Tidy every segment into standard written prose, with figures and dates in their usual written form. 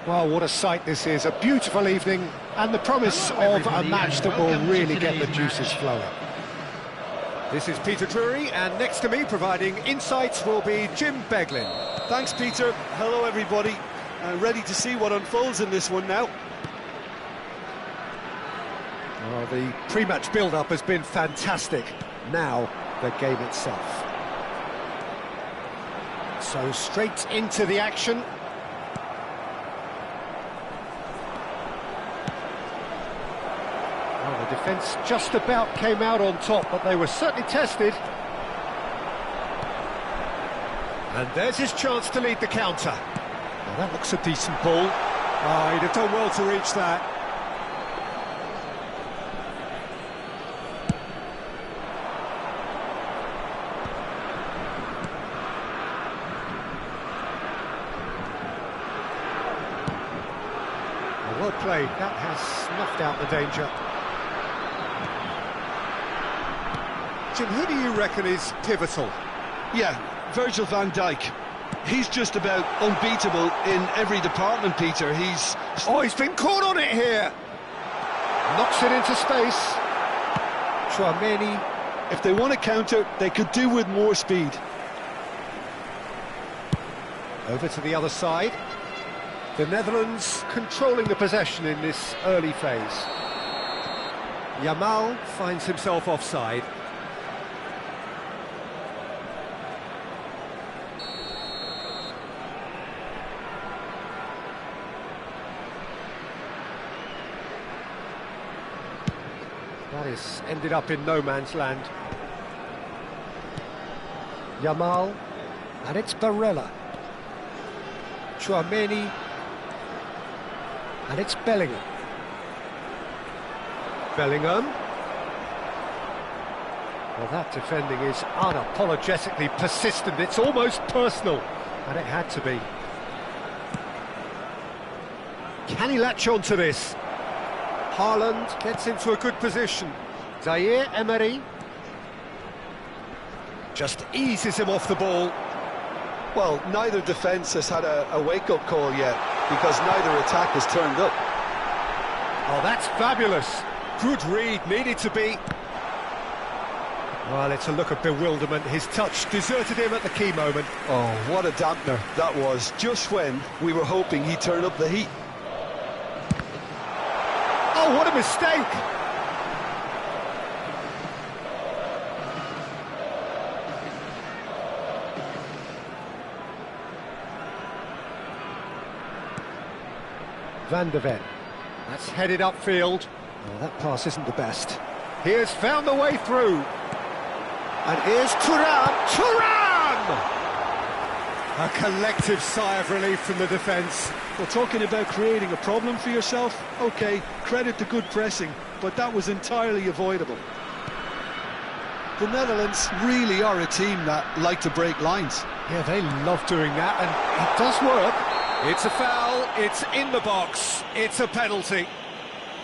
Well, what a sight this is, a beautiful evening, and the promise of a match that will really get the juices flowing. This is Peter Drury, and next to me, providing insights, will be Jim Beglin. Thanks, Peter. Hello, everybody. Ready to see what unfolds in this one now. Well, the pre-match build-up has been fantastic. Now, the game itself. So, straight into the action. Well, the defence just about came out on top, but they were certainly tested. And there's his chance to lead the counter. Well, that looks a decent ball. Oh, he'd have done well to reach that. Well played, that has snuffed out the danger. Jim, who do you reckon is pivotal? Yeah, Virgil van Dijk. He's just about unbeatable in every department, Peter. He's been caught on it here! Knocks it into space. Tchouaméni. If they want to counter, they could do with more speed. Over to the other side. The Netherlands controlling the possession in this early phase. Yamal finds himself offside. That is ended up in no man's land. Yamal, and it's Barella. Tchouaméni. And it's Bellingham. Bellingham. Well, that defending is unapologetically persistent. It's almost personal. And it had to be. Can he latch on to this? Haaland gets into a good position. Zaire Emery just eases him off the ball. Well, neither defence has had a wake-up call yet, because neither attack has turned up. Oh, that's fabulous. Good read, needed to be. Well, it's a look of bewilderment. His touch deserted him at the key moment. Oh, what a dampener that was, just when we were hoping he'd turn up the heat. Oh, what a mistake! Van de Ven. That's headed upfield. Oh, that pass isn't the best. He has found the way through. And here's Thuram. Thuram! A collective sigh of relief from the defence. Well, talking about creating a problem for yourself, OK, credit to good pressing, but that was entirely avoidable. The Netherlands really are a team that like to break lines. Yeah, they love doing that, and it does work. It's a foul, it's in the box, it's a penalty.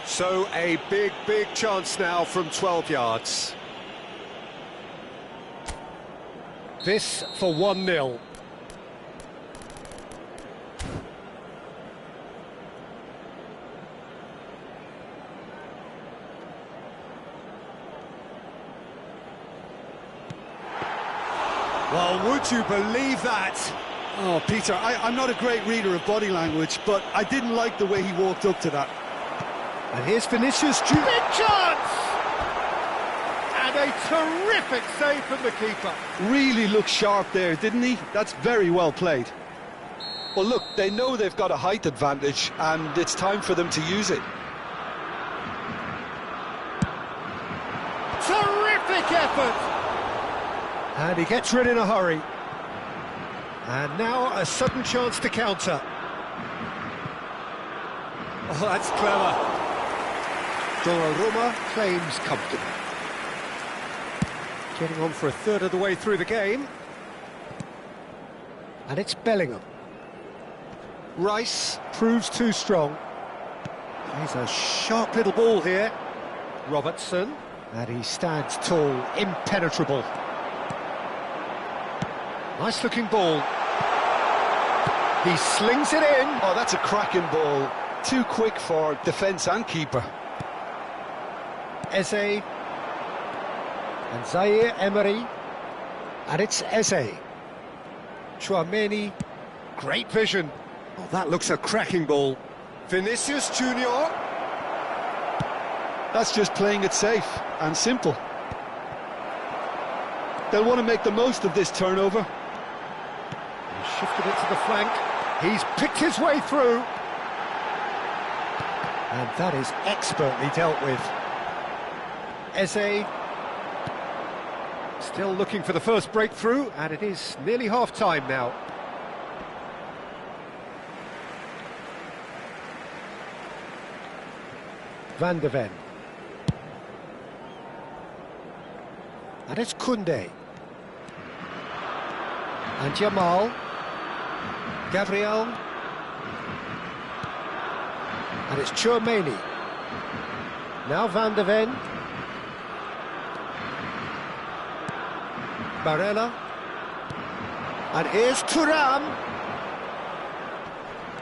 So a big, big chance now from 12 yards. This for 1-0. Well, would you believe that? Oh, Peter, I'm not a great reader of body language, but I didn't like the way he walked up to that. And here's Vinicius Junior. Big chance! And a terrific save from the keeper. Really looked sharp there, didn't he? That's very well played. Well, look, they know they've got a height advantage, and it's time for them to use it. Terrific effort! And he gets rid in a hurry. And now a sudden chance to counter. Oh, that's clever. Donnarumma claims comfortable. Getting on for a third of the way through the game. And it's Bellingham. Rice proves too strong. He's a sharp little ball here. Robertson. And he stands tall, impenetrable. Nice looking ball. He slings it in. Oh, that's a cracking ball. Too quick for defence and keeper. Eze. And Zaire Emery. And it's Eze. Tchouaméni. Great vision. Oh, that looks a cracking ball. Vinicius Junior. That's just playing it safe and simple. They'll want to make the most of this turnover. He's shifted it to the flank. He's picked his way through. And that is expertly dealt with. Eze. Still looking for the first breakthrough, and it is nearly half-time now. Van de Ven. And it's Koundé. And Jamal. Gabriel. And it's Tchouaméni. Now Van de Ven. Barella. And here's Thuram.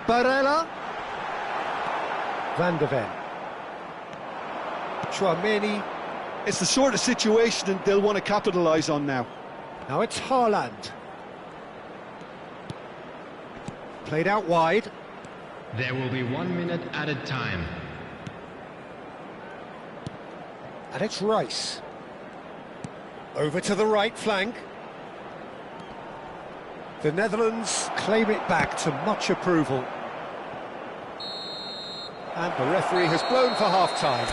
Barella. Van de Ven. Tchouaméni. It's the sort of situation they'll want to capitalise on now. Now it's Haaland. Played out wide. There will be 1 minute added time. And it's Rice. Over to the right flank. The Netherlands claim it back to much approval. And the referee has blown for half-time.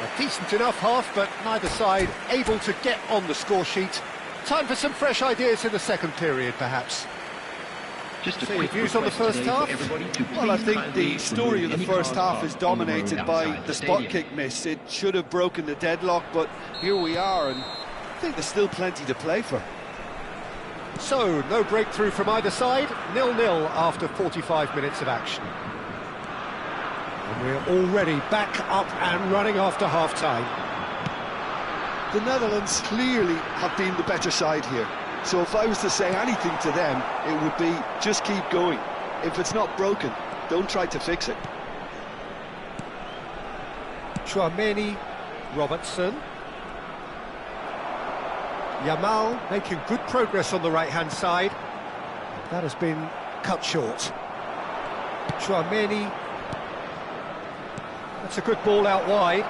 A decent enough half, but neither side able to get on the score sheet. Time for some fresh ideas in the second period, perhaps. Just a So quick your views on the first half? Well, I think the story of the first half is dominated by the spot kick miss. It should have broken the deadlock, but here we are, and I think there's still plenty to play for. So, no breakthrough from either side, 0-0 after 45 minutes of action. And we're already back up and running after half-time. The Netherlands clearly have been the better side here. So if I was to say anything to them, it would be just keep going. If it's not broken, don't try to fix it. Tchouaméni, Robertson. Yamal making good progress on the right-hand side. That has been cut short. Tchouaméni. That's a good ball out wide.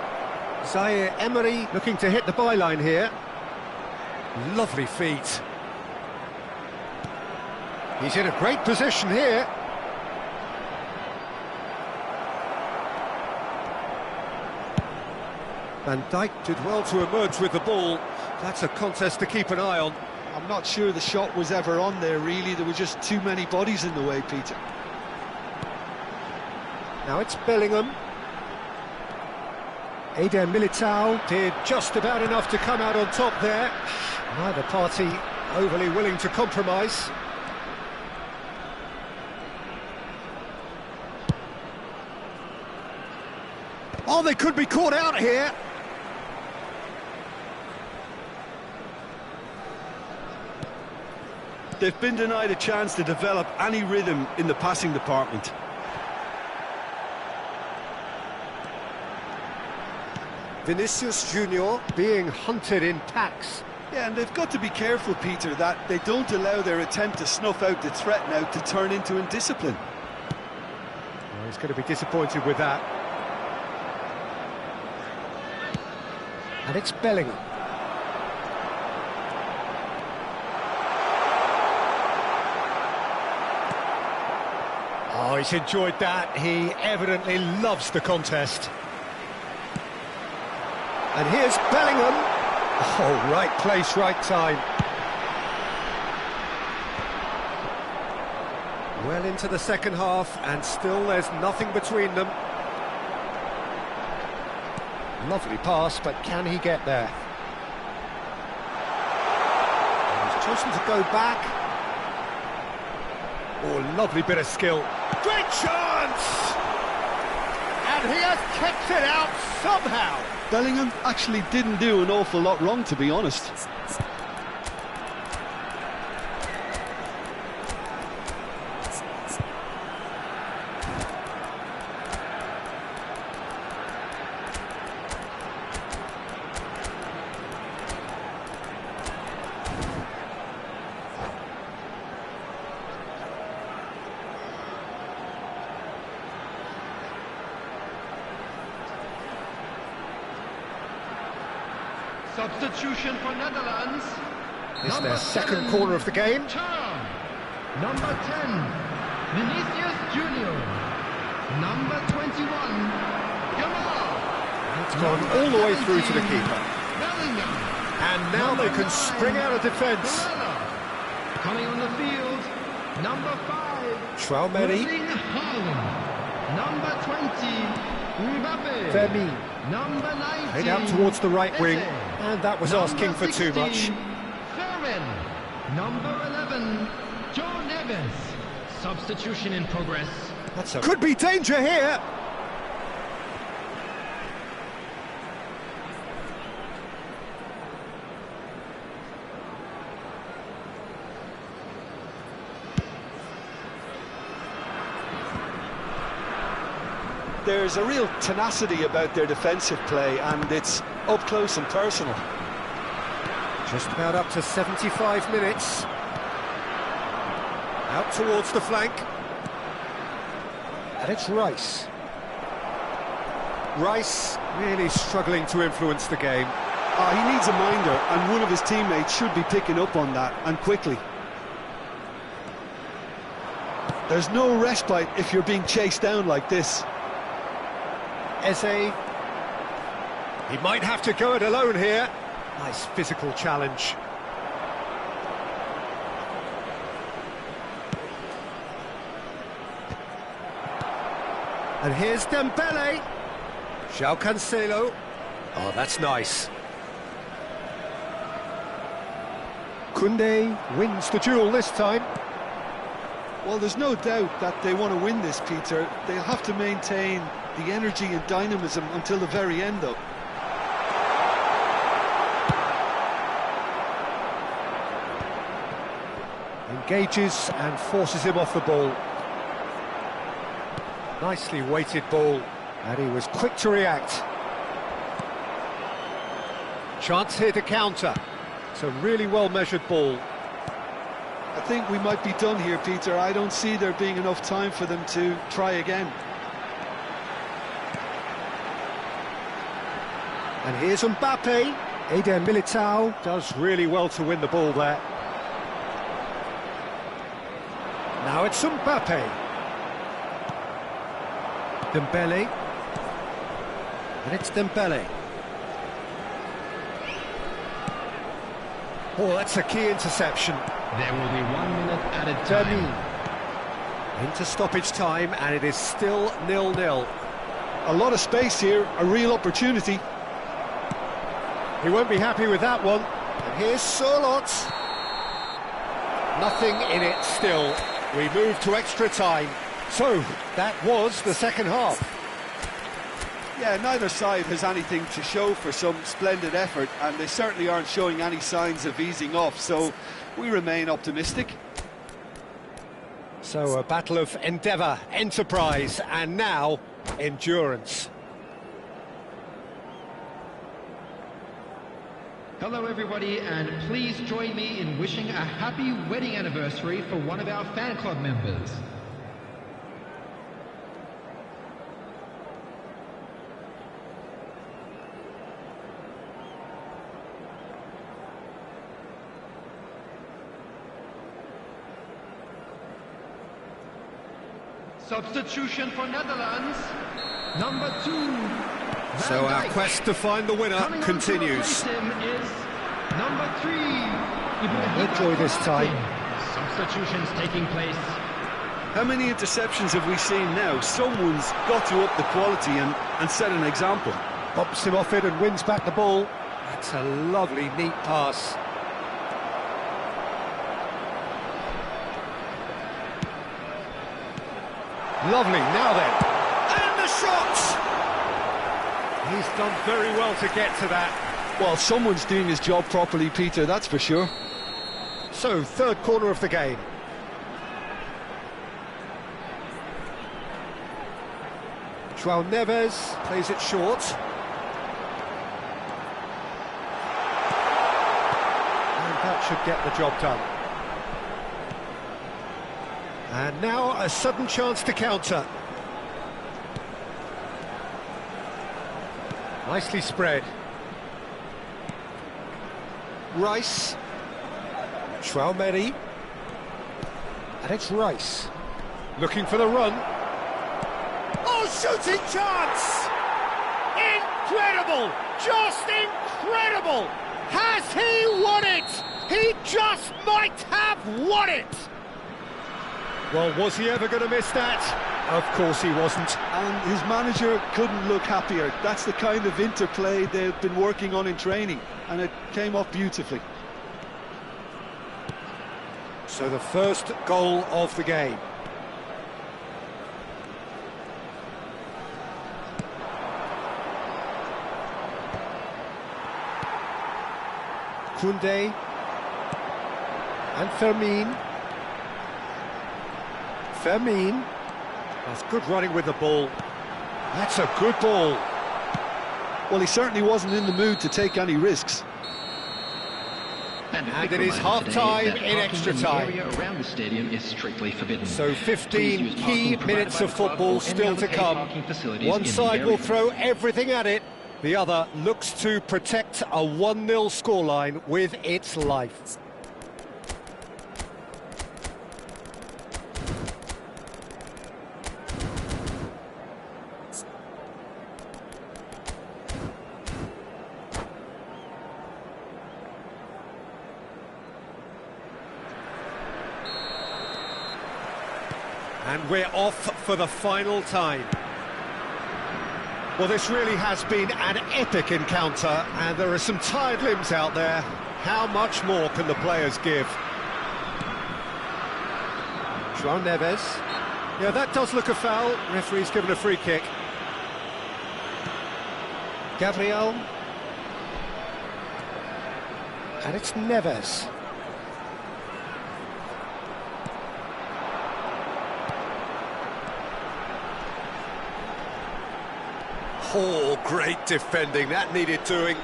Zaire Emery looking to hit the byline here. Lovely feet. He's in a great position here. Van Dijk did well to emerge with the ball. That's a contest to keep an eye on. I'm not sure the shot was ever on there, really. There were just too many bodies in the way, Peter. Now it's Bellingham. Eder Militao did just about enough to come out on top there. Neither party overly willing to compromise. Oh, they could be caught out here. They've been denied a chance to develop any rhythm in the passing department. Vinicius Junior being hunted in packs. Yeah, and they've got to be careful, Peter, that they don't allow their attempt to snuff out the threat now to turn into indiscipline. Well, he's going to be disappointed with that. And it's Bellingham. Oh, he's enjoyed that. He evidently loves the contest. And here's Bellingham. Oh, right place, right time. Well into the second half, and still there's nothing between them. Lovely pass, but can he get there? And he's chosen to go back. Oh, lovely bit of skill. Great chance! And he has kept it out somehow. Bellingham actually didn't do an awful lot wrong, to be honest. Substitution for Netherlands. It's their second corner of the game. Thuram. Number 10, Vinicius Junior. Number 21, Yamal. It's gone all the way through to the keeper. Bellingham. And now they can spring out of defence. Barella. Coming on the field, number 5, Tchouaméni. Erling Haaland. Number 20, Mbappe. Vermi. Number 19, Head out towards the right wing, Eze. and that was Number asking for too 16, much. Ferran. Number 11, Joe Neves. Substitution in progress. Could be danger here. There's a real tenacity about their defensive play, and it's up close and personal. Just about up to 75 minutes. Out towards the flank. And it's Rice. Rice really struggling to influence the game. He needs a minder, and one of his teammates should be picking up on that, and quickly. There's no respite if you're being chased down like this. Eze. He might have to go it alone here. Nice physical challenge. And here's Dembele. João Cancelo. Oh, that's nice. Koundé wins the duel this time. Well, there's no doubt that they want to win this, Peter. They'll have to maintain the energy and dynamism until the very end, though. Engages and forces him off the ball. Nicely weighted ball, and he was quick to react. Chance here to counter. It's a really well-measured ball. I think we might be done here, Peter. I don't see there being enough time for them to try again. And here's Mbappe. Eder Militao does really well to win the ball there. Now it's Mbappe. Dembele. And it's Dembele. Oh, that's a key interception. There will be 1 minute added time. Into stoppage time, and it is still 0-0. A lot of space here, a real opportunity. He won't be happy with that one. And here's Sørloth. Nothing in it still. We move to extra time. So, that was the second half. Yeah, neither side has anything to show for some splendid effort, and they certainly aren't showing any signs of easing off, so we remain optimistic. So, a battle of endeavour, enterprise, and now endurance. Hello everybody, and please join me in wishing a happy wedding anniversary for one of our fan club members. Substitution for Netherlands, number 2. So our quest to find the winner continues. Is number 3. Enjoy this time. Substitutions taking place. How many interceptions have we seen now? Someone's got to up the quality and set an example. Bumps him off it and wins back the ball. That's a lovely, neat pass. Lovely, now then. And the shot! He's done very well to get to that. Well, someone's doing his job properly, Peter, that's for sure. So, third corner of the game. João Neves plays it short. And that should get the job done. And now a sudden chance to counter. Nicely spread. Rice. Tchouaméni. And it's Rice. Looking for the run. Oh, shooting chance! Incredible! Just incredible! Has he won it? He just might have won it! Well, was he ever going to miss that? Of course he wasn't. And his manager couldn't look happier. That's the kind of interplay they've been working on in training, and it came off beautifully. So the first goal of the game. Koundé and Fermin. That's good running with the ball. That's a good ball. Well, he certainly wasn't in the mood to take any risks. And it is half-time in extra time. The area around the stadium is strictly forbidden. So 15 Please use key parking minutes provided of by the club football or any still other to paid come. parking facilities One in the side will area. throw everything at it. The other looks to protect a 1-0 scoreline with its life. And we're off for the final time. Well, this really has been an epic encounter, and there are some tired limbs out there. How much more can the players give? João Neves. Yeah, that does look a foul. Referee's given a free kick. Gabriel. And it's Neves. Oh, great defending, that needed doing.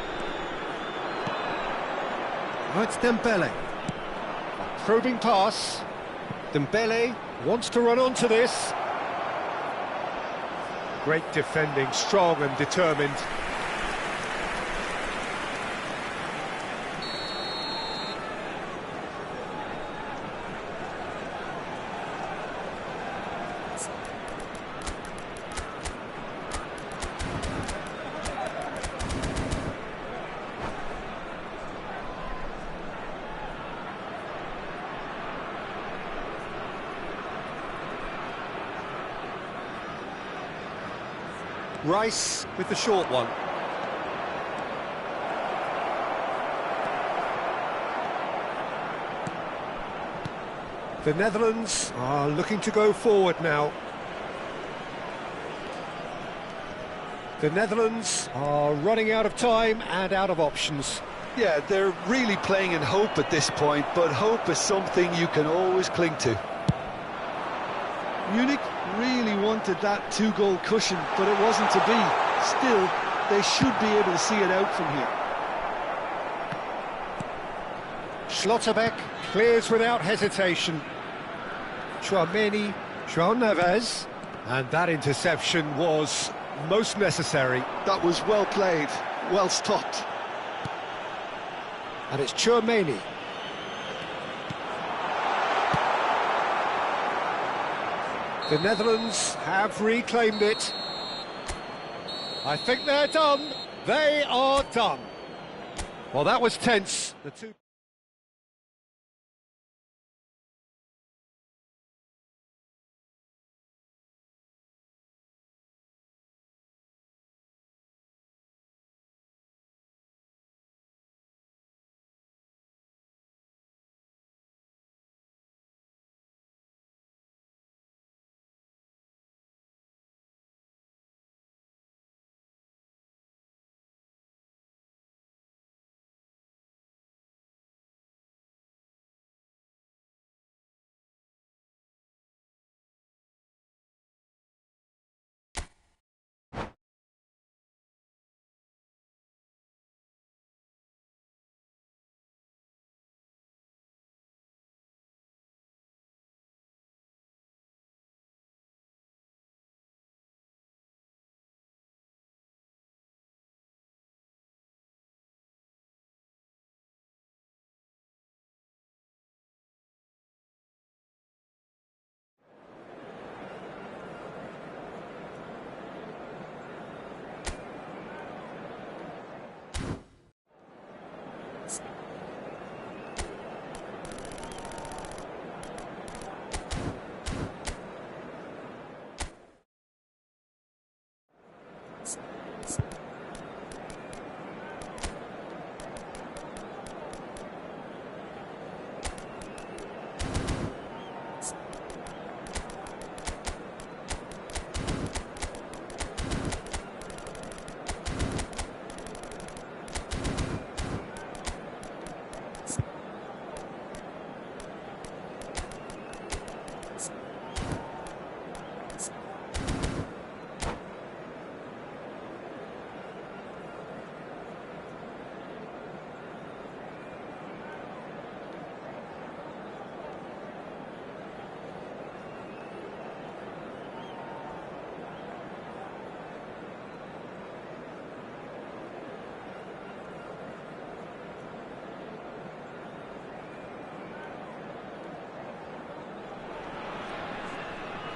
Oh, it's Dembele. A probing pass. Dembele wants to run onto this. Great defending, strong and determined. Rice with the short one. The Netherlands are looking to go forward now. The Netherlands are running out of time and out of options. Yeah, they're really playing in hope at this point, but hope is something you can always cling to. Munich really wanted that two-goal cushion, but it wasn't to be. Still, they should be able to see it out from here. Schlotterbeck clears without hesitation. Tchouaméni, João Neves, and that interception was most necessary. That was well played, well stopped. And it's Tchouaméni. The Netherlands have reclaimed it. I think they're done. They are done. Well, that was tense. The two...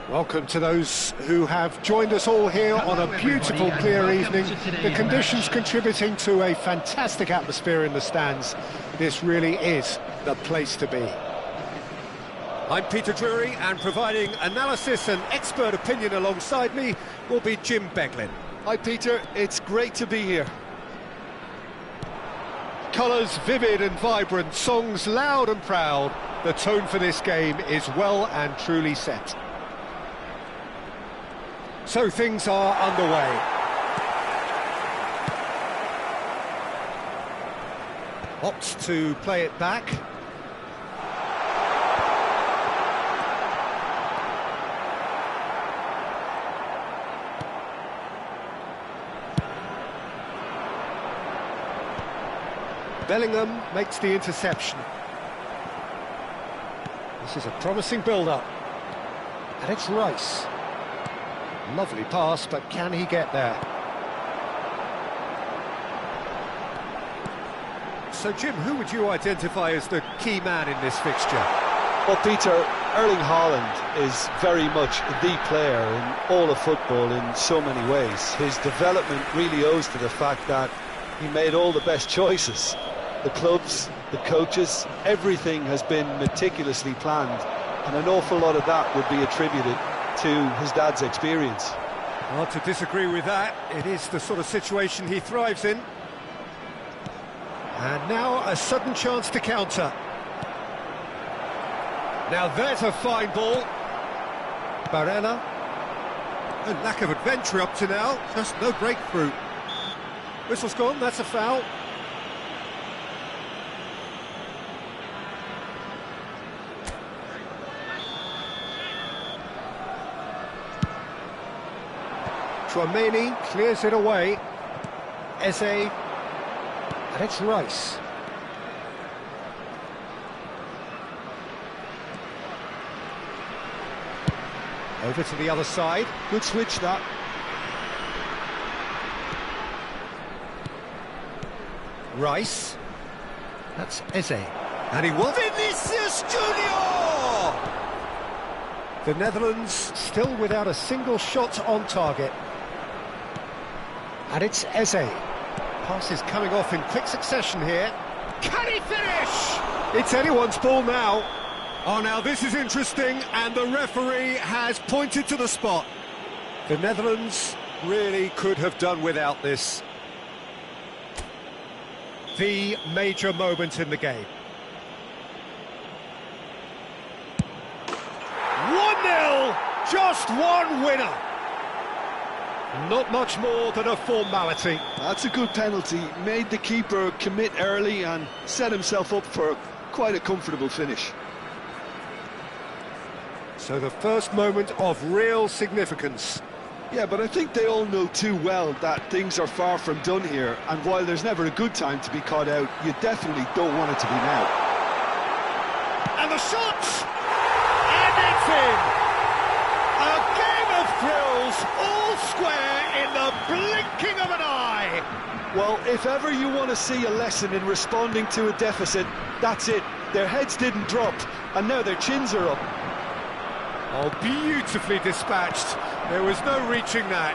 Welcome to those who have joined us all here on a beautiful, clear evening. The conditions contributing to a fantastic atmosphere in the stands. This really is the place to be. I'm Peter Drury, and providing analysis and expert opinion alongside me will be Jim Beglin. Hi Peter, it's great to be here. Colours vivid and vibrant, songs loud and proud. The tone for this game is well and truly set. So things are underway. Opts to play it back. Bellingham makes the interception. This is a promising build-up. And it's Rice. Lovely pass, but can he get there? So, Jim, who would you identify as the key man in this fixture? Well, Peter, Erling Haaland is very much the player in all of football in so many ways. His development really owes to the fact that he made all the best choices. The clubs, the coaches, everything has been meticulously planned, and an awful lot of that would be attributed to his dad's experience. Hard to disagree with that. It is the sort of situation he thrives in. And now a sudden chance to counter. Now there's a fine ball. Barella. A lack of adventure up to now, just no breakthrough. Whistle's gone, that's a foul. Tchouaméni clears it away. Eze, and it's Rice. Over to the other side. Good switch, that. Rice. That's Eze. And he won. Vinicius Junior! The Netherlands still without a single shot on target. And it's Eze. Pass is coming off in quick succession here. Can he finish? It's anyone's ball now. Oh, now this is interesting, and the referee has pointed to the spot. The Netherlands really could have done without this. The major moment in the game. 1-0, just one winner. Not much more than a formality. That's a good penalty. Made the keeper commit early and set himself up for quite a comfortable finish. So the first moment of real significance. Yeah, but I think they all know too well that things are far from done here, and while there's never a good time to be caught out, you definitely don't want it to be now. And the shot! And it's in! A game of thrills, all square in the blinking of an eye! Well, if ever you want to see a lesson in responding to a deficit, that's it. Their heads didn't drop, and now their chins are up. Oh, beautifully dispatched. There was no reaching that.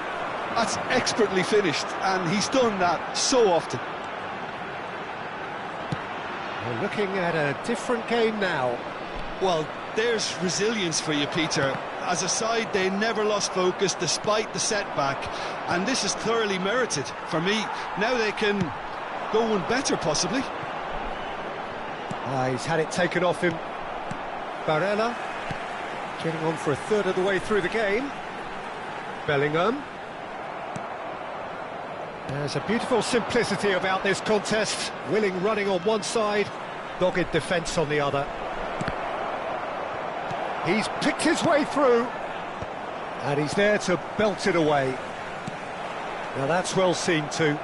That's expertly finished, and he's done that so often. We're looking at a different game now. Well, there's resilience for you, Peter. As a side, they never lost focus despite the setback, and this is thoroughly merited. For me, now they can go one better, possibly. He's had it taken off him. Barella. Getting on for a third of the way through the game. Bellingham. There's a beautiful simplicity about this contest. Willing running on one side, dogged defence on the other. He's picked his way through, and he's there to belt it away. Now that's well seen too.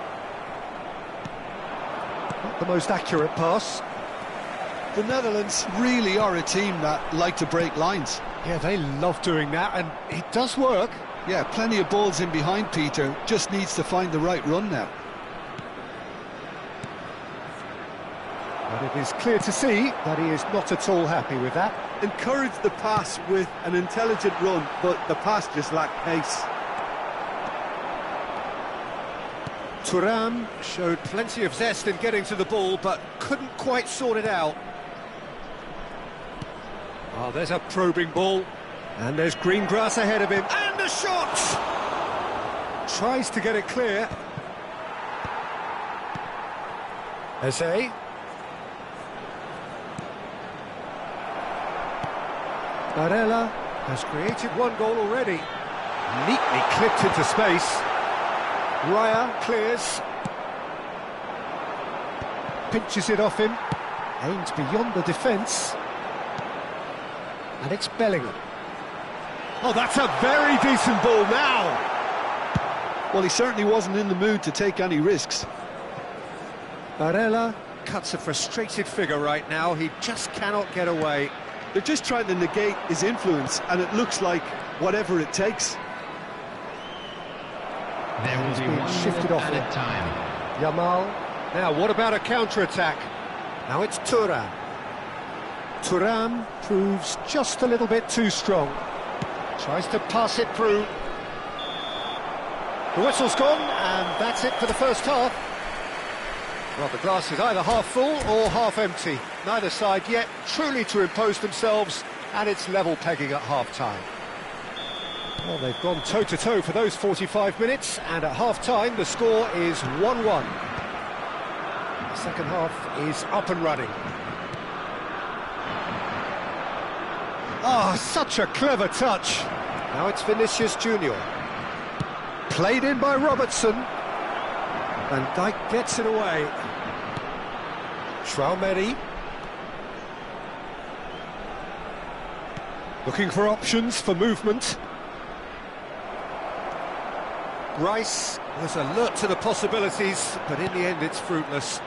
Not the most accurate pass. The Netherlands really are a team that like to break lines. Yeah, they love doing that, and it does work. Yeah, plenty of balls in behind Peter, just needs to find the right run now. But it is clear to see that he is not at all happy with that. Encouraged the pass with an intelligent run, but the pass just lacked pace. Thuram showed plenty of zest in getting to the ball, but couldn't quite sort it out. Oh, there's a probing ball. And there's green grass ahead of him. And the shot! Tries to get it clear. Eze. Barella has created one goal already. Neatly clipped into space. Raya clears. Pinches it off him. Aims beyond the defence. And it's Bellingham. Oh, that's a very decent ball now. Well, he certainly wasn't in the mood to take any risks. Barella cuts a frustrated figure right now. He just cannot get away. They're just trying to negate his influence, and it looks like whatever it takes. There will be one shifted off added time. Yamal. Now, what about a counter-attack? Now it's Thuram. Thuram proves just a little bit too strong. Tries to pass it through. The whistle's gone, and that's it for the first half. Well, the glass is either half full or half empty. Neither side yet truly to impose themselves, and it's level pegging at half-time. Well, they've gone toe-to-toe for those 45 minutes, and at half-time the score is 1-1. The second half is up and running. Ah, such a clever touch. Now it's Vinicius Junior. Played in by Robertson. Van Dijk gets it away. Traoré. Looking for options for movement. Rice was alert to the possibilities, but in the end it's fruitless.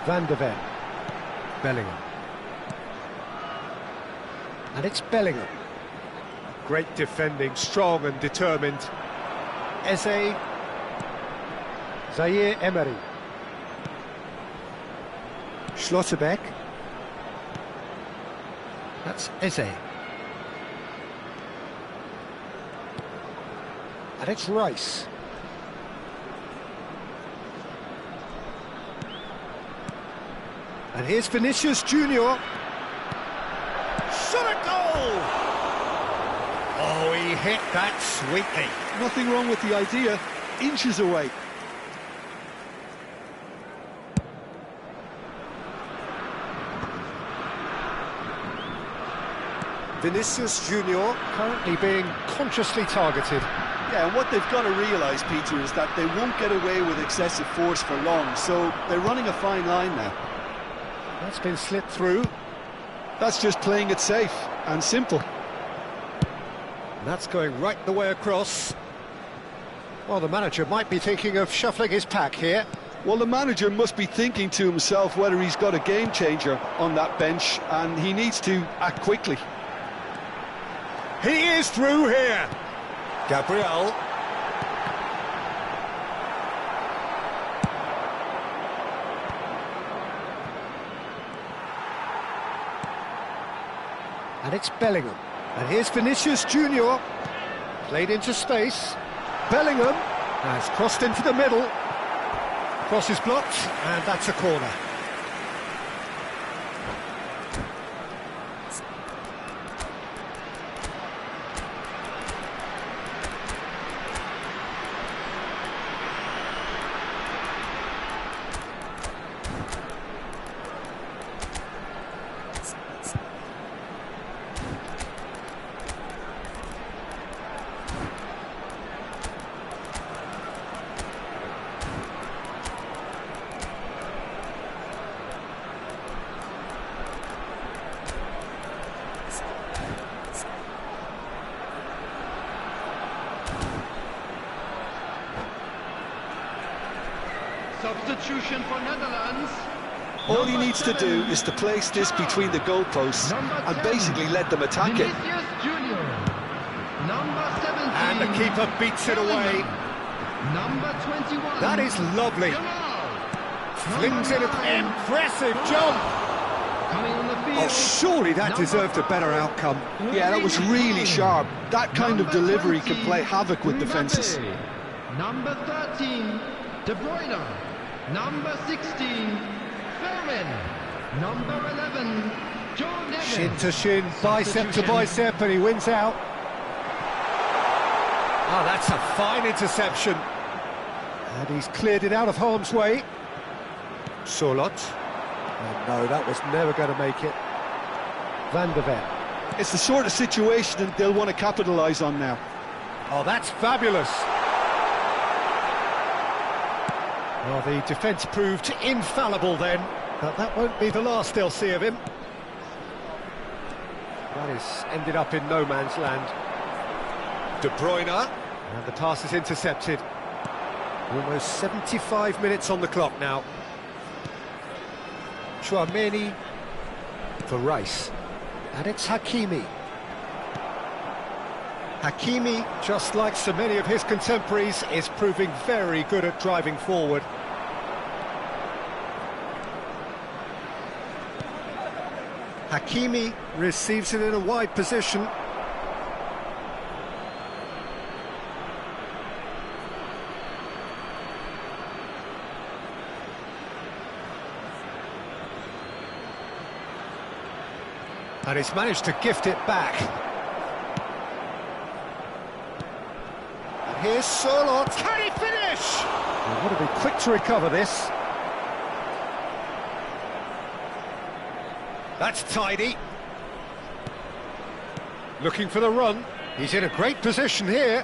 Van de Ven. Bellingham. And it's Bellingham. Great defending, strong and determined. Eze. Zaire Emery. Schlotterbeck. That's Eze. And it's Rice. And here's Vinicius Junior. Shot a goal! Oh, he hit that sweetly. Nothing wrong with the idea, inches away. Vinicius Junior currently being consciously targeted. Yeah, and what they've got to realise, Peter, is that they won't get away with excessive force for long, so they're running a fine line now. That's been slipped through. That's just playing it safe and simple. And that's going right the way across. Well, the manager might be thinking of shuffling his pack here. Well, the manager must be thinking to himself whether he's got a game changer on that bench, and he needs to act quickly. He is through here. Gabriel. And it's Bellingham. And here's Vinicius Junior. Played into space. Bellingham has crossed into the middle. Cross is blocked, and that's a corner. Substitution for Netherlands. All he needs to do is to place this between the goalposts and basically let them attack it. Vinicius Junior. Number 17. And the keeper beats it away. Number 21. That is lovely. Flings in an impressive jump. Coming on the field. Oh, surely that deserved a better outcome. Yeah, that was really sharp. That kind of delivery can play havoc with defences. Number 13, De Bruyne. Number 16, Fermin. Number 11, Joe Neves. Shin to shin, bicep to bicep, and he wins out. Oh, that's a fine interception. And he's cleared it out of harm's way. Sorloth. Oh, no, that was never going to make it. Van de Ven. It's the sort of situation that they'll want to capitalise on now. Oh, that's fabulous. Well, the defence proved infallible then, but that won't be the last they'll see of him. That is ended up in no man's land. De Bruyne, and the pass is intercepted. Almost 75 minutes on the clock now. Tchouaméni for Rice, and it's Hakimi. Hakimi, just like so many of his contemporaries, is proving very good at driving forward. Hakimi receives it in a wide position. And he's managed to gift it back. And here's Sorloth. Can he finish? He'll want to be quick to recover this. That's tidy. Looking for the run. He's in a great position here.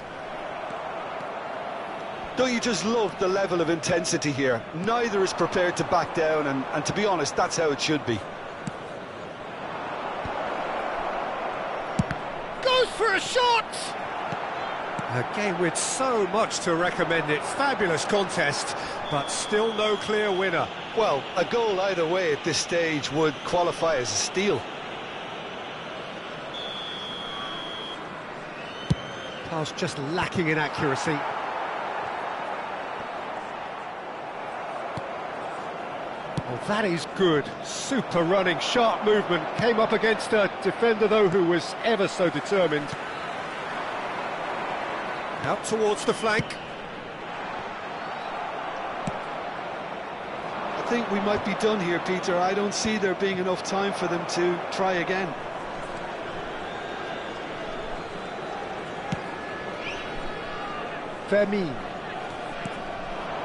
Don't you just love the level of intensity here? Neither is prepared to back down, and to be honest, that's how it should be. Goes for a shot! A game with so much to recommend it. Fabulous contest, but still no clear winner. Well, a goal either way at this stage would qualify as a steal. Pass just lacking in accuracy. Well, that is good. Super running, sharp movement. Came up against a defender, though, who was ever so determined. Out towards the flank. I think we might be done here, Peter. I don't see there being enough time for them to try again. Fermin.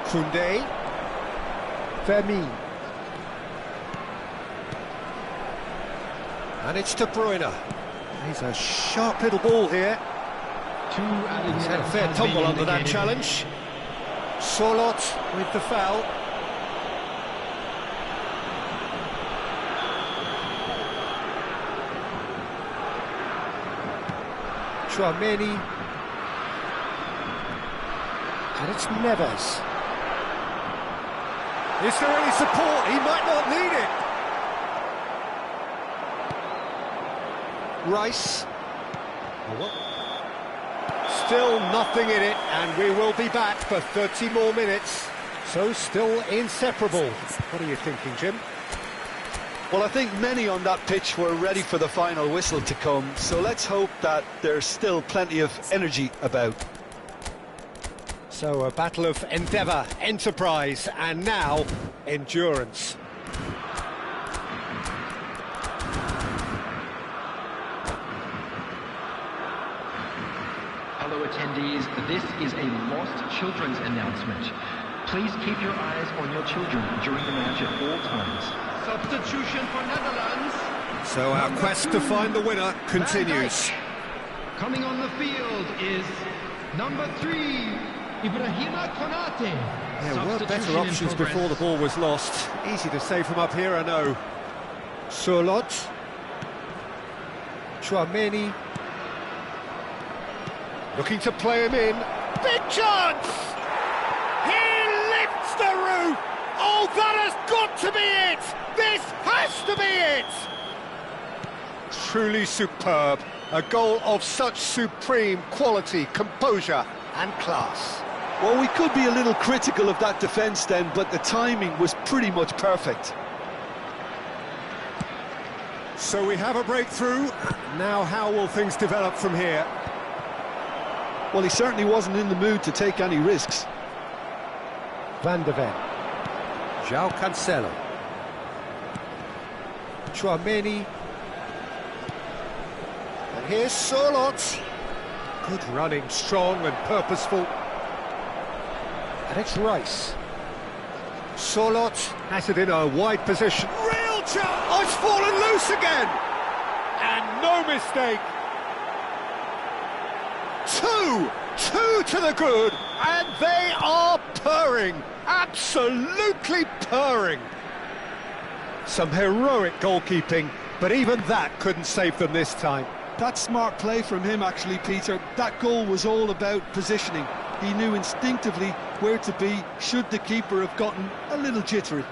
Koundé. Fermin. And it's De Bruyne. He's a sharp little ball here. He's had a fair tumble under that challenge. Sorloth with the foul. Tchouaméni. And it's Neves. Is there any support? He might not need it. Rice. Still nothing in it, and we will be back for 30 more minutes. So still inseparable. What are you thinking, Jim? Well, I think many on that pitch were ready for the final whistle to come, so let's hope that there's still plenty of energy about. So a battle of endeavour, enterprise, and now endurance. Hello attendees, this is a Lost Children's announcement. Please keep your eyes on your children during the match at all times. Substitution for Netherlands. So our quest to find the winner continues. Coming on the field is number 3, Ibrahima Konate. There were better options before the ball was lost. Easy to say from up here, I know. Sorloth. Tchouaméni. Looking to play him in. Big chance! He lifts the roof! Oh, that has got to be it! This has to be it! Truly superb. A goal of such supreme quality, composure and class. Well, we could be a little critical of that defence then, but the timing was pretty much perfect. So we have a breakthrough. Now how will things develop from here? Well, he certainly wasn't in the mood to take any risks. Van de Ven. João Cancelo. Tchouaméni. And here's Sorloth. Good running, strong and purposeful. And it's Rice. Sorloth has it in a wide position. Real chance! Oh, it's fallen loose again! And no mistake. Two to the good, and they are purring. Absolutely purring. Some heroic goalkeeping, but even that couldn't save them this time. That's smart play from him, actually, Peter. That goal was all about positioning. He knew instinctively where to be should the keeper have gotten a little jittery.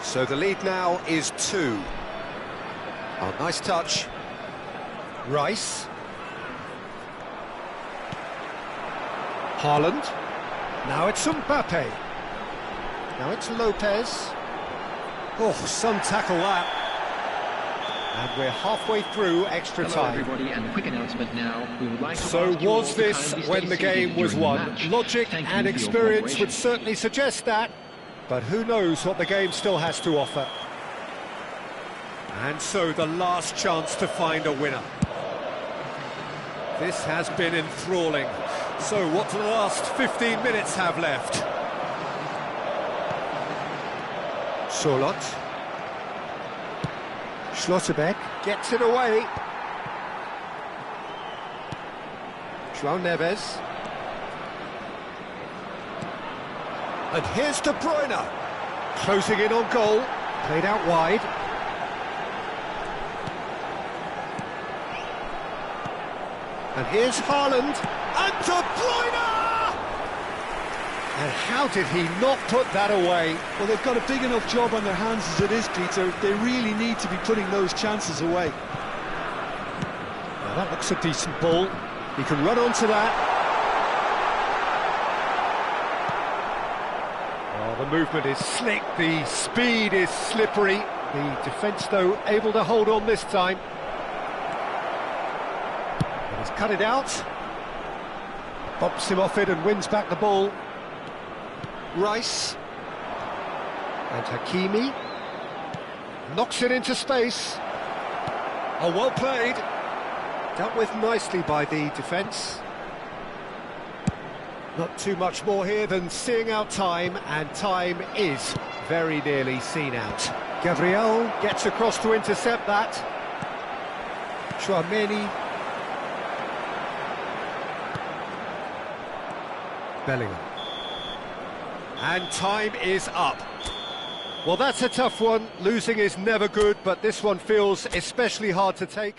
So the lead now is 2. Oh, nice touch. Rice. Haaland. Now it's Mbappe. Now it's Lopez. Oh, some tackle that. And we're halfway through extra Hello, time. everybody, and a quick announcement now. We would like to So ask you all was to this kindly when stay the seated game was during the won? match. Logic Thank you and for your experience cooperation. would certainly suggest that, but who knows what the game still has to offer. And so the last chance to find a winner. This has been enthralling. So what do the last 15 minutes have left? Sorloth. Schlotterbeck gets it away. João Neves. And here's De Bruyne. Closing in on goal. Played out wide. And here's Haaland. And De Bruyne! And how did he not put that away? Well, they've got a big enough job on their hands as it is, Peter. They really need to be putting those chances away. Now that looks a decent ball. He can run onto that. Oh, the movement is slick, the speed is slippery. The defence, though, able to hold on this time. And he's cut it out. Bumps him off it and wins back the ball. Rice. And Hakimi. Knocks it into space. Oh, well played. Dealt with nicely by the defence. Not too much more here than seeing out time, and time is very nearly seen out. Gabriel gets across to intercept that. Tchouaméni. Bellingham. And time is up. Well, that's a tough one. Losing is never good, but this one feels especially hard to take.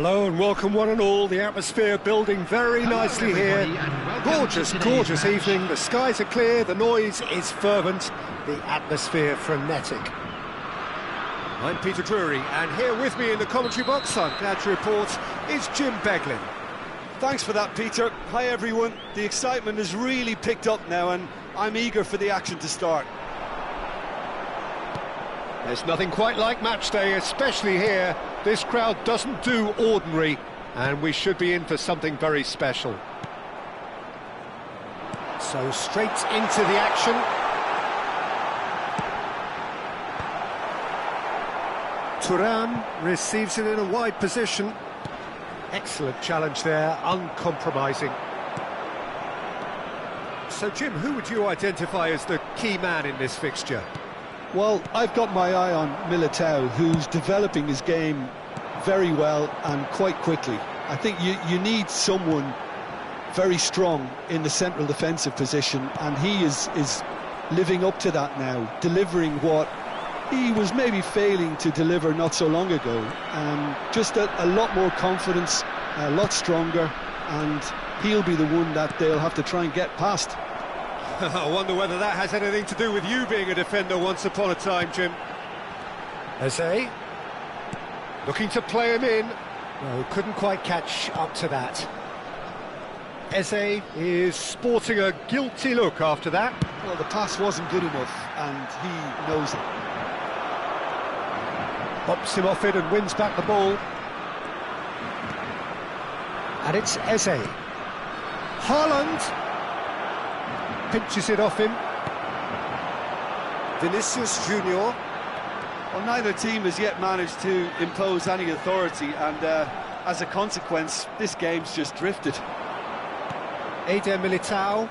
Hello and welcome one and all. The atmosphere building very nicely here. Gorgeous, gorgeous evening. The skies are clear, the noise is fervent, the atmosphere frenetic. I'm Peter Drury, and here with me in the commentary box, I'm glad to report, is Jim Beglin. Thanks for that, Peter. Hi, everyone. The excitement has really picked up now, and I'm eager for the action to start. There's nothing quite like match day, especially here. This crowd doesn't do ordinary, and we should be in for something very special. So straight into the action. Thuram receives it in a wide position. Excellent challenge there, uncompromising. So Jim, who would you identify as the key man in this fixture? Well, I've got my eye on Militao, who's developing his game very well and quite quickly. I think you need someone very strong in the central defensive position, and he is living up to that now, delivering what he was maybe failing to deliver not so long ago. Just a lot more confidence, a lot stronger, and he'll be the one that they'll have to try and get past. I wonder whether that has anything to do with you being a defender once upon a time, Jim. Eze, looking to play him in. No, couldn't quite catch up to that. Eze is sporting a guilty look after that. Well, the pass wasn't good enough, and he knows it. Bops him off it and wins back the ball. And it's Eze. Haaland pinches it off him. Vinicius Junior. Well, neither team has yet managed to impose any authority, and as a consequence, this game's just drifted. Eder Militao.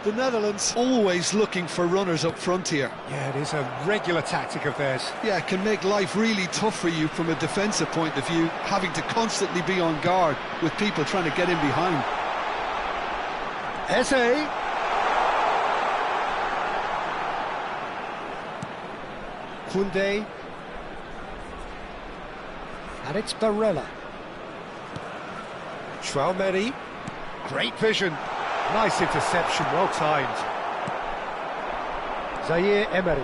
The Netherlands always looking for runners up front here. Yeah, it is a regular tactic of theirs. Yeah, it can make life really tough for you from a defensive point of view, having to constantly be on guard with people trying to get in behind. Eze. Koundé. And it's Barella. Tchouaméni. Great vision. Nice interception, well timed. Zaire Emery.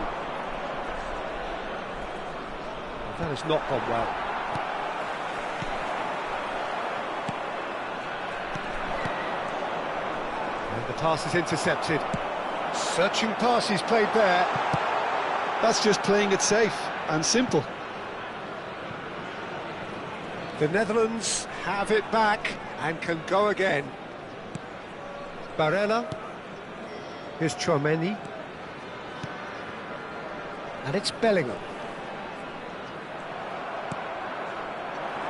That has not gone well. And the pass is intercepted. Searching pass he's played there. That's just playing it safe and simple. The Netherlands have it back and can go again. Barella. Here's Tchouaméni. And it's Bellingham.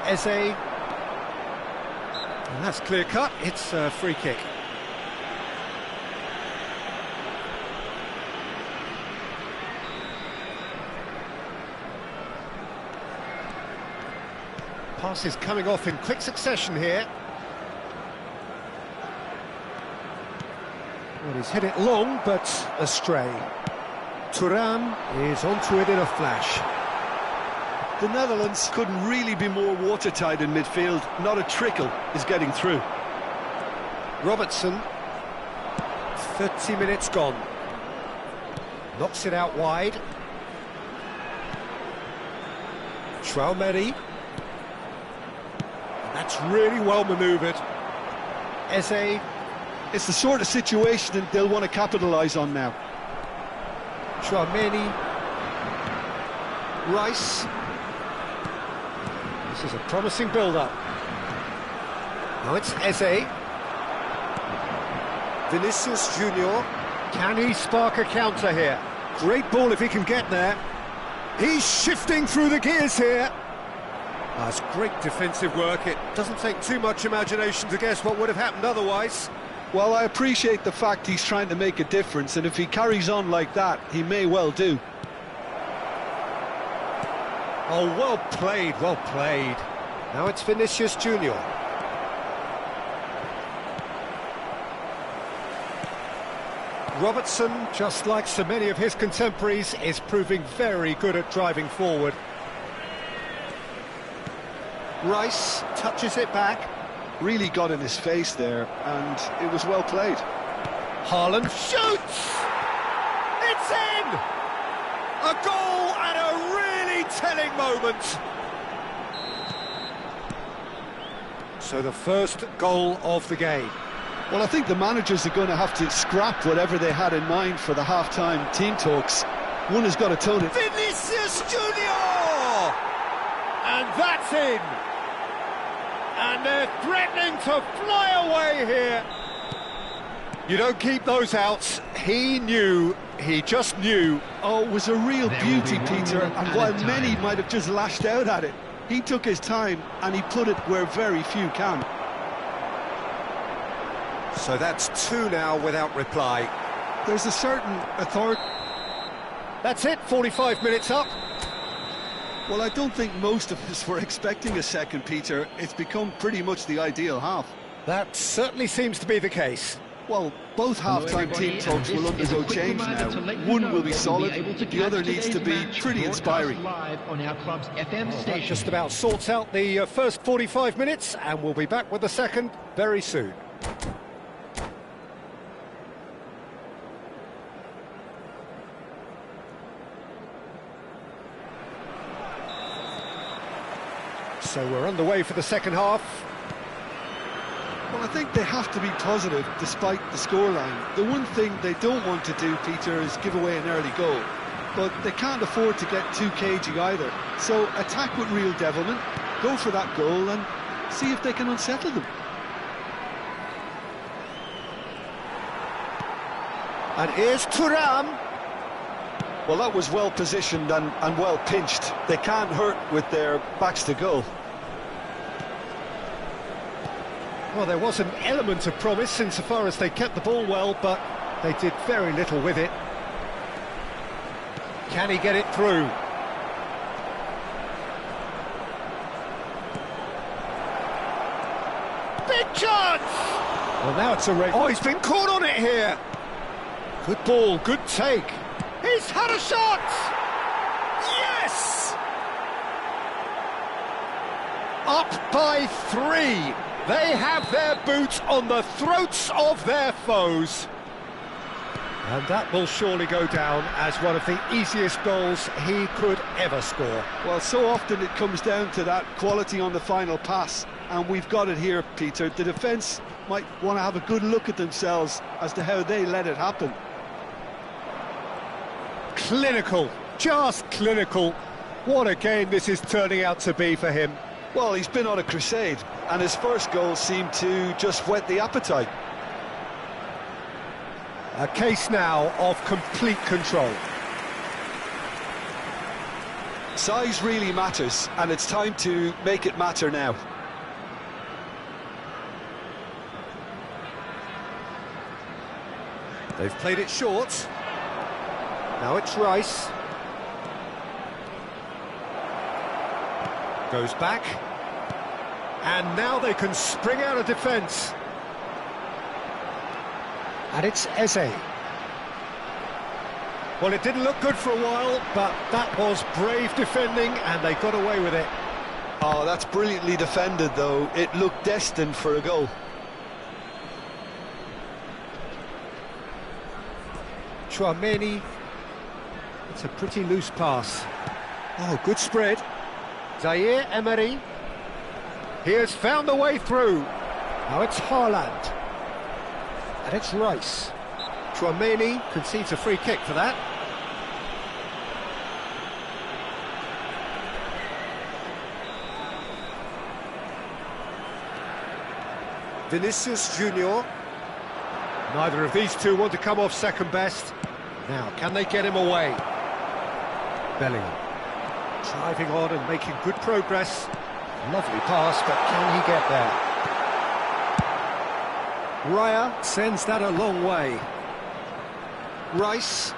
Eze. And that's clear cut, it's a free kick. Passes coming off in quick succession here. Well, he's hit it long, but astray. Thuram is onto it in a flash. The Netherlands couldn't really be more watertight in midfield. Not a trickle is getting through. Robertson. 30 minutes gone. Knocks it out wide. Tchouaméni. That's really well manoeuvred. Eze. It's the sort of situation that they'll want to capitalise on now. Tchouaméni. Rice. This is a promising build-up. Now it's Eze. Vinicius Junior. Can he spark a counter here? Great ball if he can get there. He's shifting through the gears here. That's great defensive work. It doesn't take too much imagination to guess what would have happened otherwise. Well, I appreciate the fact he's trying to make a difference, and if he carries on like that, he may well do. Oh, well played, well played. Now it's Vinicius Junior. Robertson, just like so many of his contemporaries, is proving very good at driving forward. Rice touches it back. Really got in his face there, and it was well played. Haaland shoots! It's in! A goal at a really telling moment. So the first goal of the game. Well, I think the managers are going to have to scrap whatever they had in mind for the half-time team talks. One has got to tone it. Vinicius Junior! And that's in! And they're threatening to fly away here. You don't keep those outs. He just knew. Oh, it was a real There beauty, will be one Peter, more and added while time. many might have just lashed out at it, he took his time and he put it where very few can. So that's two now without reply. There's a certain authority. That's it, 45 minutes up. Well, I don't think most of us were expecting a second, Peter. It's become pretty much the ideal half. That certainly seems to be the case. Well, both half-time team talks will undergo change now. One will be solid, the other needs to be pretty inspiring. Live on our club's FM That station. just about sorts out the first 45 minutes, and we'll be back with the second very soon. So we're underway for the second half. Well, I think they have to be positive despite the scoreline. The one thing they don't want to do, Peter, is give away an early goal. But they can't afford to get too cagey either. So attack with real devilment, go for that goal and see if they can unsettle them. And here's Thuram. Well, that was well positioned and well pinched. They can't hurt with their backs to goal. Well, there was an element of promise insofar as they kept the ball well, but they did very little with it. Can he get it through? Big chance! Well, now it's a race. Oh, he's been caught on it here. Good ball, good take. He's had a shot! Yes! Up by 3. They have their boots on the throats of their foes. And that will surely go down as one of the easiest goals he could ever score. Well, so often it comes down to that quality on the final pass, and we've got it here, Peter. The defence might want to have a good look at themselves as to how they let it happen. Clinical, just clinical. What a game this is turning out to be for him. Well, he's been on a crusade, and his first goal seemed to just whet the appetite. A case now of complete control. Size really matters, and it's time to make it matter now. They've played it short. Now it's Rice. Goes back. And now they can spring out of defence. And it's Eze. Well, it didn't look good for a while, but that was brave defending, and they got away with it. Oh, that's brilliantly defended, though. It looked destined for a goal. Tchouaméni. It's a pretty loose pass. Oh, good spread. Zaire Emery. He has found the way through. Now it's Haaland. And it's Rice. Tchouaméni concedes a free kick for that. Vinicius Junior. Neither of these two want to come off second best. Now, can they get him away? Bellingham. Driving on and making good progress. Lovely pass, but can he get there? Raya sends that a long way. Rice.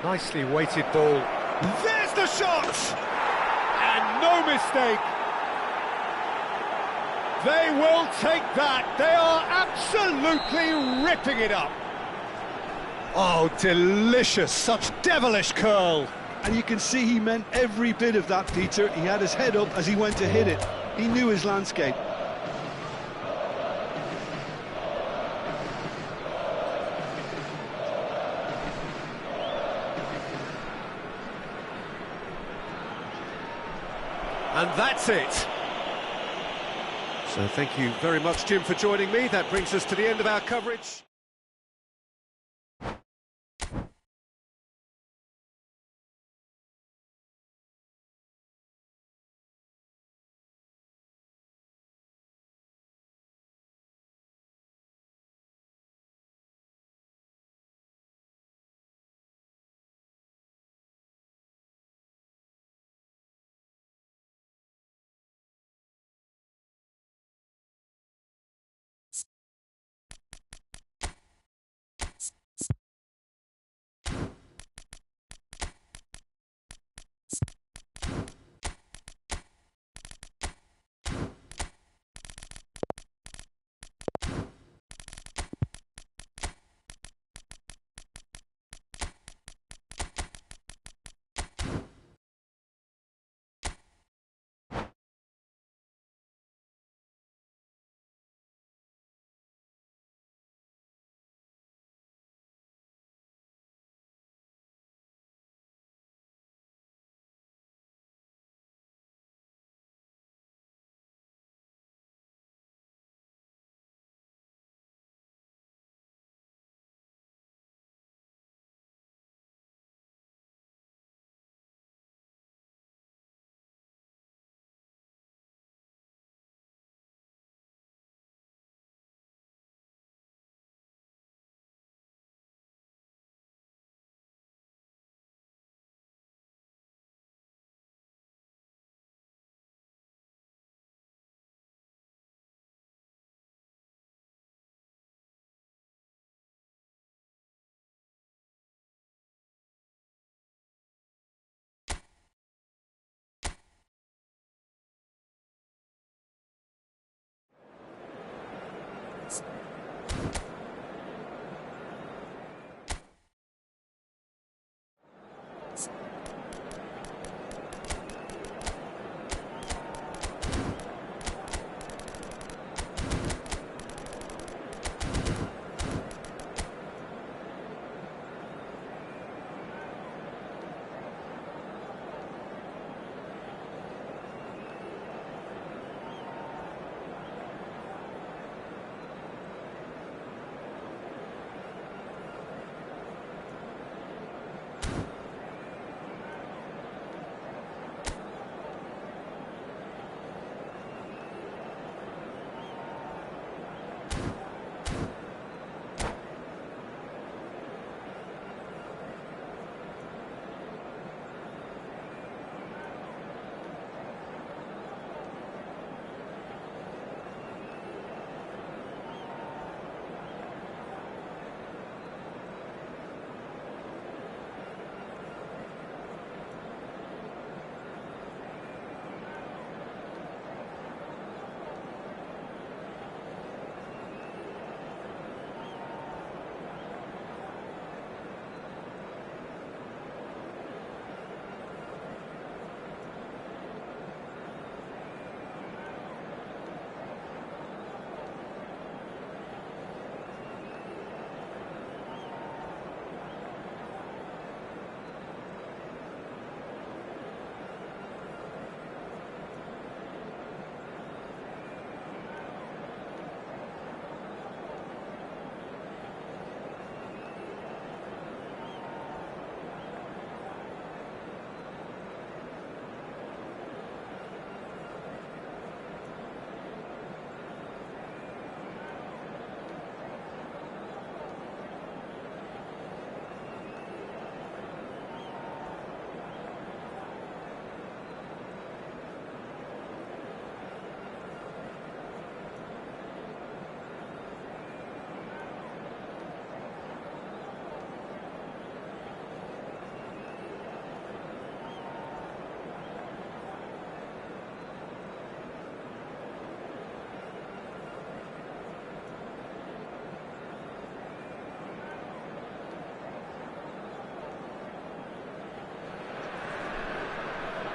Nicely weighted ball. There's the shot! And no mistake. They will take that. They are absolutely ripping it up. Oh, delicious. Such devilish curl. And you can see he meant every bit of that, Peter. He had his head up as he went to hit it. He knew his landscape. And that's it. So thank you very much, Jim, for joining me. That brings us to the end of our coverage.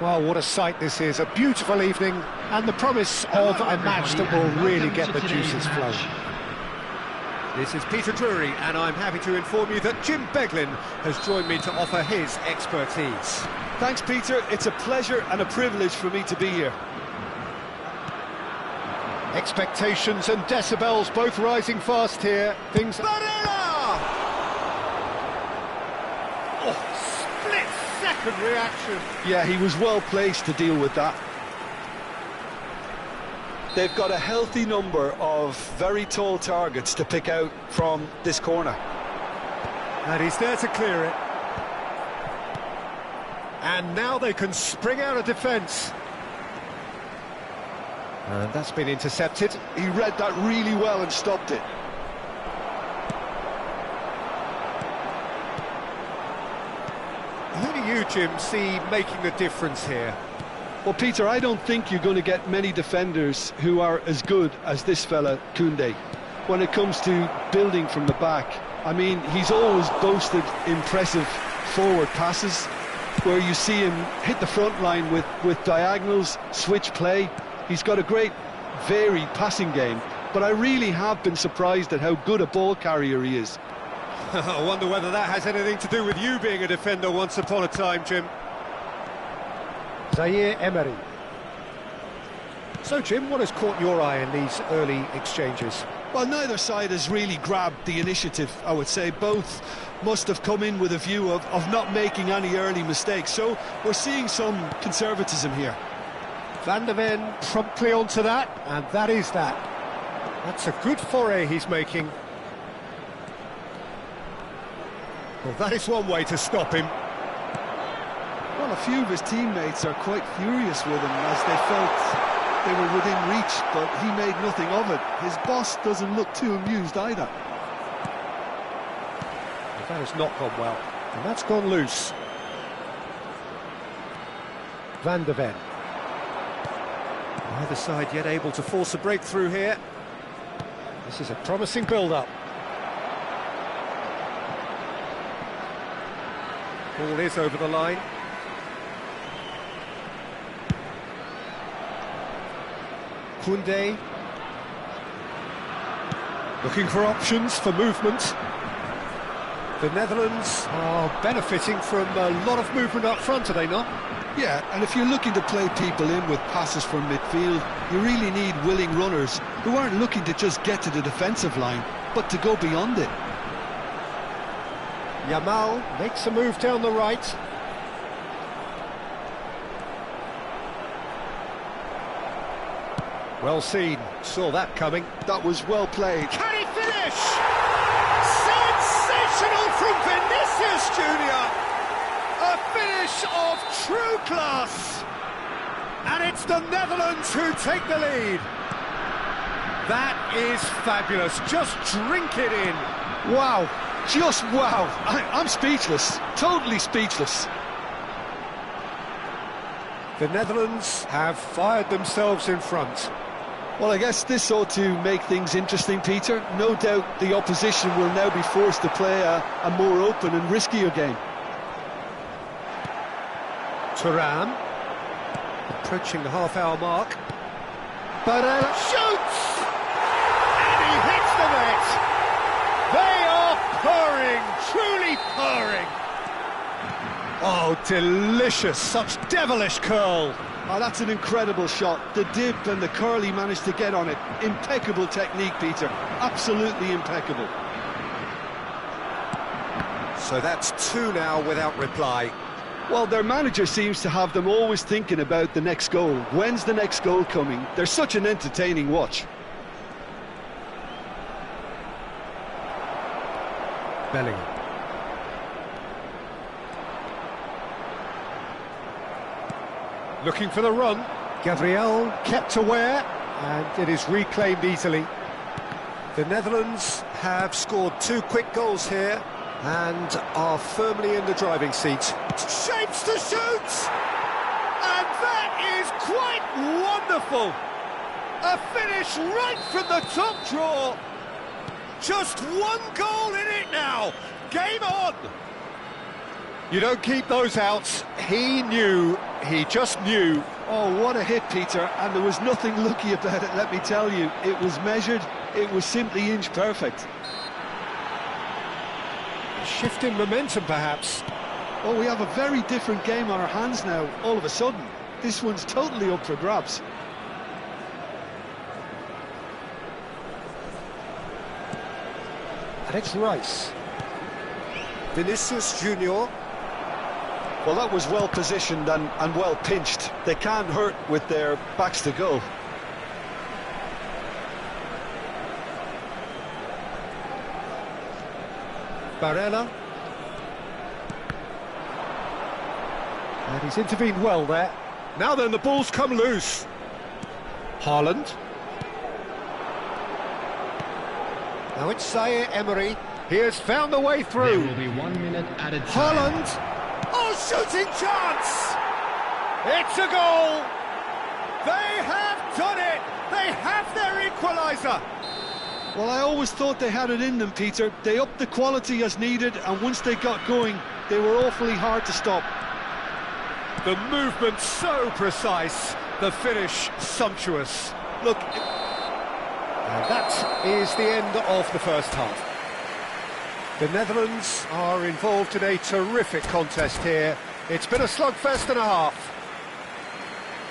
Well, what a sight this is, a beautiful evening, and the promise of a match that will really get the juices flowing. This is Peter Drury, and I'm happy to inform you that Jim Beglin has joined me to offer his expertise. Thanks, Peter. It's a pleasure and a privilege for me to be here. Expectations and decibels both rising fast here. Things... Barella! Oh, split-second reaction. Yeah, he was well placed to deal with that. They've got a healthy number of very tall targets to pick out from this corner. And he's there to clear it. And now they can spring out of defence. And that's been intercepted. He read that really well and stopped it. Who do you, Jim, see making the difference here? Well, Peter, I don't think you're going to get many defenders who are as good as this fella, Koundé, when it comes to building from the back. I mean, he's always boasted impressive forward passes, where you see him hit the front line with diagonals, switch play. He's got a great, varied passing game, but I really have been surprised at how good a ball carrier he is. I wonder whether that has anything to do with you being a defender once upon a time, Jim. Zaire Emery. So, Jim, what has caught your eye in these early exchanges? Well, neither side has really grabbed the initiative, I would say. Both must have come in with a view of not making any early mistakes. So we're seeing some conservatism here. Van der Ven promptly onto that, and that is that. That's a good foray he's making. Well, that is one way to stop him. Well, a few of his teammates are quite furious with him as they felt they were within reach, but he made nothing of it. His boss doesn't look too amused either. Well, that has not gone well, and that's gone loose. Van der Ven. Neither side yet able to force a breakthrough here. This is a promising build-up. Ball is over the line. Koundé. Looking for options for movement. The Netherlands are benefiting from a lot of movement up front, are they not? Yeah, and if you're looking to play people in with passes from midfield, you really need willing runners who aren't looking to just get to the defensive line, but to go beyond it. Yamal makes a move down the right. Well seen, saw that coming. That was well played. Can he finish? Sensational from Vinicius Junior! A finish of true class! And it's the Netherlands who take the lead. That is fabulous, just drink it in. Wow, just wow. I'm speechless, totally speechless. The Netherlands have fired themselves in front. Well, I guess this ought to make things interesting, Peter. No doubt the opposition will now be forced to play a more open and riskier game. Thuram, approaching the half-hour mark. Barella shoots! And he hits the net! They are purring, truly purring! Oh, delicious, such devilish curl! Oh, that's an incredible shot. The dip and the curl he managed to get on it. Impeccable technique, Peter. Absolutely impeccable. So that's two now without reply. Well, their manager seems to have them always thinking about the next goal. When's the next goal coming? They're such an entertaining watch. Bellingham. Looking for the run. Gabriel kept aware, and it is reclaimed easily. The Netherlands have scored two quick goals here and are firmly in the driving seat. Shapes to shoot! And that is quite wonderful! A finish right from the top draw. Just one goal in it now. Game on! You don't keep those outs. He knew, he just knew. Oh, what a hit, Peter, and there was nothing lucky about it, let me tell you. It was measured, it was simply inch perfect. A shift in momentum, perhaps. Oh, we have a very different game on our hands now, all of a sudden. This one's totally up for grabs. And it's Rice. Vinicius Junior. Well, that was well positioned and well pinched. They can't hurt with their backs to goal. Barella. And he's intervened well there. Now then, the ball's come loose. Haaland. Now it's Zaire Emery. He has found the way through. There will be 1 minute added time. Haaland. Oh, shooting chance! It's a goal! They have done it! They have their equaliser! Well, I always thought they had it in them, Peter. They upped the quality as needed, and once they got going, they were awfully hard to stop. The movement so precise, the finish sumptuous. Look, and that is the end of the first half. The Netherlands are involved in a terrific contest here. It's been a slugfest and a half.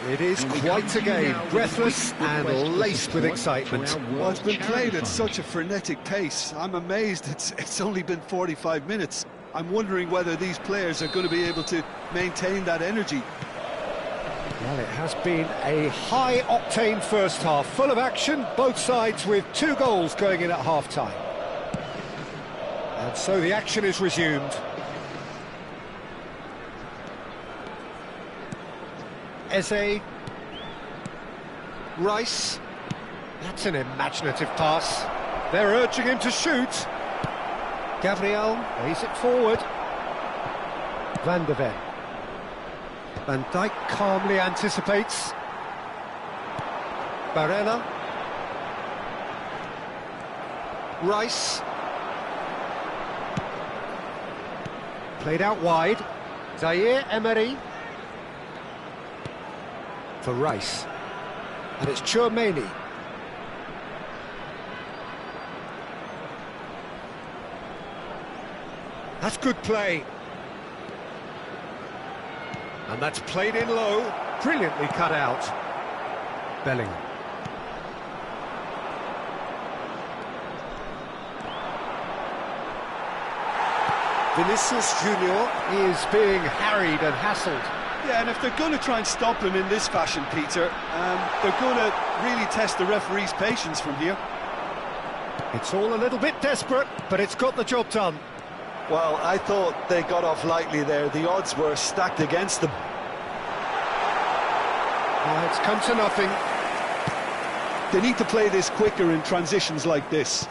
It is quite a game, breathless and laced with excitement. Well, it's been played at such a frenetic pace. I'm amazed it's only been 45 minutes. I'm wondering whether these players are going to be able to maintain that energy. Well, it has been a high-octane first half, full of action, both sides with 2 goals going in at half-time. And so the action is resumed. Eze. Rice. That's an imaginative pass. They're urging him to shoot. Gabriel lays it forward. Van de Ven. Van Dijk calmly anticipates. Barella. Rice. Played out wide. Zaire Emery. For Rice. And it's Tchouaméni. That's good play. And that's played in low. Brilliantly cut out. Bellingham. Vinicius Junior is being harried and hassled. Yeah, and if they're going to try and stop him in this fashion, Peter, they're going to really test the referee's patience from here. It's all a little bit desperate, but it's got the job done. Well, I thought they got off lightly there. The odds were stacked against them. It's come to nothing. They need to play this quicker in transitions like this.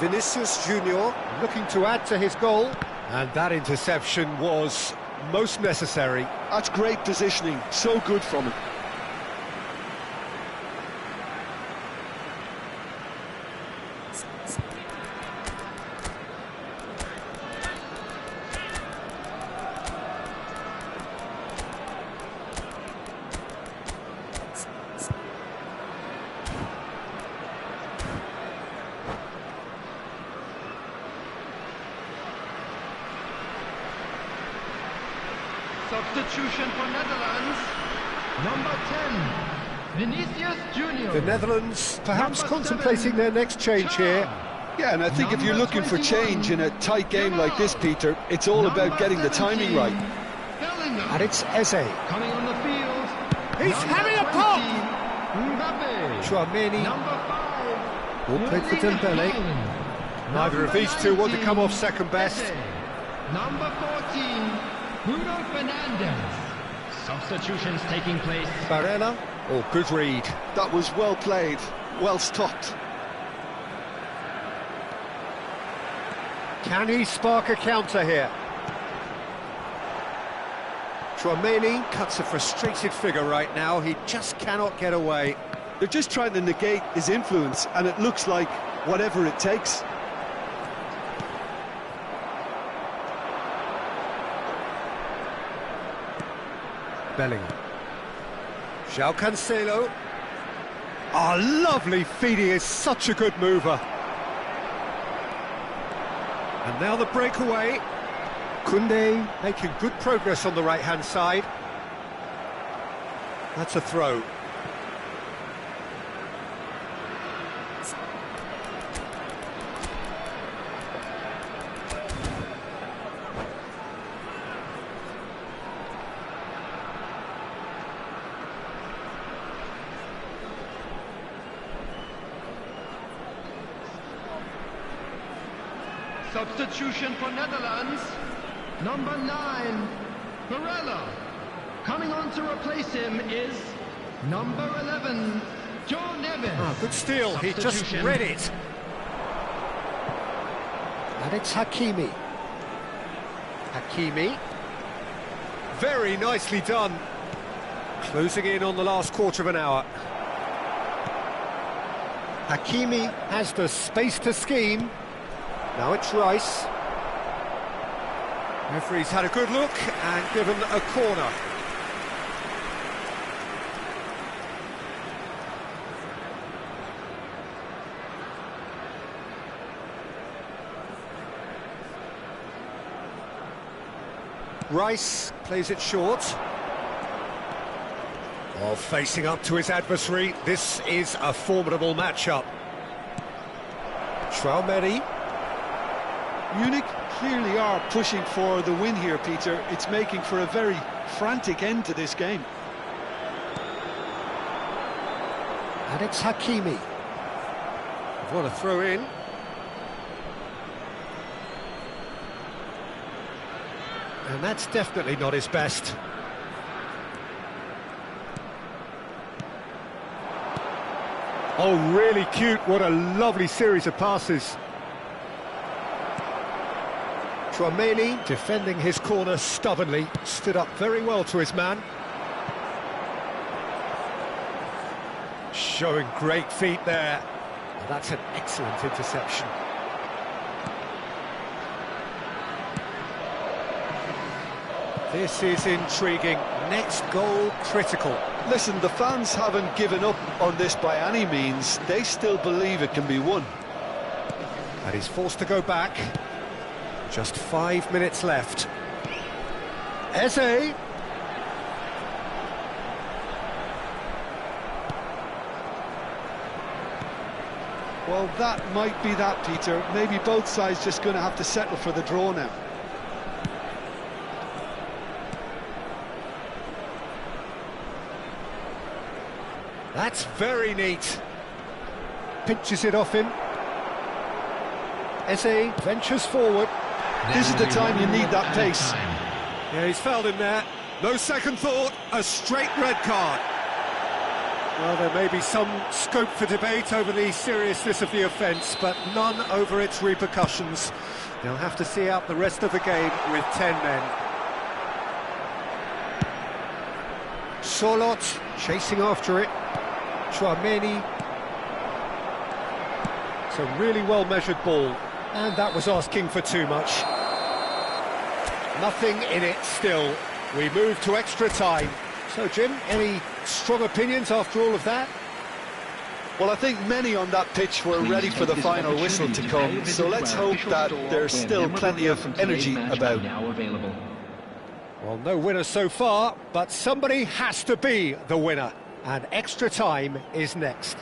Vinicius Junior looking to add to his goal. And that interception was most necessary. That's great positioning, so good from him. Substitution for Netherlands, number 10, Vinicius Junior. The Netherlands perhaps Number contemplating 7, their next change here. Yeah, and I think if you're looking for change in a tight game like this, Peter, it's all about getting the timing right. Bellingham. And it's Eze. Coming on the field. He's having a pop! Mbappe. Chouameni. Number 5. Ball played for Dembele. Neither of these two want to come off second best. Number 14, Bruno Fernandes. Substitutions taking place. Barella. Oh, good read. That was well played, well stopped. Can he spark a counter here? Tchouaméni cuts a frustrated figure right now. He just cannot get away. They're just trying to negate his influence, and it looks like whatever it takes. Bellingham. João Cancelo. Oh, lovely feed, he is such a good mover. And now the breakaway. Koundé making good progress on the right-hand side. That's a throw. Substitution for Netherlands. Number 9, Barella. Coming on to replace him is number 11, Joe Neves. Ah, good steal, he just read it. And it's Hakimi. Hakimi. Very nicely done. Closing in on the last quarter of an hour. Hakimi has the space to scheme. Now it's Rice. Referee's had a good look and given a corner. Rice plays it short. Oh, facing up to his adversary, this is a formidable matchup. Traoré. Munich clearly are pushing for the win here, Peter. It's making for a very frantic end to this game. And it's Hakimi. What a throw in. And that's definitely not his best. Oh, really cute. What a lovely series of passes. Traoré, defending his corner stubbornly, stood up very well to his man. Showing great feet there. Well, that's an excellent interception. This is intriguing. Next goal critical. Listen, the fans haven't given up on this by any means. They still believe it can be won. And he's forced to go back. Just 5 minutes left. Eze. Well, that might be that, Peter. Maybe both sides just going to have to settle for the draw now. That's very neat. Pinches it off him. Eze ventures forward. This is the time you need that pace. Yeah, he's fouled him there. No second thought, a straight red card. Well, there may be some scope for debate over the seriousness of the offence, but none over its repercussions. They'll have to see out the rest of the game with 10 men. Sorloth chasing after it. Traoré. It's a really well-measured ball, and that was asking for too much. Nothing in it still. We move to extra time. So, Jim, any strong opinions after all of that? Well, I think many on that pitch were ready for the final whistle to come, so let's hope that there's still plenty of energy about. Well, no winner so far, but somebody has to be the winner, and extra time is next.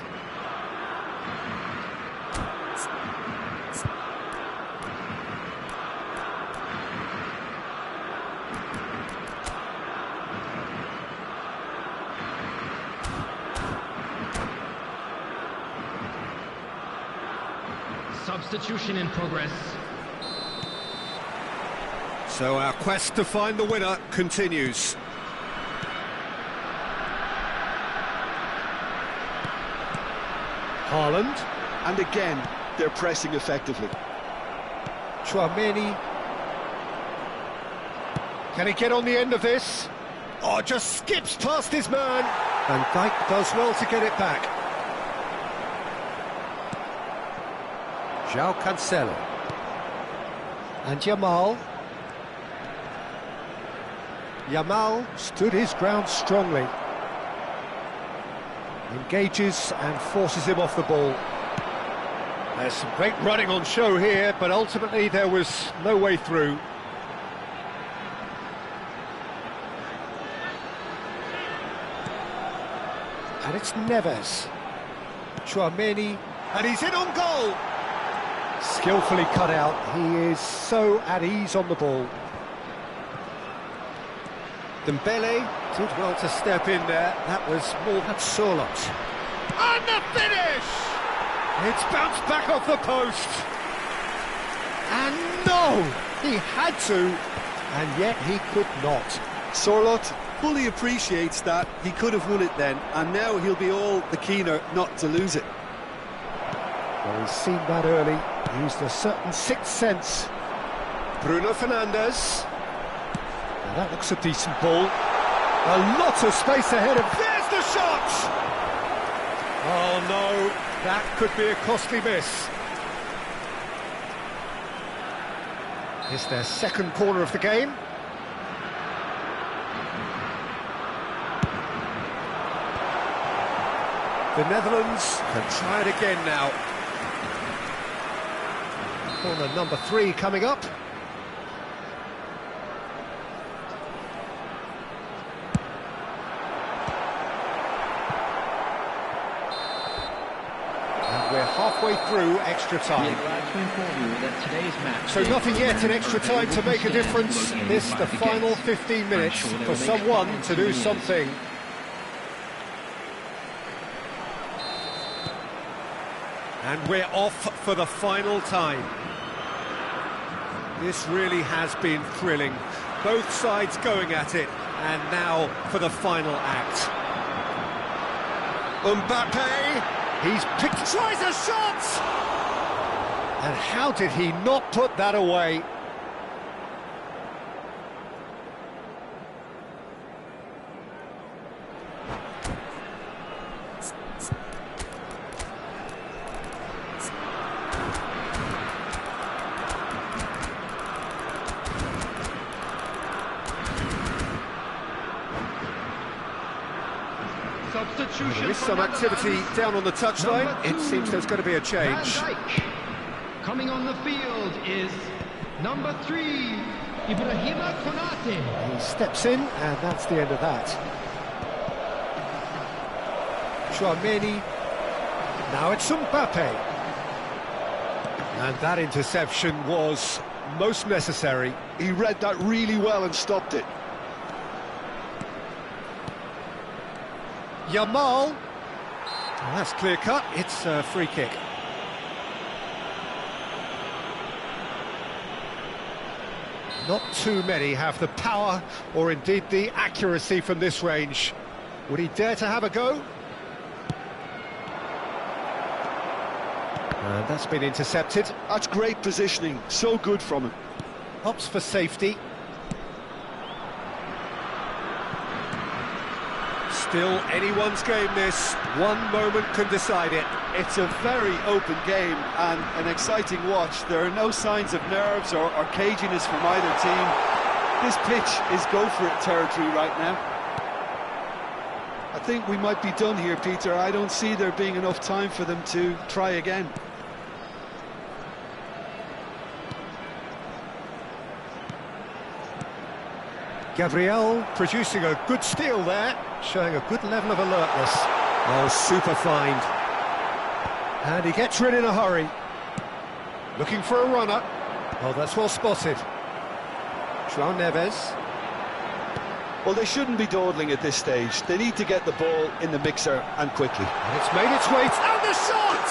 Substitution in progress. So our quest to find the winner continues. Haaland. And again, they're pressing effectively. Traoré. Can he get on the end of this? Oh, just skips past his man. Van Dijk does well to get it back. João Cancelo. And Jamal. Yamal stood his ground strongly. Engages and forces him off the ball. There's some great running on show here, but ultimately there was no way through. And it's Neves. Tchouaméni, and he's in on goal! Skillfully cut out, he is so at ease on the ball. Dembele did well to step in there, that was more than Sorloth. And the finish! It's bounced back off the post. And no! He had to, and yet he could not. Sorloth fully appreciates that he could have won it then, and now he'll be all the keener not to lose it. Well, he's seen that early, used a certain sixth sense. Bruno Fernandes. Now that looks a decent ball. A lot of space ahead of... There's the shot! Oh no, that could be a costly miss. It's their second corner of the game. The Netherlands can try it again now. Corner number 3 coming up. And we're halfway through extra time. So nothing yet in extra time to make a difference. This the final 15 minutes for someone to do something. And we're off for the final time. This really has been thrilling. Both sides going at it, and now for the final act. Mbappe, he's picked, tries a shot! And how did he not put that away? There is some activity down on the touchline. It seems there's going to be a change. Van Dijk. Coming on the field is number 3, Ibrahima Konate. He steps in, and that's the end of that. Tchouaméni. Now it's Mbappe. And that interception was most necessary. He read that really well and stopped it. Yamal. Well, that's clear cut. It's a free kick. Not too many have the power or indeed the accuracy from this range. Would he dare to have a go? And that's been intercepted. That's great positioning, so good from him. Opts for safety. Still anyone's game this. One moment can decide it. It's a very open game and an exciting watch. There are no signs of nerves or caginess from either team. This pitch is go-for-it territory right now. I think we might be done here, Peter. I don't see there being enough time for them to try again. Gabriel producing a good steal there, showing a good level of alertness. Oh, super find. And he gets rid in a hurry. Looking for a runner. Oh, that's well spotted. João Neves. Well, they shouldn't be dawdling at this stage. They need to get the ball in the mixer and quickly. And it's made its way, and the shot!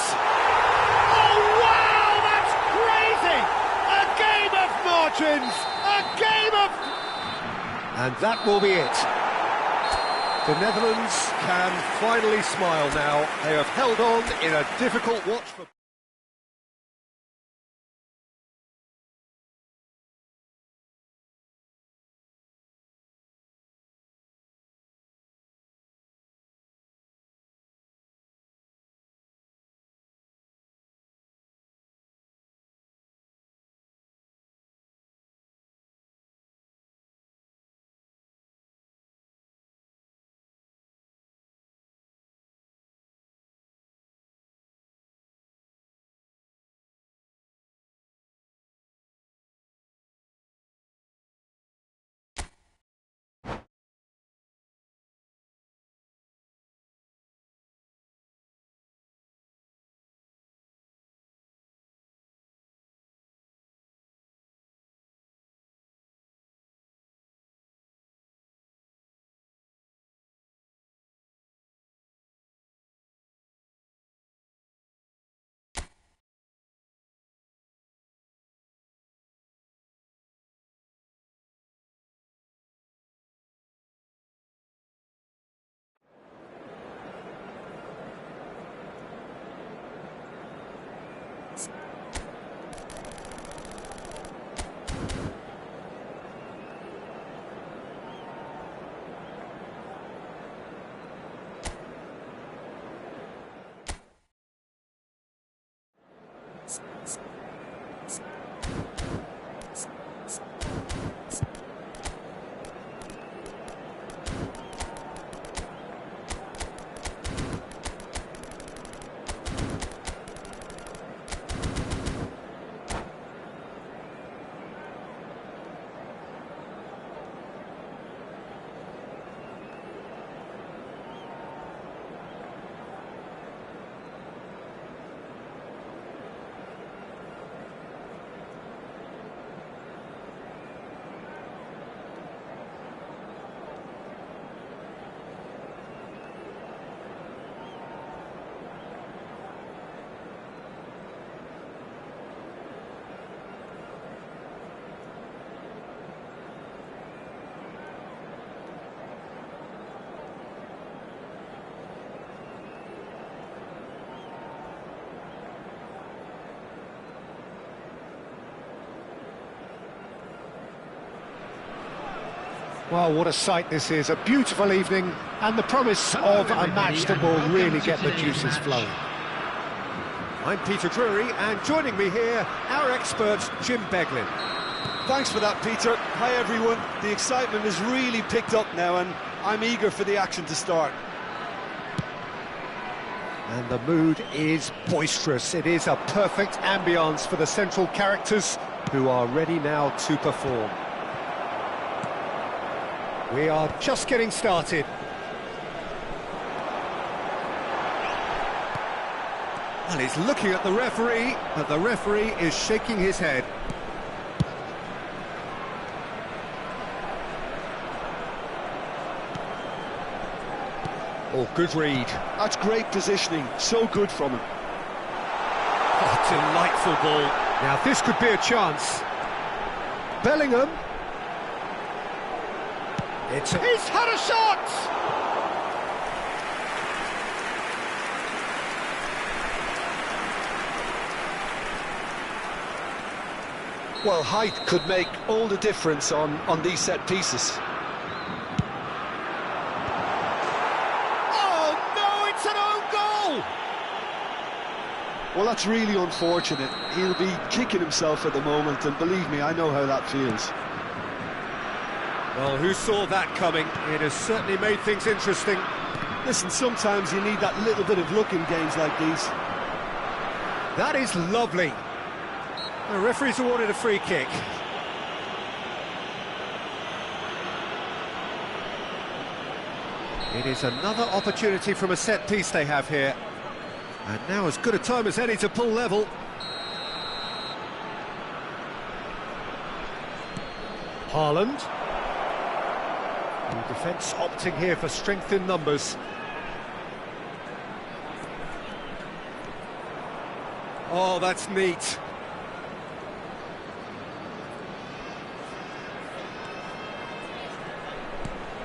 Oh, wow, that's crazy! A game of margins! A game of... And that will be it. The Netherlands can finally smile now. They have held on in a difficult watch for... Well, what a sight this is, a beautiful evening, and the promise of a match that will really get the juices flowing. I'm Peter Drury, and joining me here, our expert, Jim Beglin. Thanks for that, Peter. Hi, everyone. The excitement has really picked up now, and I'm eager for the action to start. And the mood is boisterous. It is a perfect ambience for the central characters, who are ready now to perform. We are just getting started. Well, he's looking at the referee, but the referee is shaking his head. Oh, good read. That's great positioning. So good from him. Oh, delightful ball. Now, this could be a chance. Bellingham. He's had a shot! Well, height could make all the difference on these set pieces. Oh, no, it's an own goal! Well, that's really unfortunate. He'll be kicking himself at the moment, and believe me, I know how that feels. Well, who saw that coming? It has certainly made things interesting. Listen, sometimes you need that little bit of luck in games like these. That is lovely. The referee's awarded a free kick. It is another opportunity from a set piece they have here. And now as good a time as any to pull level. Haaland. The defence opting here for strength in numbers. Oh, that's neat.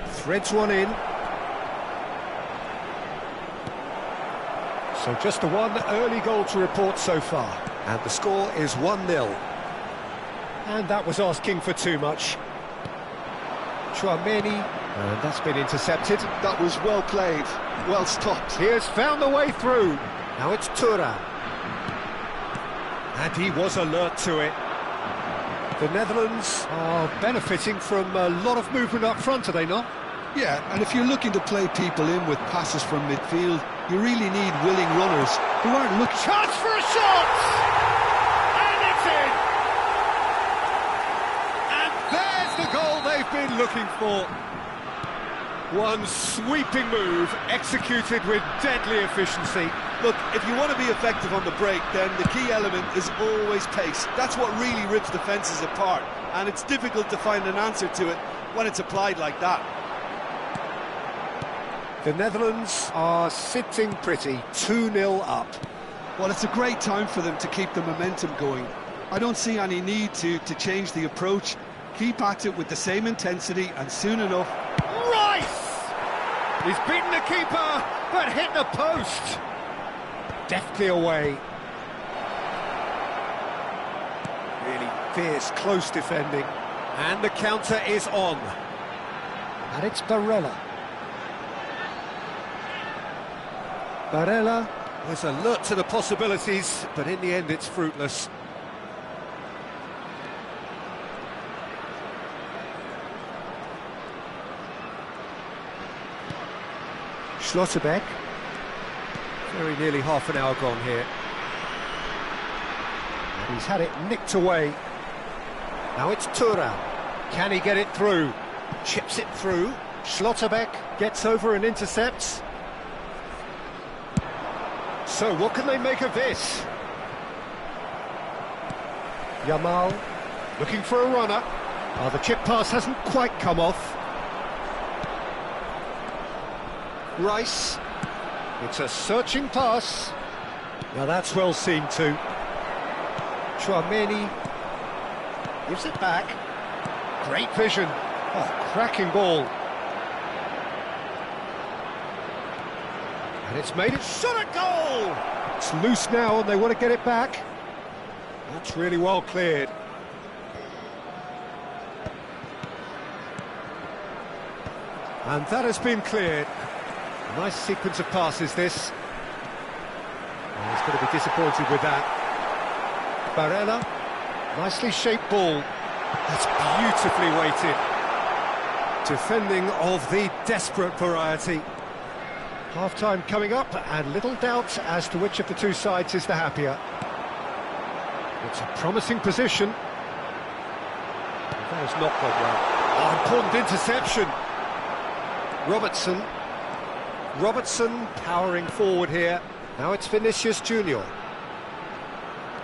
Threads one in. So just the one early goal to report so far. And the score is 1-0. And that was asking for too much. Tchouaméni, and that's been intercepted. That was well played, well stopped. He has found the way through. Now it's Thuram. And he was alert to it. The Netherlands are benefiting from a lot of movement up front, are they not? Yeah, and if you're looking to play people in with passes from midfield, you really need willing runners who aren't looking... Chance for a shot! And it's in! And there's the goal they've been looking for. One sweeping move, executed with deadly efficiency. Look, if you want to be effective on the break, then the key element is always pace. That's what really rips defences apart, and it's difficult to find an answer to it when it's applied like that. The Netherlands are sitting pretty, 2-0 up. Well, it's a great time for them to keep the momentum going. I don't see any need to change the approach. Keep at it with the same intensity, and soon enough... Rice! He's beaten the keeper, but hit the post. Deftly away. Really fierce, close defending. And the counter is on. And it's Barella. Barella was alert to the possibilities, but in the end it's fruitless. Schlotterbeck. Very nearly half an hour gone here. And he's had it nicked away. Now it's Thuram. Can he get it through? Chips it through. Schlotterbeck gets over and intercepts. So what can they make of this? Yamal looking for a runner. Oh, the chip pass hasn't quite come off. Rice. It's a searching pass. Now that's well seen too. Tchouameni gives it back. Great vision. Oh, cracking ball. And it's made it shot at goal! It's loose now and they want to get it back. That's really well cleared. And that has been cleared. A nice sequence of passes, this. Oh, he's going to be disappointed with that. Barella, nicely shaped ball. That's beautifully weighted. Defending of the desperate variety. Half-time coming up, and little doubt as to which of the two sides is the happier. It's a promising position. That has not gone well. Oh, important interception. Robertson powering forward here. Now it's Vinicius Junior.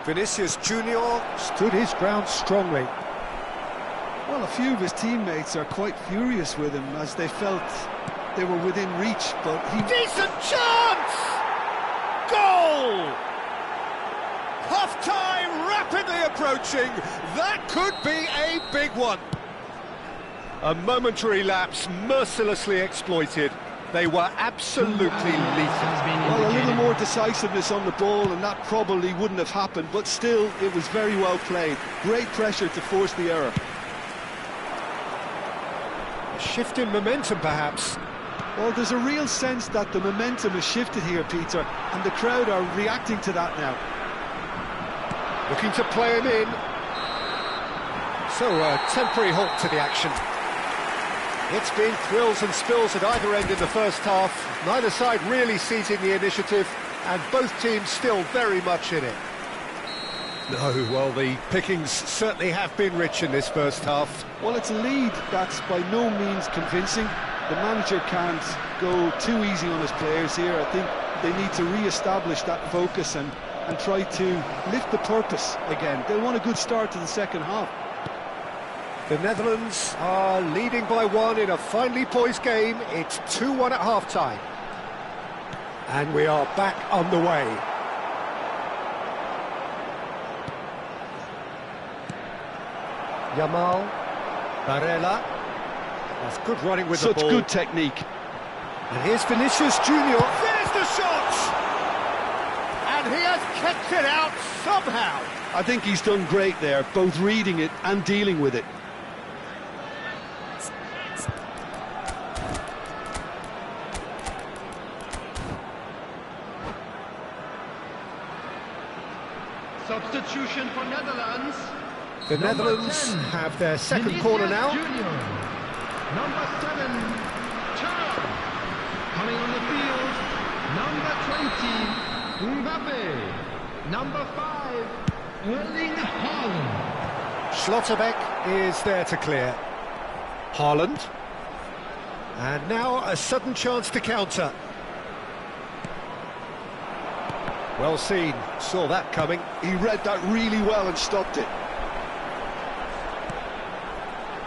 Vinicius Junior stood his ground strongly. Well, a few of his teammates are quite furious with him as they felt they were within reach, but he... Decent chance! Goal! Half-time rapidly approaching. That could be a big one. A momentary lapse mercilessly exploited. They were absolutely lethal. Well, a little more decisiveness on the ball and that probably wouldn't have happened, but still, it was very well played. Great pressure to force the error. A shift in momentum, perhaps. Well, there's a real sense that the momentum has shifted here, Peter, and the crowd are reacting to that now. Looking to play him in. So, a temporary halt to the action. It's been thrills and spills at either end in the first half. Neither side really seizing the initiative, and both teams still very much in it. No, well, the pickings certainly have been rich in this first half. Well, it's a lead that's by no means convincing. The manager can't go too easy on his players here. I think they need to re-establish that focus and try to lift the purpose again. They want a good start to the second half. The Netherlands are leading by one in a finely poised game. It's 2-1 at half-time. And we are back on the way. Yamal, Barella. That's good running with the ball. Such good technique. And here's Vinicius Junior. There's the shot! And he has kept it out somehow. I think he's done great there, both reading it and dealing with it. Substitution for Netherlands. The Netherlands have their second corner now. Junior. Number 7, Thuram. Coming on the field, number 20, Mbappe. Number 5, Erling Haaland. Schlotterbeck is there to clear. Haaland. And now a sudden chance to counter. Well seen, saw that coming. He read that really well and stopped it.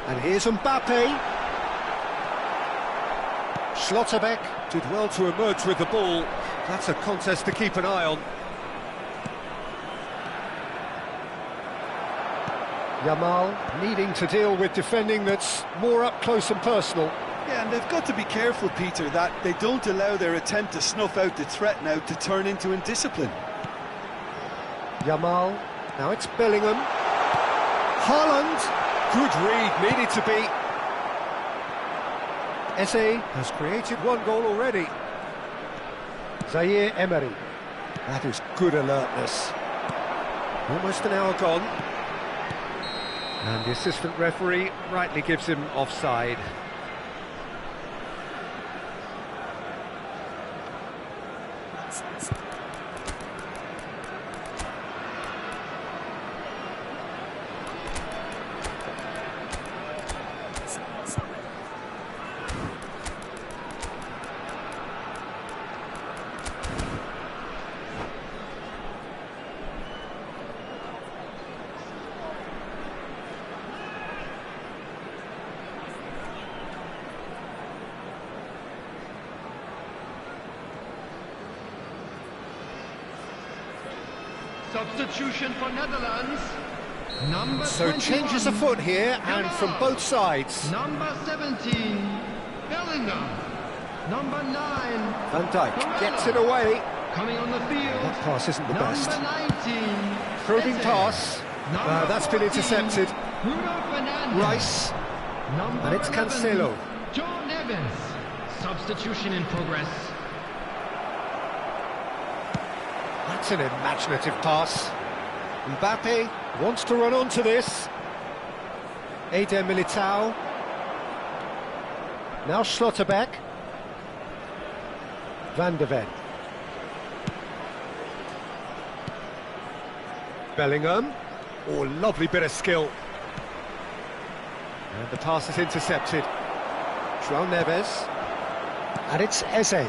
And here's Mbappe. Schlotterbeck did well to emerge with the ball. That's a contest to keep an eye on. Yamal needing to deal with defending that's more up close and personal. Yeah, and they've got to be careful, Peter, that they don't allow their attempt to snuff out the threat now to turn into indiscipline. Yamal, now it's Bellingham. Haaland, good read, needed to be. Eze has created one goal already. Zaire Emery, that is good alertness. Almost an hour gone. And the assistant referee rightly gives him offside. Substitution for Netherlands. Number So 21, changes afoot here, and from both sides. Number 17, Bellingham. Number 9, Van Dijk gets it away. coming on the field. That pass isn't the best. Number 19, Probing Eze. pass. Number That's been 14, intercepted. Bruno Fernandes. Rice. Number And it's 11, Cancelo. John Evans. Substitution in progress. That's an imaginative pass. Mbappe wants to run onto this. Eder Militao. Now Schlotterbeck. Van de Ven. Bellingham. Oh, lovely bit of skill. And the pass is intercepted. João Neves. And it's Eze.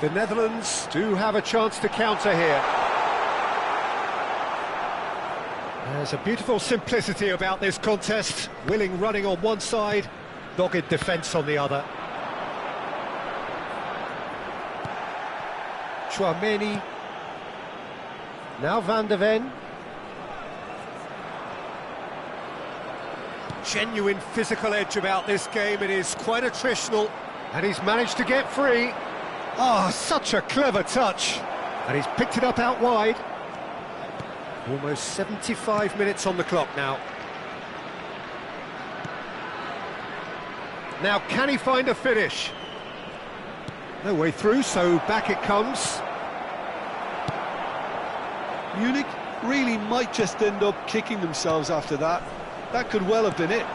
The Netherlands do have a chance to counter here. There's a beautiful simplicity about this contest. Willing running on one side, dogged defence on the other. Tchouaméni. Now Van de Ven. Genuine physical edge about this game. It is quite attritional, and he's managed to get free. Oh, such a clever touch. And he's picked it up out wide. Almost 75 minutes on the clock now. Now, can he find a finish? No way through, so back it comes. Munich really might just end up kicking themselves after that. That could well have been it.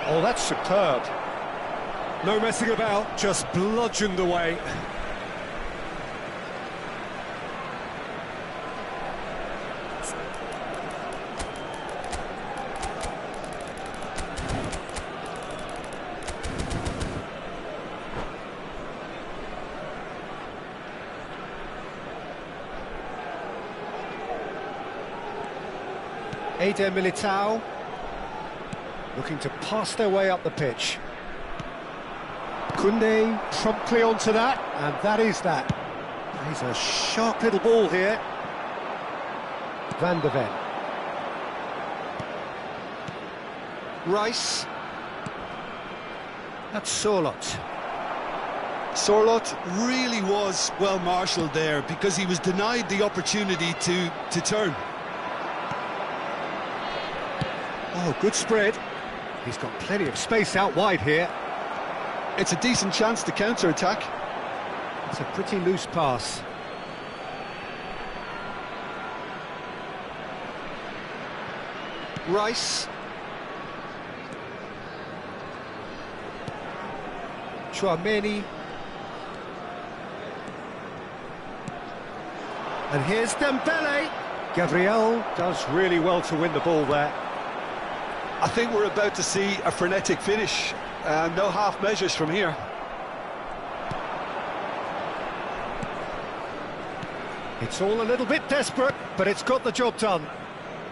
Oh, that's superb. No messing about, just bludgeoned away. Eder Militao looking to pass their way up the pitch. Koundé promptly onto that, and that is that. He's a sharp little ball here. Van de Ven. Rice. That's Sorloth. Sorloth really was well marshalled there because he was denied the opportunity to turn. Oh, good spread. He's got plenty of space out wide here. It's a decent chance to counter-attack. It's a pretty loose pass. Rice. Tchouaméni. And here's Dembele. Gabriel does really well to win the ball there. I think we're about to see a frenetic finish. No half measures from here. It's all a little bit desperate, but it's got the job done.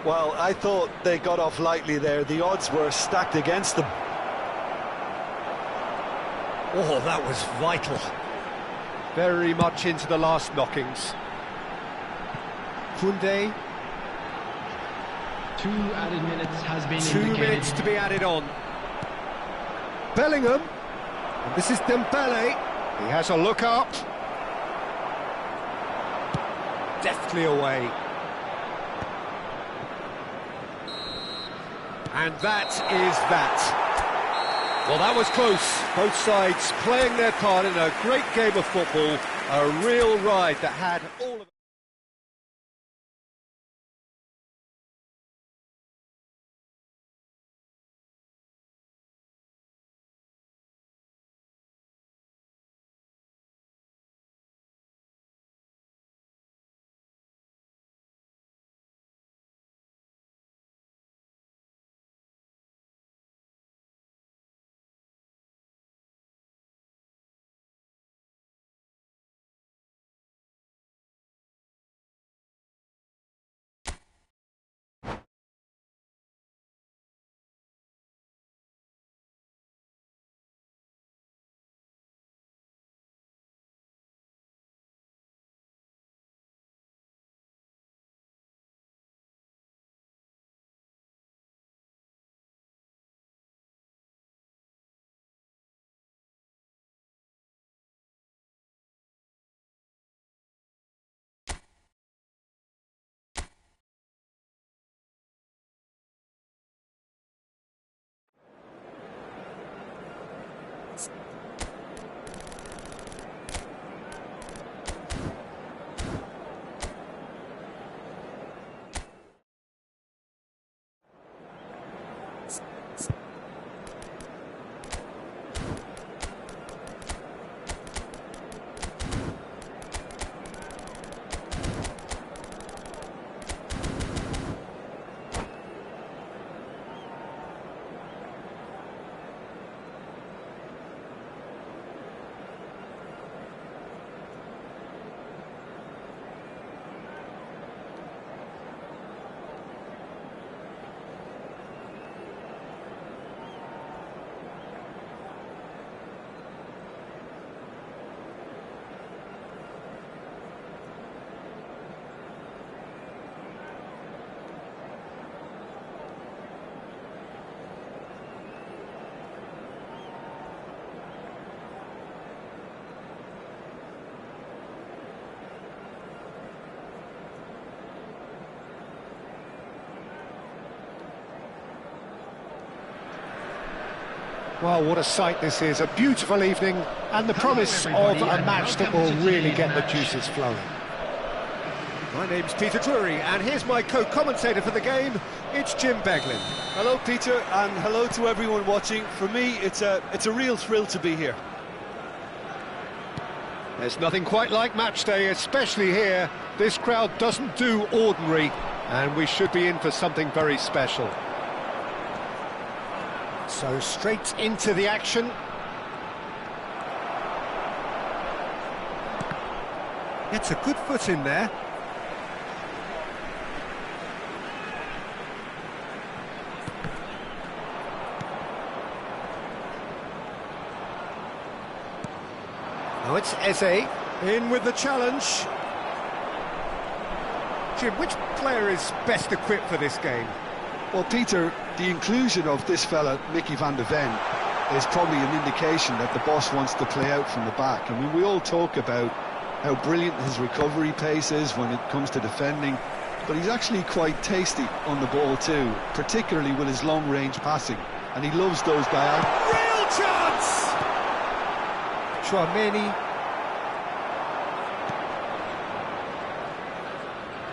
Well, I thought they got off lightly there. The odds were stacked against them. Oh, that was vital. Very much into the last knockings. Koundé. 2 added minutes has been 2 indicated. minutes to be added on. Bellingham. And this is Dembele. He has a look up. Deftly away. And that is that. Well, that was close. Both sides playing their part in a great game of football. A real ride that had all of Well, what a sight this is. A beautiful evening and the promise of a match that will really get the juices flowing. My name's Peter Drury, and here's my co-commentator for the game. It's Jim Beglin. Hello, Peter, and hello to everyone watching. For me, it's a real thrill to be here. There's nothing quite like match day, especially here. This crowd doesn't do ordinary, and we should be in for something very special. So straight into the action. Gets a good foot in there. Now it's Eze in with the challenge. Jim, which player is best equipped for this game? Well, Peter, the inclusion of this fella, Mickey van de Ven, is probably an indication that the boss wants to play out from the back. I mean, we all talk about how brilliant his recovery pace is when it comes to defending, but he's actually quite tasty on the ball too, particularly with his long-range passing, and he loves those diagonals. Real chance! Chouameni.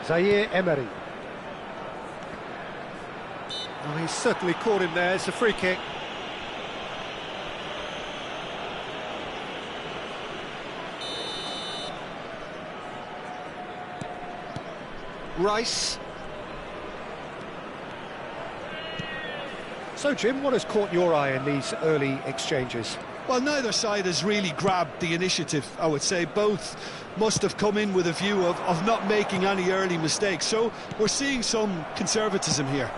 Zaire Emery. Oh, he's certainly caught him there. It's a free kick. Rice. So, Jim, what has caught your eye in these early exchanges? Well, neither side has really grabbed the initiative, I would say. Both must have come in with a view of not making any early mistakes. So we're seeing some conservatism here.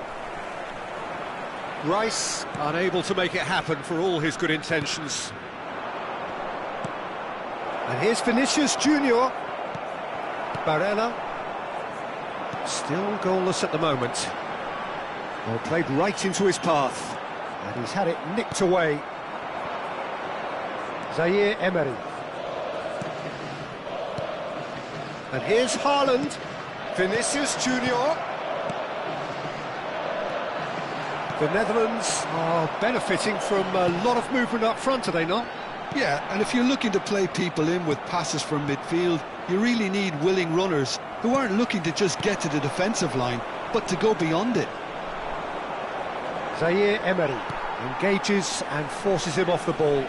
Rice unable to make it happen for all his good intentions. And here's Vinicius Junior. Barella. Still goalless at the moment. Well, played right into his path. And he's had it nicked away. Zaire Emery. And here's Haaland. Vinicius Junior. The Netherlands are benefiting from a lot of movement up front, are they not? Yeah, and if you're looking to play people in with passes from midfield, you really need willing runners who aren't looking to just get to the defensive line, but to go beyond it. Zaire Emery engages and forces him off the ball.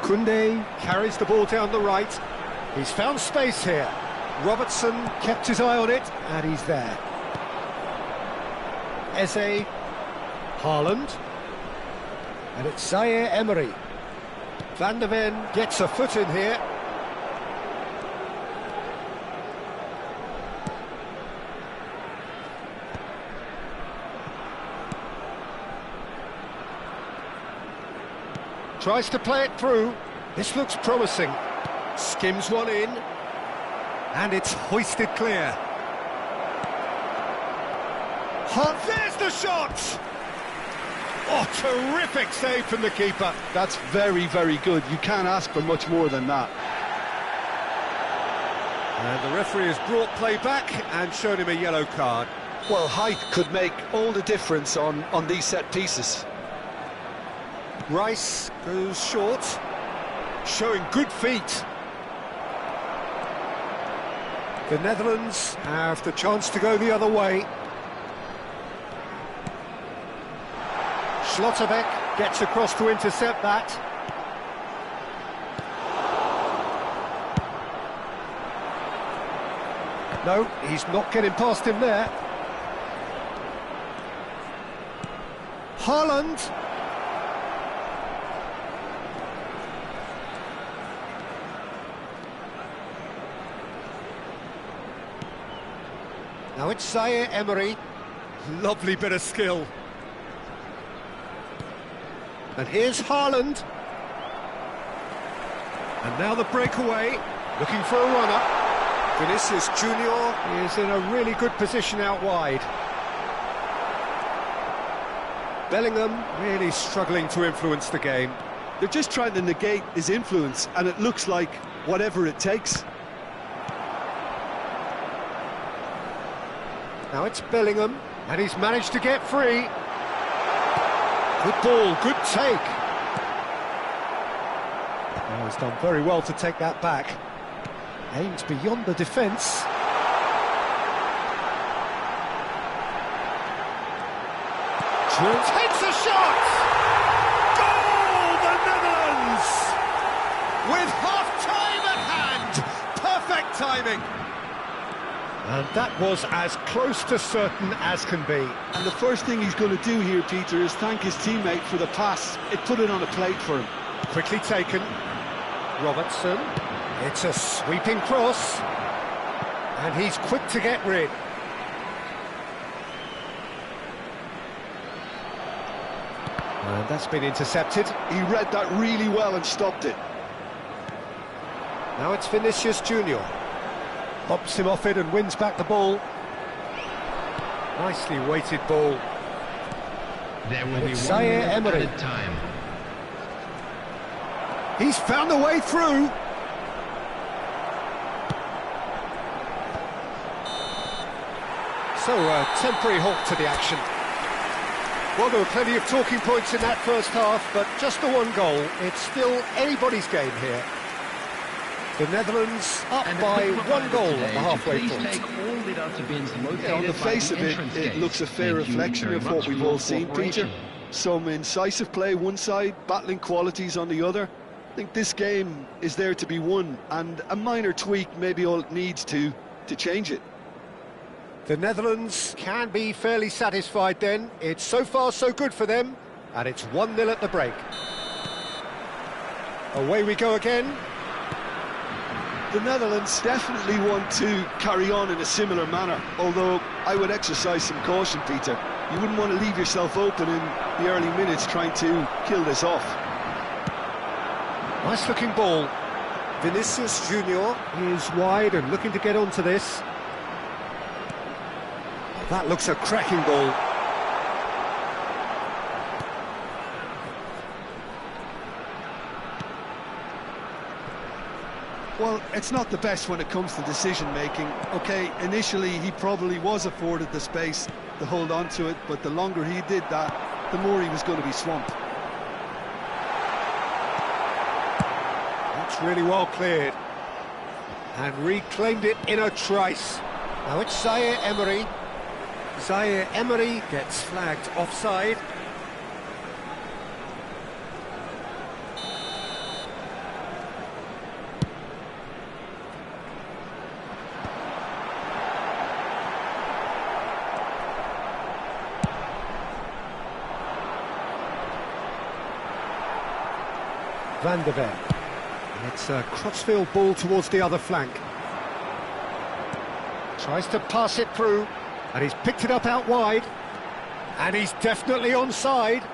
Koundé carries the ball down the right. He's found space here. Robertson kept his eye on it, and he's there. Eze, Haaland, and it's Zaire Emery. Van de Ven gets a foot in here. Tries to play it through. This looks promising. Skims one in. And it's hoisted clear. There's the shot! Oh, terrific save from the keeper. That's very, very good. You can't ask for much more than that. And the referee has brought play back and shown him a yellow card. Well, height could make all the difference on these set pieces. Rice goes short, showing good feet. The Netherlands have the chance to go the other way. Schlotterbeck gets across to intercept that. No, he's not getting past him there. Haaland. Now it's Zaire Emery. Lovely bit of skill. And here's Haaland. And now the breakaway, looking for a runner. Vinicius Junior is in a really good position out wide. Bellingham really struggling to influence the game. They're just trying to negate his influence, and it looks like whatever it takes. Now it's Bellingham. And he's managed to get free. Good ball, good take. Oh, he's done very well to take that back. Aims beyond the defence. Turns, hits a shot! Goal, the Netherlands! With half-time at hand! Perfect timing! And that was as close to certain as can be. And the first thing he's going to do here, Peter, is thank his teammate for the pass. It put it on a plate for him. Quickly taken. Robertson. It's a sweeping cross. And he's quick to get rid. And that's been intercepted. He read that really well and stopped it. Now it's Vinicius Junior. Pops him off it and wins back the ball. Nicely weighted ball. There will be Zaire 1 minute Emery. added time. He's found a way through. So, a temporary halt to the action. Well, there were plenty of talking points in that first half, but just the one goal. It's still anybody's game here. The Netherlands up And a by quick one reminder goal today at the to halfway please point. take all the outer bins located On the by face the of it, entrance it gate. looks a fair Thank you reflection very of much what for we've your all seen, Peter. cooperation. Some incisive play one side, battling qualities on the other. I think this game is there to be won, and a minor tweak maybe all it needs to change it. The Netherlands can be fairly satisfied then. It's so far so good for them, and it's 1-0 at the break. Away we go again. The Netherlands definitely want to carry on in a similar manner, although I would exercise some caution, Peter. You wouldn't want to leave yourself open in the early minutes trying to kill this off. Nice looking ball. Vinicius Junior is wide and looking to get onto this. That looks a cracking ball. Well, it's not the best when it comes to decision-making. OK, initially he probably was afforded the space to hold on to it, but the longer he did that, the more he was going to be swamped. That's really well cleared. And reclaimed it in a trice. Now it's Zaire Emery. Zaire Emery gets flagged offside. Van der Ven. It's a crossfield ball towards the other flank. Tries to pass it through, and he's picked it up out wide. And he's definitely onside.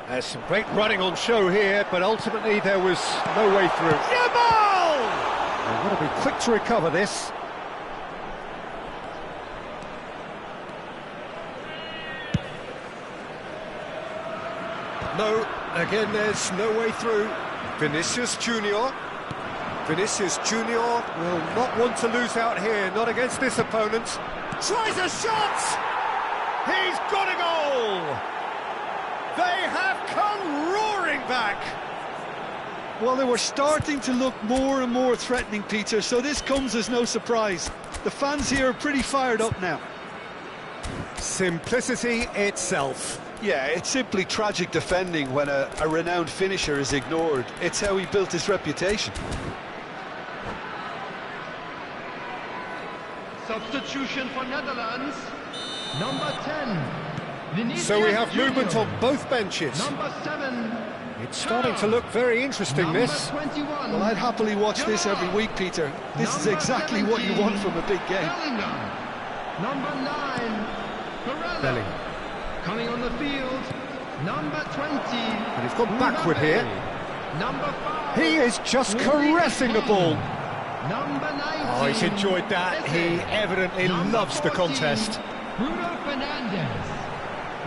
There's some great running on show here, but ultimately there was no way through. Yamal! They've got to be quick to recover this. No, again there's no way through. Vinicius Junior. Vinicius Junior will not want to lose out here, not against this opponent. Tries a shot! He's got a goal! They have come roaring back! Well, they were starting to look more and more threatening, Peter, so this comes as no surprise. The fans here are pretty fired up now. Simplicity itself. Yeah, it's simply tragic defending when a renowned finisher is ignored. It's how he built his reputation. Substitution for Netherlands. Number 10. Vinicius So we have Junior. movement on both benches. Number 7. It's starting to look very interesting, Number this. 21. Well, I'd happily watch this every week, Peter. This is Number exactly what you 17, want from a big game. Bellingham. Number 9. Barella. Bellingham. Coming on the field. Number 20. And he's gone backward here. Number 5. He is just caressing the ball. Number 19. Oh, he's enjoyed that. He evidently Number loves the 14, contest. Bruno Fernandes.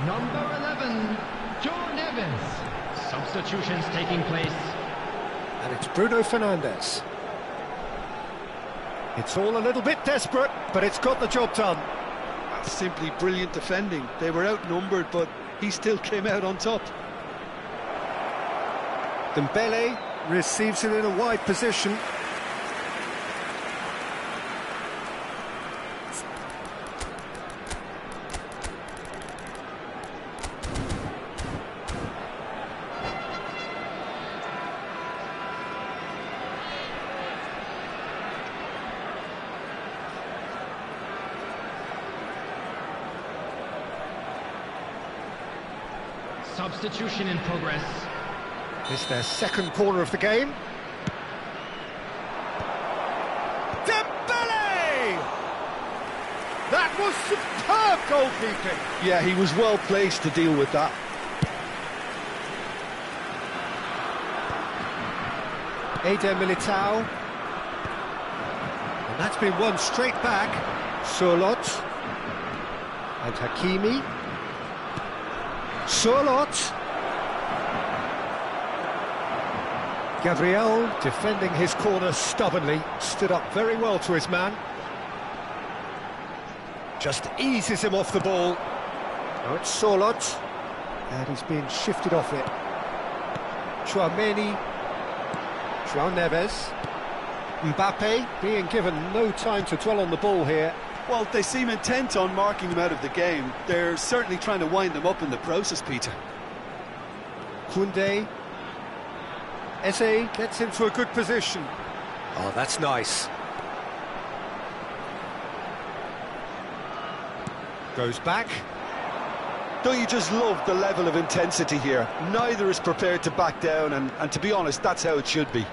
Number 11. Joe Neves. Substitutions taking place. And it's Bruno Fernandes. It's all a little bit desperate, but it's got the job done. Simply brilliant defending. They were outnumbered, but he still came out on top. Dembele receives it in a wide position. Substitution in progress. It's their second corner of the game. Dembele! That was superb goalkeeping. Yeah, he was well placed to deal with that. Eder Militao. And that's been won straight back. Sørloth. And Hakimi. Sørloth. Gabriel, defending his corner stubbornly, stood up very well to his man. Just eases him off the ball. Now it's Sørloth. And he's being shifted off it. Tchouaméni. João Neves. Mbappe being given no time to dwell on the ball here. Well, they seem intent on marking him out of the game. They're certainly trying to wind him up in the process, Peter. Koundé. Eze gets into a good position. Oh, that's nice. Goes back. Don't you just love the level of intensity here? Neither is prepared to back down, and to be honest, that's how it should be.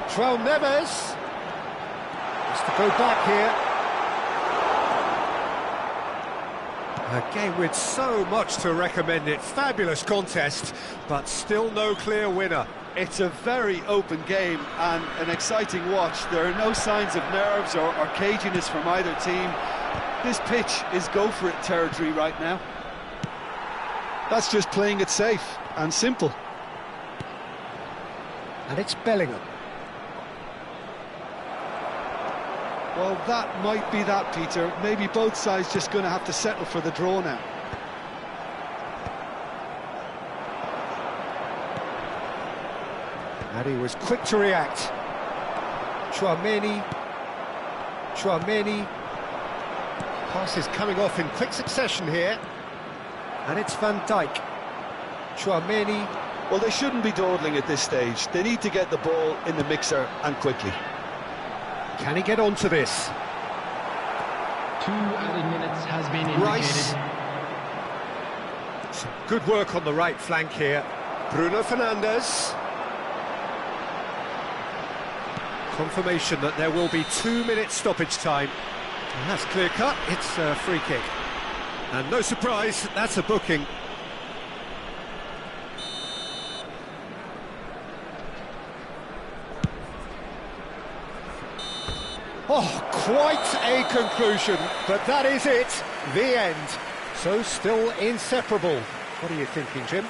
João Neves has to go back here. A game with so much to recommend it. Fabulous contest, but still no clear winner. It's a very open game and an exciting watch. There are no signs of nerves or caginess from either team. This pitch is go-for-it territory right now. That's just playing it safe and simple. And it's Bellingham. Well, that might be that, Peter. Maybe both sides just going to have to settle for the draw now. And he was quick to react. Tchouaméni. Pass is coming off in quick succession here. And it's Van Dijk. Tchouaméni. Well, they shouldn't be dawdling at this stage. They need to get the ball in the mixer and quickly. Can he get onto this? 2 added minutes has been indicated. Rice. Some good work on the right flank here. Bruno Fernandes. Confirmation that there will be 2 minutes stoppage time. And that's clear cut, it's a free kick. And no surprise, that's a booking. Oh, quite a conclusion, but that is it, the end. So still inseparable. What are you thinking, Jim?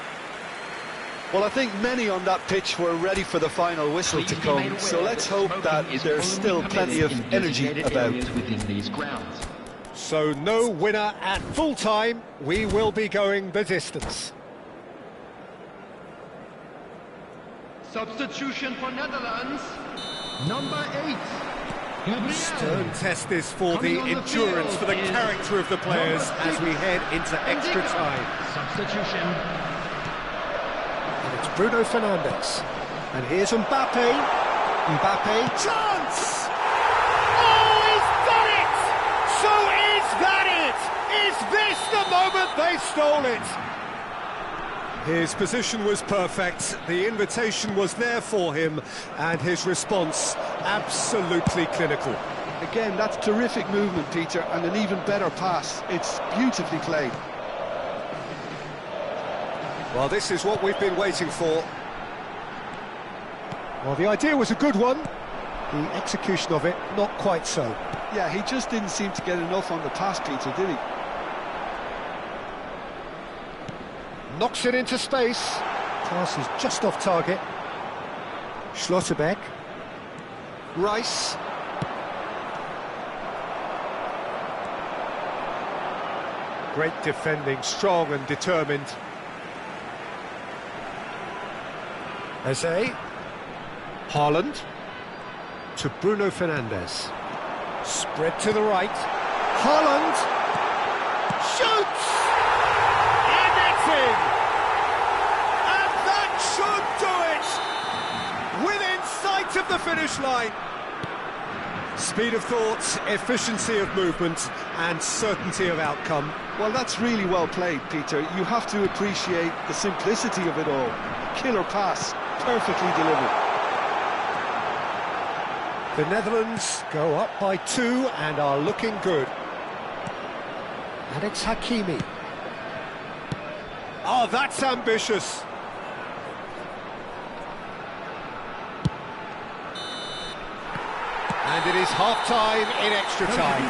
Well, I think many on that pitch were ready for the final whistle to come, so let's hope that there's still plenty of energy about. Within these grounds. So no winner at full time, we will be going the distance. Substitution for Netherlands, number 8. Gabriel. Stern test this for the endurance, for the character of the players as we head into extra time. Substitution. And it's Bruno Fernandes. And here's Mbappe. Mbappe. Chance! Oh, he's done it! So is that it? Is this the moment they stole it? His position was perfect, the invitation was there for him, and his response absolutely clinical. Again, that's terrific movement, Peter, and an even better pass. It's beautifully played. Well, this is what we've been waiting for. Well, the idea was a good one, the execution of it, not quite so. Yeah, he just didn't seem to get enough on the pass, Peter, did he? Knocks it into space. Pass is just off target. Schlotterbeck. Rice. Great defending, strong and determined. Eze. Haaland. To Bruno Fernandes. Spread to the right. Haaland. Shoots! Anything! And that should do it! Within sight of the finish line. Speed of thought, efficiency of movement and certainty of outcome. Well, that's really well played, Peter. You have to appreciate the simplicity of it all. Killer pass, perfectly delivered. The Netherlands go up by 2 and are looking good. And it's Hakimi. Oh, that's ambitious. And it is half-time in extra time.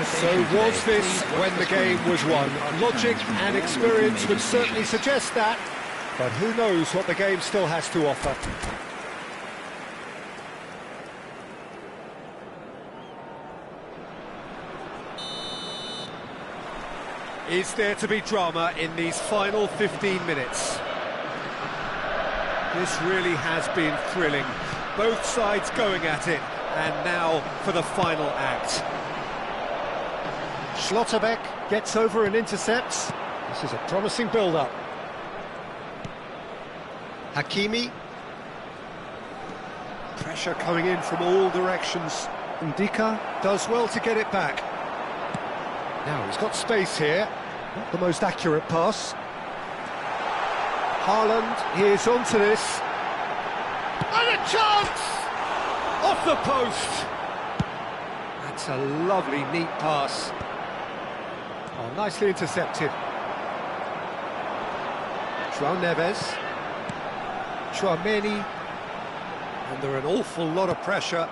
So was this when the game was won? Logic and experience would certainly suggest that, but who knows what the game still has to offer. Is there to be drama in these final 15 minutes? This really has been thrilling. Both sides going at it, and now for the final act. Schlotterbeck gets over and intercepts. This is a promising build-up. Hakimi. Pressure coming in from all directions. Ndika does well to get it back. Now he's got space here. Not the most accurate pass. Haaland, here's onto this. And a chance! Off the post! That's a lovely, neat pass. Oh, nicely intercepted. João Neves. Tchouaméni. Under an awful lot of pressure.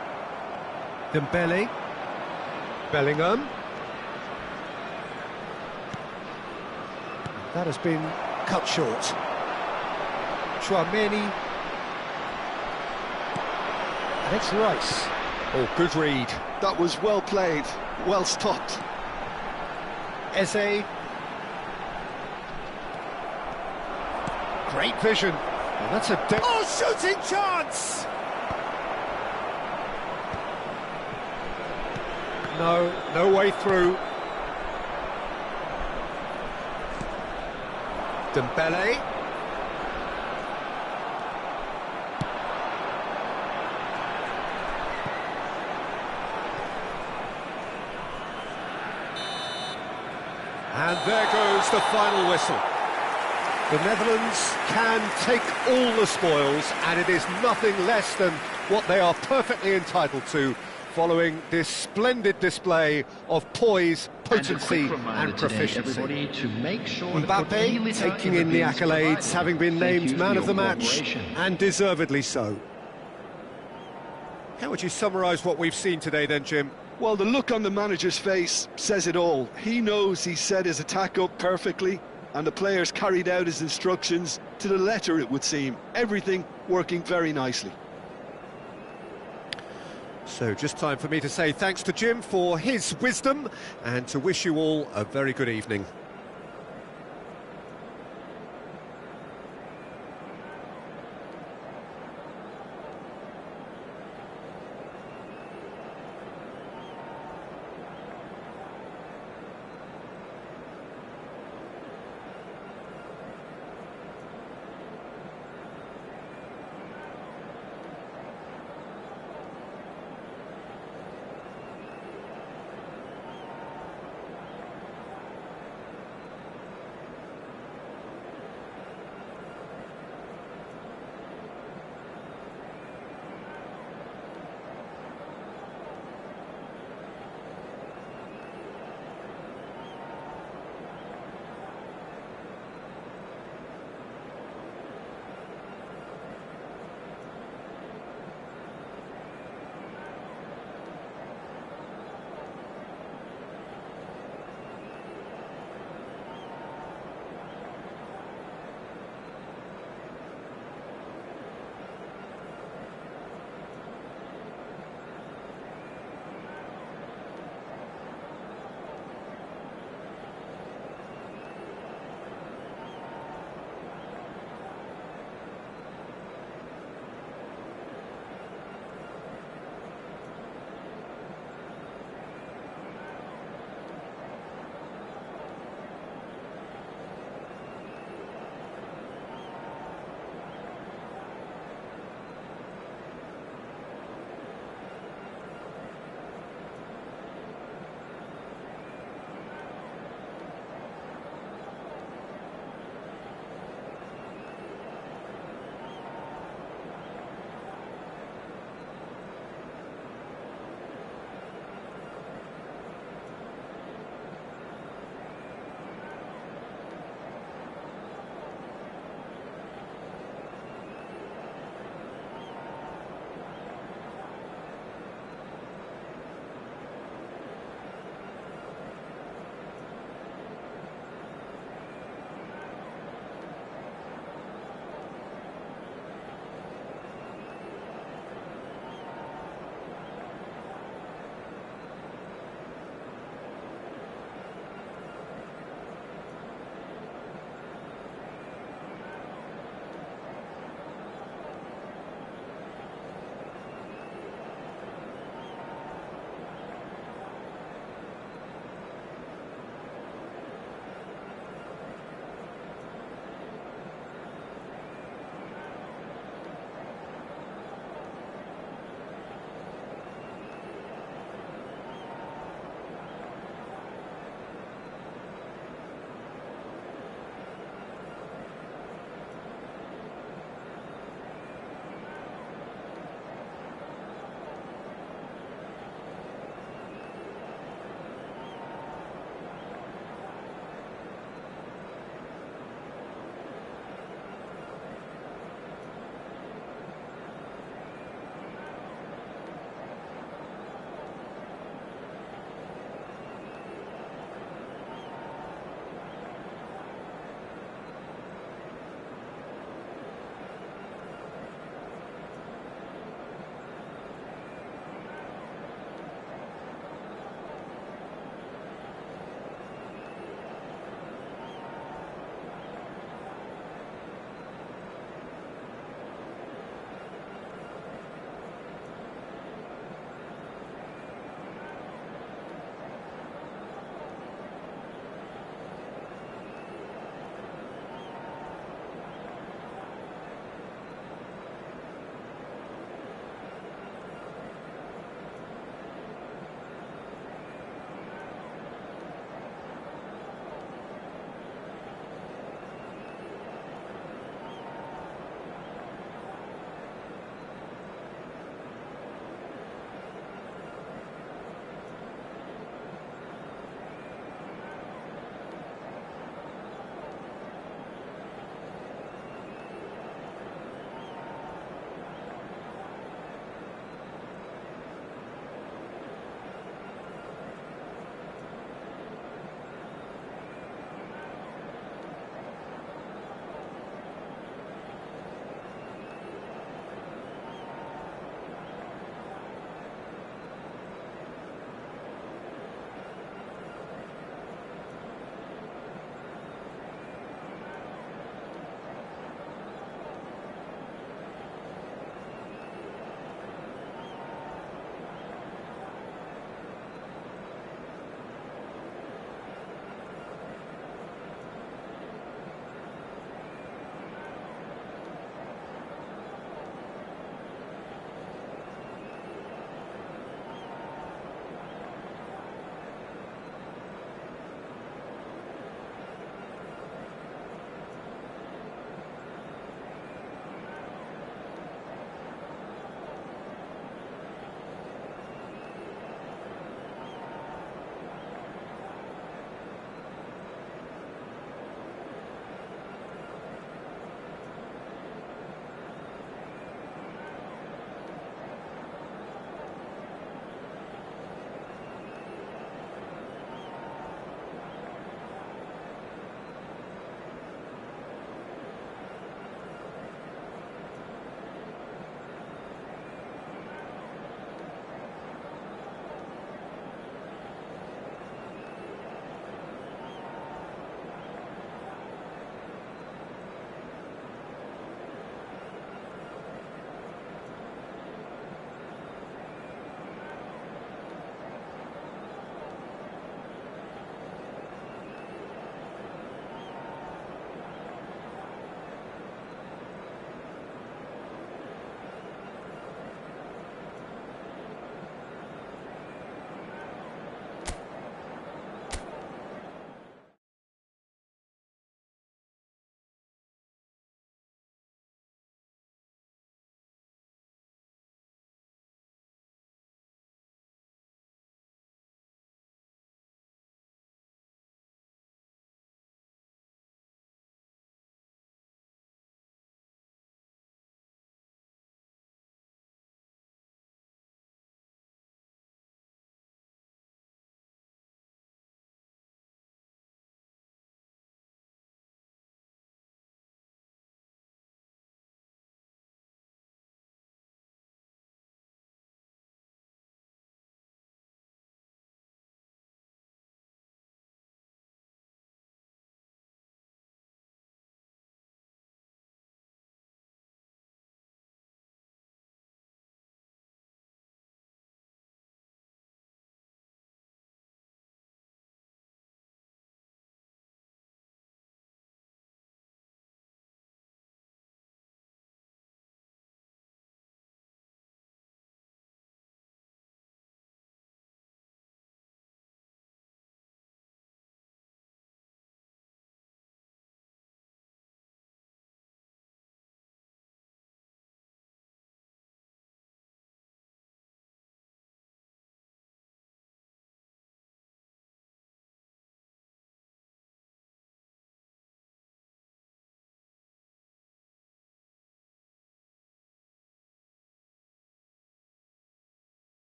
Dembele. Bellingham. That has been cut short. Tchouaméni. And it's Rice. Oh, good read. That was well played, well stopped. Eze. Great vision. And that's a... shooting chance! No way through. Dembele. And there goes the final whistle. The Netherlands can take all the spoils, and it is nothing less than what they are perfectly entitled to, following this splendid display of poise, potency and proficiency. Mbappe taking in the accolades, having been named man of the match, and deservedly so. How would you summarise what we've seen today then, Jim? Well, the look on the manager's face says it all. He knows he set his attack up perfectly, and the players carried out his instructions to the letter, it would seem. Everything working very nicely. So just time for me to say thanks to Jim for his wisdom and to wish you all a very good evening.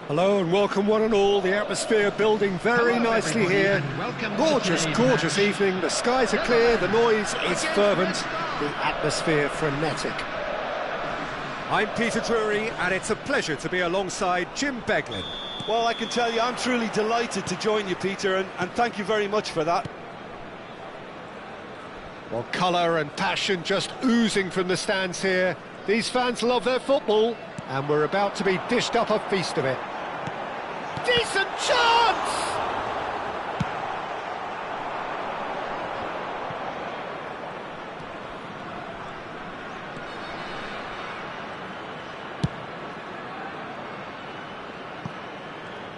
Hello and welcome one and all, the atmosphere building very nicely here. Gorgeous, gorgeous evening, the skies are clear, the noise is fervent, the atmosphere frenetic. I'm Peter Drury and it's a pleasure to be alongside Jim Beglin. Well, I can tell you, I'm truly delighted to join you, Peter, and thank you very much for that. Well, colour and passion just oozing from the stands here. These fans love their football, and we're about to be dished up a feast of it. Decent chance!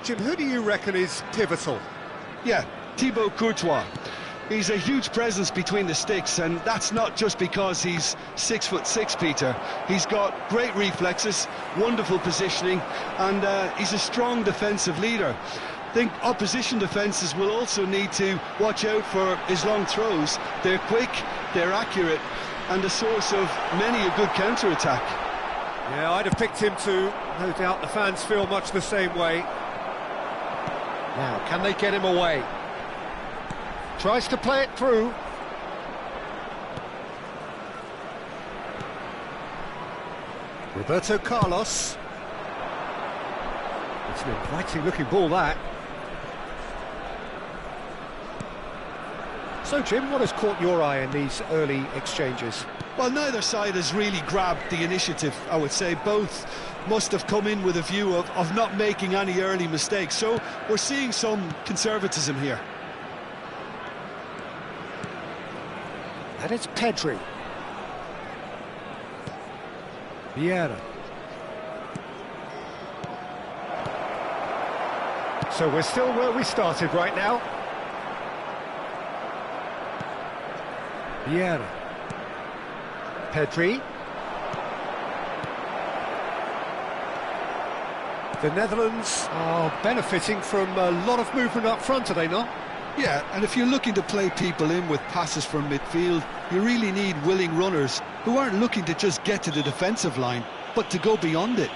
Jim, who do you reckon is pivotal? Yeah, Thibaut Courtois. He's a huge presence between the sticks, and that's not just because he's 6'6", Peter. He's got great reflexes, wonderful positioning, and he's a strong defensive leader. I think opposition defences will also need to watch out for his long throws. They're quick, they're accurate, and a source of many a good counter-attack. Yeah, I'd have picked him too. No doubt the fans feel much the same way. Now, can they get him away? Tries to play it through. Roberto Carlos. It's an inviting looking ball, that. So Jim, what has caught your eye in these early exchanges? Well, neither side has really grabbed the initiative, I would say. Both must have come in with a view of not making any early mistakes. So we're seeing some conservatism here. And it's Pedri. Vieira. So we're still where we started right now. Vieira. Pedri. The Netherlands are benefiting from a lot of movement up front, are they not? Yeah, and if you're looking to play people in with passes from midfield, you really need willing runners who aren't looking to just get to the defensive line, but to go beyond it.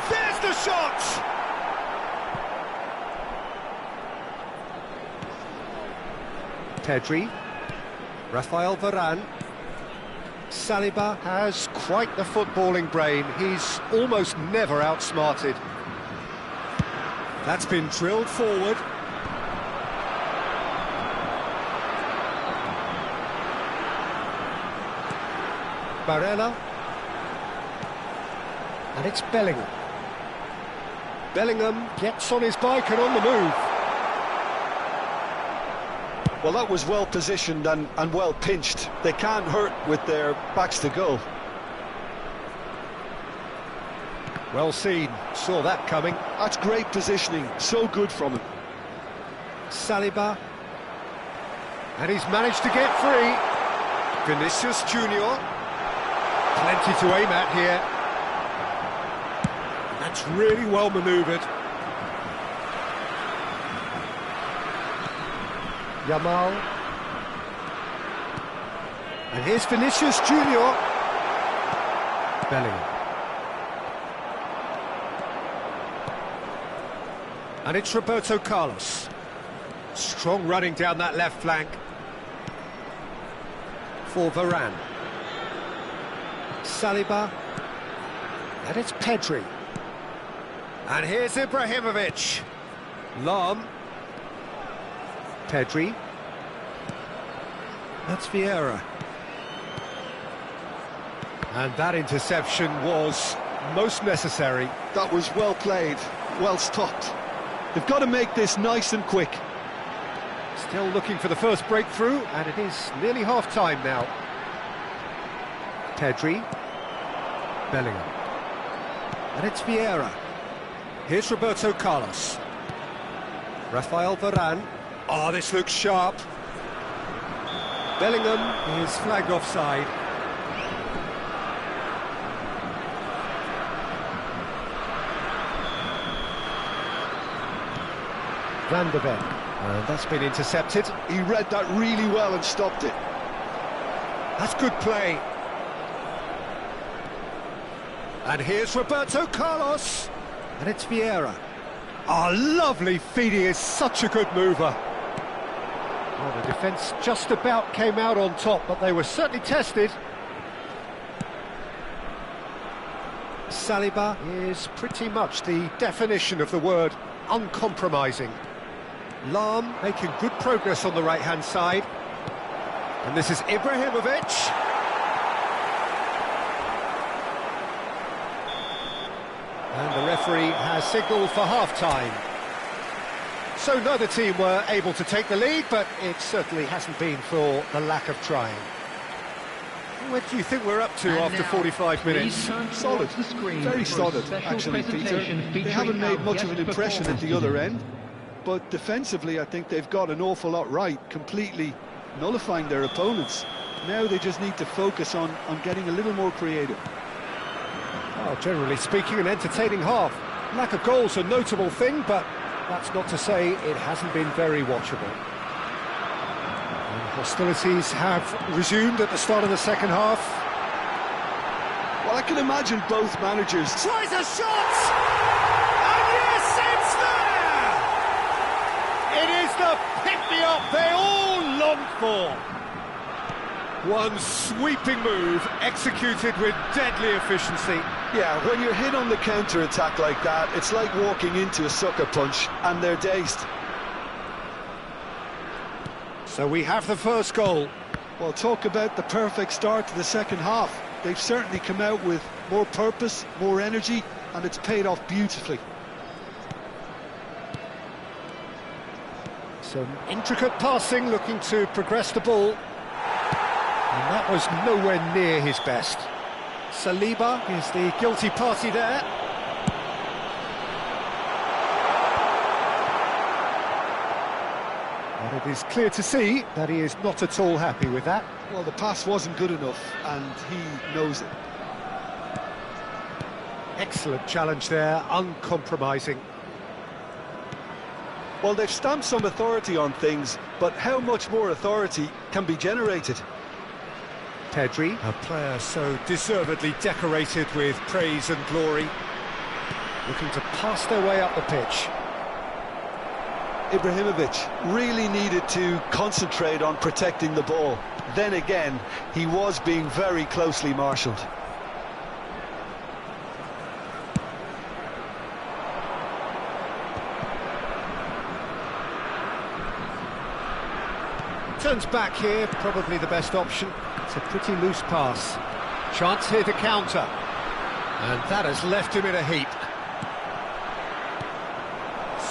There's the shot! Pedri. Rafael Varane. Saliba has quite the footballing brain. He's almost never outsmarted. That's been drilled forward. Barella. And it's Bellingham. Bellingham gets on his bike and on the move. Well, that was well positioned and well pinched. They can't hurt with their backs to goal. Well seen, saw that coming. That's great positioning, so good from him. Saliba. And he's managed to get free. Vinicius Junior. Plenty to aim at here. That's really well manoeuvred. Yamal. And here's Vinicius Junior. Bellingham. And it's Roberto Carlos. Strong running down that left flank. For Varane. Saliba. And it's Pedri. And here's Ibrahimovic. Lam. Pedri. That's Vieira. And that interception was most necessary. That was well played, well stopped. They've got to make this nice and quick. Still looking for the first breakthrough, and it is nearly half-time now. Pedri. Bellingham. And it's Vieira. Here's Roberto Carlos. Rafael Varane. Oh, this looks sharp. Bellingham is flagged offside. Van de Ven. And that's been intercepted. He read that really well and stopped it. That's good play. And here's Roberto Carlos. And it's Vieira. Oh, lovely feed. He is such a good mover. Oh, the defence just about came out on top, but they were certainly tested. Saliba is pretty much the definition of the word uncompromising. Lam making good progress on the right-hand side. And this is Ibrahimovic. And the referee has signalled for half-time. So neither team were able to take the lead, but it certainly hasn't been for the lack of trying. What do you think we're up to after 45 minutes? Solid, very solid, actually, Peter. They haven't made much of an impression at the other end, but defensively I think they've got an awful lot right, completely nullifying their opponents. Now they just need to focus on getting a little more creative. Well, generally speaking, an entertaining half. Lack of goals a notable thing, but that's not to say it hasn't been very watchable. And hostilities have resumed at the start of the second half. Well, I can imagine both managers... Tries a shot! And yes, it's there! It is the pick-me-up they all longed for. One sweeping move, executed with deadly efficiency. Yeah, when you're hit on the counter-attack like that, it's like walking into a sucker punch, and they're dazed. So we have the first goal. Well, talk about the perfect start to the second half. They've certainly come out with more purpose, more energy, and it's paid off beautifully. Some intricate passing, looking to progress the ball. And that was nowhere near his best. Saliba is the guilty party there. And it is clear to see that he is not at all happy with that. Well, the pass wasn't good enough, and he knows it. Excellent challenge there, uncompromising. Well, they've stamped some authority on things, but how much more authority can be generated? Pedri, a player so deservedly decorated with praise and glory, looking to pass their way up the pitch. Ibrahimovic really needed to concentrate on protecting the ball. Then again, he was being very closely marshalled. Turns back here, probably the best option. It's a pretty loose pass. Chance here to counter. And that has left him in a heap.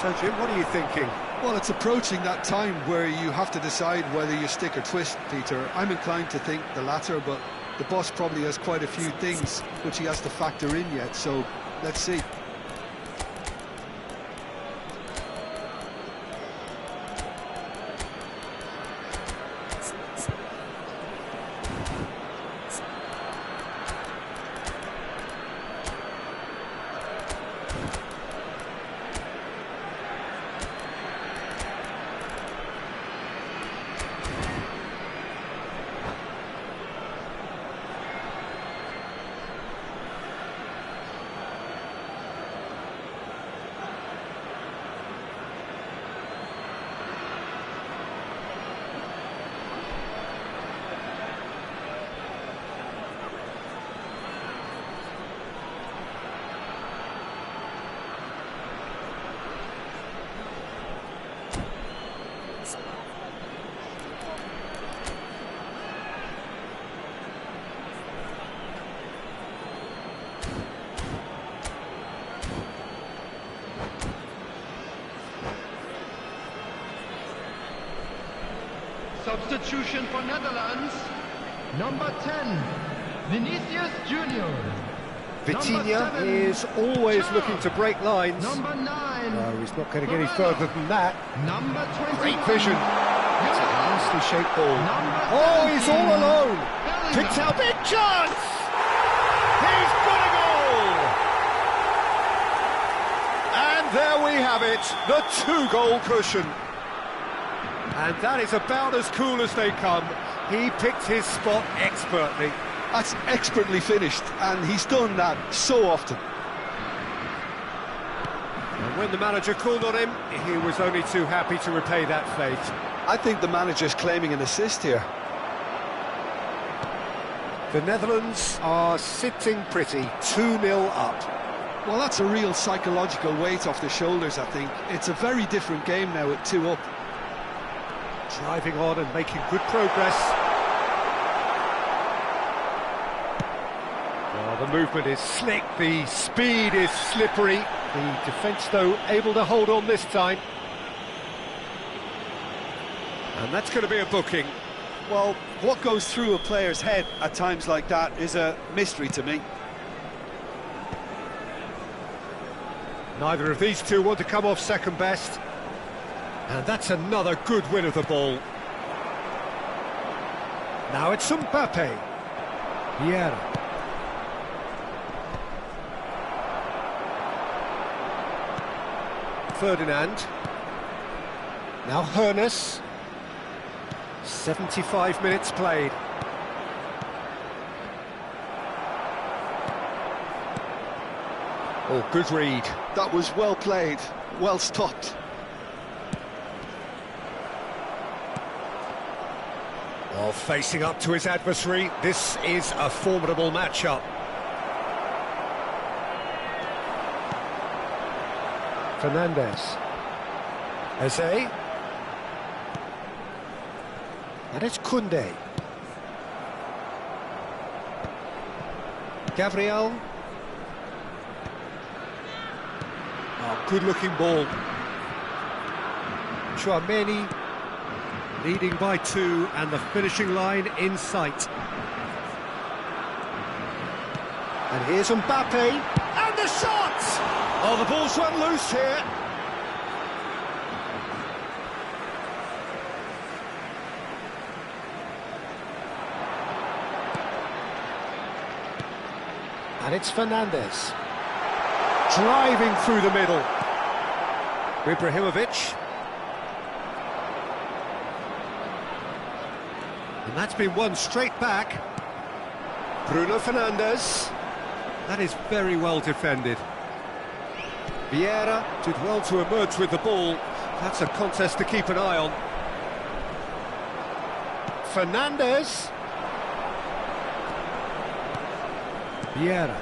So, Jim, what are you thinking? Well, it's approaching that time where you have to decide whether you stick or twist, Peter. I'm inclined to think the latter, but the boss probably has quite a few things which he has to factor in yet, so let's see. substitution for Netherlands, number 10, Vinicius Junior. Vitinha is always looking to break lines. Number 9. No, he's not going to get any further than that. Number 21. Great vision. It's a nicely shaped ball. Number Oh, he's 17. all alone. Bellingham. Picks out big chance. He's got a goal. And there we have it, the 2-goal cushion. And that is about as cool as they come. He picked his spot expertly. That's expertly finished, and he's done that so often. And when the manager called on him, he was only too happy to repay that fate. I think the manager's claiming an assist here. The Netherlands are sitting pretty, 2-0 up. Well, that's a real psychological weight off the shoulders, I think. It's a very different game now at 2 up. Driving on and making good progress. Well, the movement is slick, the speed is slippery. The defence, though, able to hold on this time. And that's going to be a booking. Well, what goes through a player's head at times like that is a mystery to me. Neither of these two want to come off second best. And that's another good win of the ball. Now it's Mbappe. Vieira. Ferdinand. Now Hoeneß. 75 minutes played. Oh, good read. That was well played, well stopped. While facing up to his adversary, this is a formidable matchup. Fernandes. Eze. And it's Koundé. Gabriel. Oh, good-looking ball. Tchouaméni leading by 2, and the finishing line in sight. And here's Mbappe, and the shot! Oh, the ball's run loose here. And it's Fernandes. Driving through the middle. Ibrahimovic. And that's been won straight back. Bruno Fernandes. That is very well defended. Vieira did well to emerge with the ball. That's a contest to keep an eye on. Fernandes. Vieira.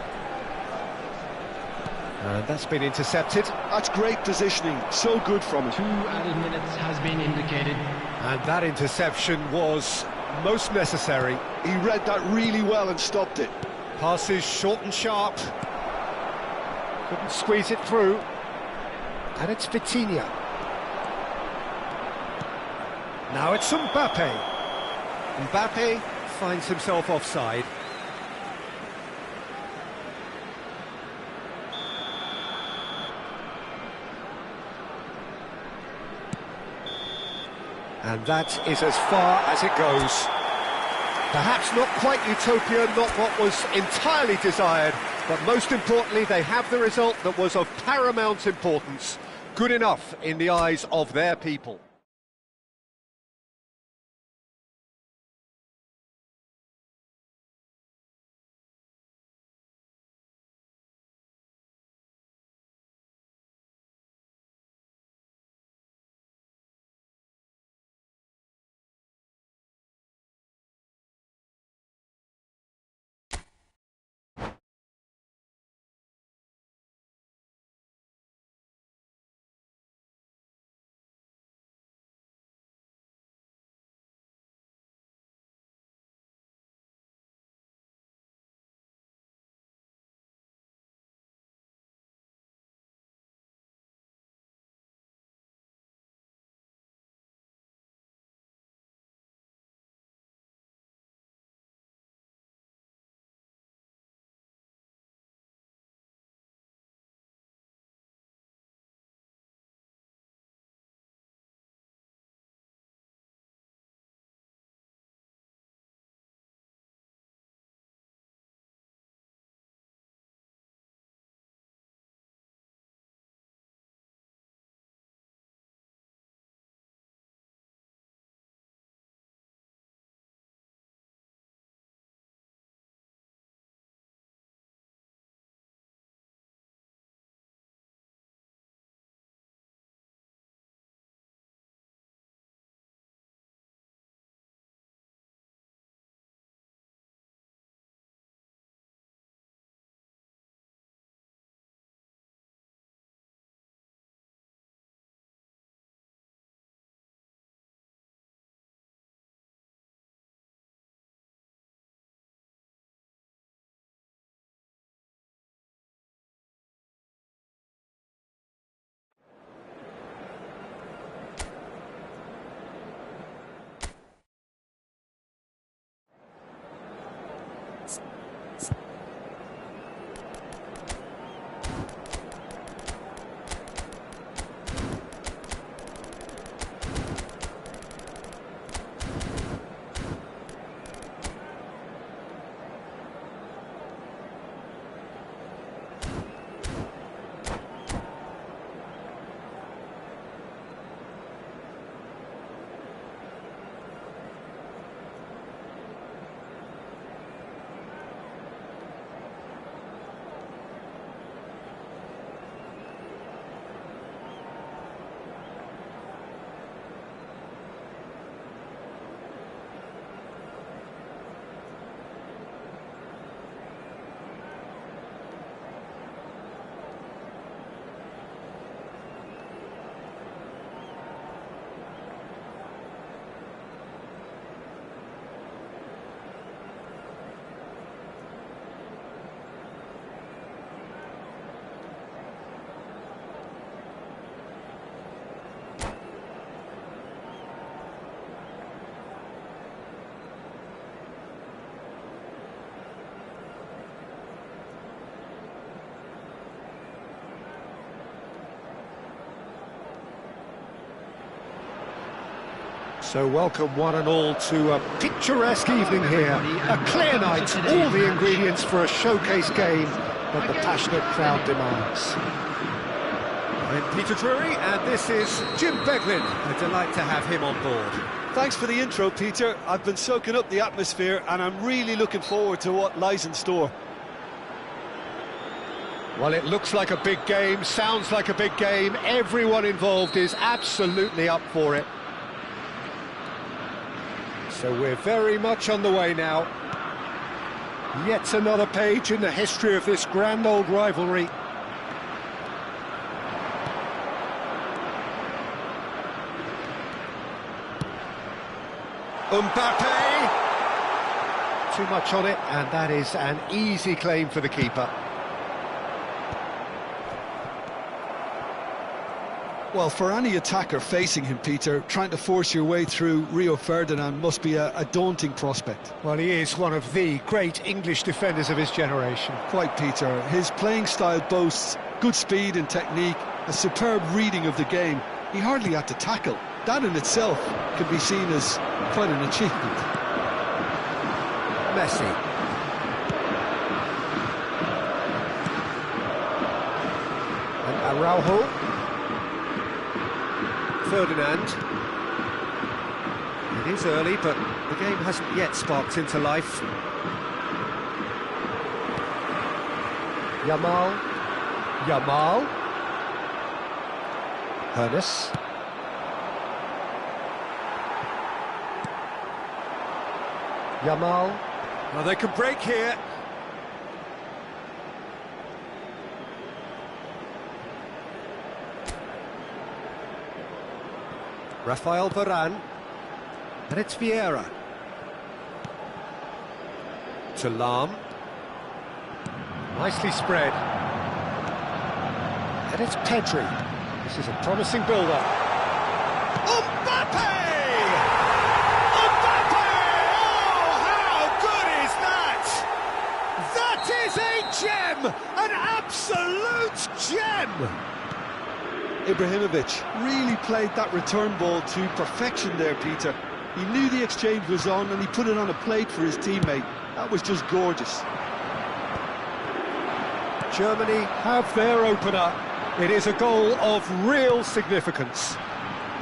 And that's been intercepted. That's great positioning, so good from him. 2 added minutes has been indicated. And that interception was most necessary. He read that really well and stopped it. Passes short and sharp. Couldn't squeeze it through. And it's Vitinha. Now it's Mbappe. Mbappe finds himself offside. And that is as far as it goes. Perhaps not quite utopia, not what was entirely desired, but most importantly, they have the result that was of paramount importance. Good enough in the eyes of their people. So welcome one and all to a picturesque evening here. A clear night, all the ingredients for a showcase game that the passionate crowd demands. I'm Peter Drury, and this is Jim Beglin. A delight to have him on board. Thanks for the intro, Peter. I've been soaking up the atmosphere and I'm really looking forward to what lies in store. Well, it looks like a big game, sounds like a big game. Everyone involved is absolutely up for it. So we're very much on the way now. Yet another page in the history of this grand old rivalry. Mbappe! Too much on it, and that is an easy claim for the keeper. Well, for any attacker facing him, Peter, trying to force your way through Rio Ferdinand must be a daunting prospect. Well, he is one of the great English defenders of his generation. Quite, Peter. His playing style boasts good speed and technique, a superb reading of the game. He hardly had to tackle. That in itself can be seen as quite an achievement. Messi. And Araujo. Ferdinand. It is early, but the game hasn't yet sparked into life. Yamal. Hernes. Yamal. Well, they can break here. Rafael Varane. And it's Vieira. To Lahm. Nicely spread. And it's Pedri. This is a promising build-up. Mbappe! Gem! An absolute gem! Ibrahimovic really played that return ball to perfection there, Peter. He knew the exchange was on and he put it on a plate for his teammate. That was just gorgeous. Germany have their opener. It is a goal of real significance.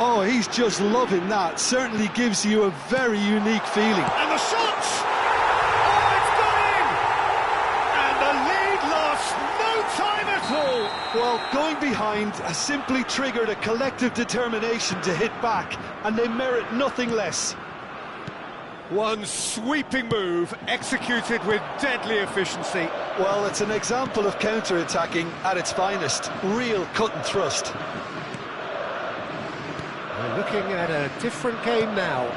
Oh, he's just loving that. Certainly gives you a very unique feeling. And the shot! Well, going behind has simply triggered a collective determination to hit back, and they merit nothing less. One sweeping move, executed with deadly efficiency. Well, it's an example of counter-attacking at its finest. Real cut and thrust. We're looking at a different game now.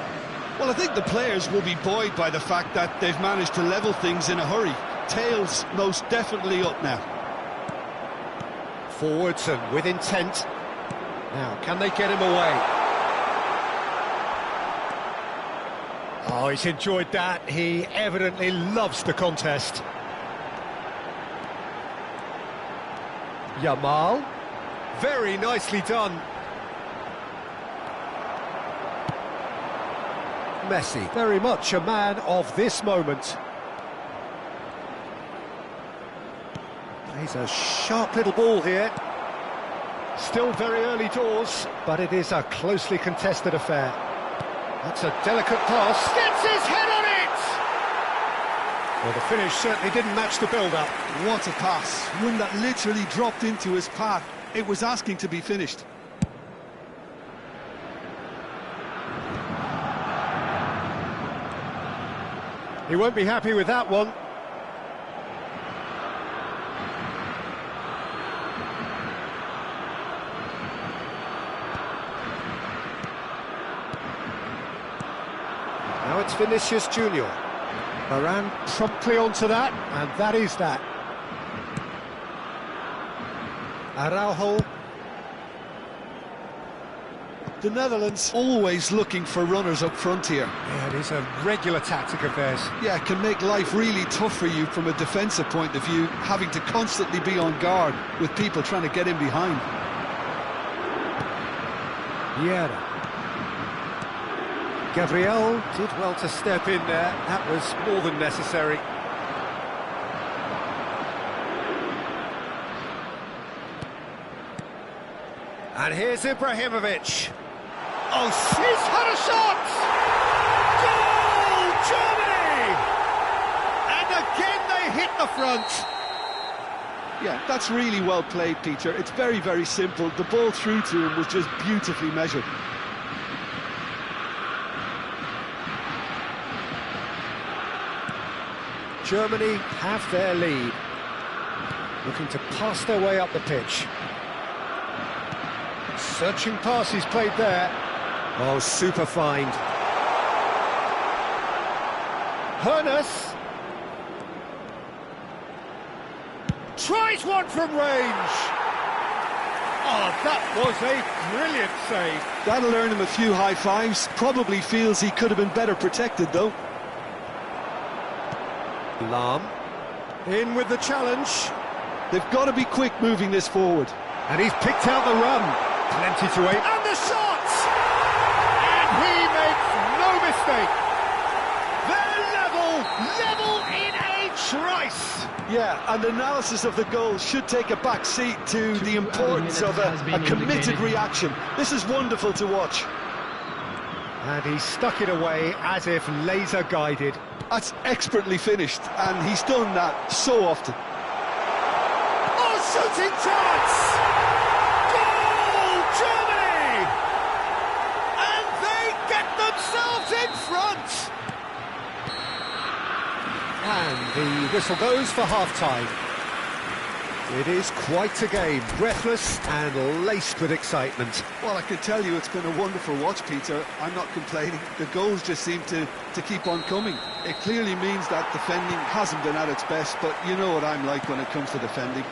Well, I think the players will be buoyed by the fact that they've managed to level things in a hurry. Tails most definitely up now. Forwards and with intent. Now, can they get him away? Oh, he's enjoyed that. He evidently loves the contest. Yamal. Very nicely done. Messi, very much a man of this moment. He's a sharp little ball here. Still very early doors, but it is a closely contested affair. That's a delicate pass. Gets his head on it! Well, the finish certainly didn't match the build-up. What a pass. One that literally dropped into his path. It was asking to be finished. He won't be happy with that one. Now it's Vinicius Junior. Varane promptly onto that, and that is that. Araujo. The Netherlands always looking for runners up front here. Yeah, it is a regular tactic of theirs. Yeah, it can make life really tough for you from a defensive point of view, having to constantly be on guard with people trying to get in behind. Vieira. Gabriel did well to step in there. That was more than necessary. And here's Ibrahimovic. Oh, he's had a shot! Goal, Germany! And again they hit the front. Yeah, that's really well played, Peter. It's very, very simple. The ball through to him was just beautifully measured. Germany have their lead. Looking to pass their way up the pitch. Searching pass he's played there. Oh, super find. Hoeneß tries one from range. Oh, that was a brilliant save. That'll earn him a few high fives. Probably feels he could have been better protected, though. Lahm in with the challenge. They've got to be quick moving this forward. And he's picked out the run. Plenty to aim. And the shot! And he makes no mistake. They're level in a trice. Yeah, and analysis of the goal should take a back seat to the importance of a committed reaction. This is wonderful to watch. And he stuck it away as if laser guided. That's expertly finished, and he's done that so often. Oh, shooting chance! Goal, Germany! And they get themselves in front! And the whistle goes for half-time. It is quite a game, breathless and laced with excitement. Well, I can tell you it's been a wonderful watch, Peter. I'm not complaining. The goals just seem to keep on coming. It clearly means that defending hasn't been at its best, but you know what I'm like when it comes to defending.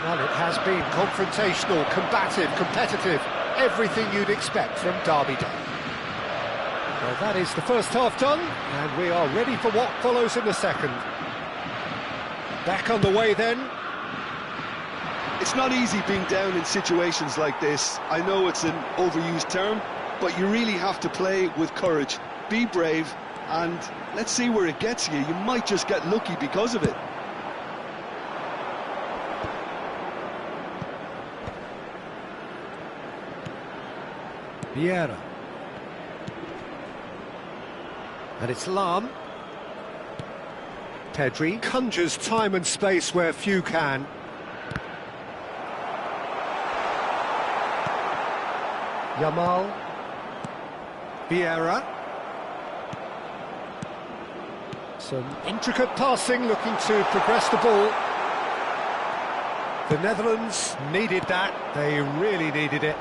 Well, it has been confrontational, combative, competitive, everything you'd expect from Derby Day. Well, that is the first half done, and we are ready for what follows in the second. Back on the way then. It's not easy being down in situations like this. I know it's an overused term, but you really have to play with courage. Be brave, and let's see where it gets you. You might just get lucky because of it. Vieira. And it's Lahm. Pedri conjures time and space where few can. Yamal. Vieira. Some intricate passing, looking to progress the ball. The Netherlands needed that. They really needed it.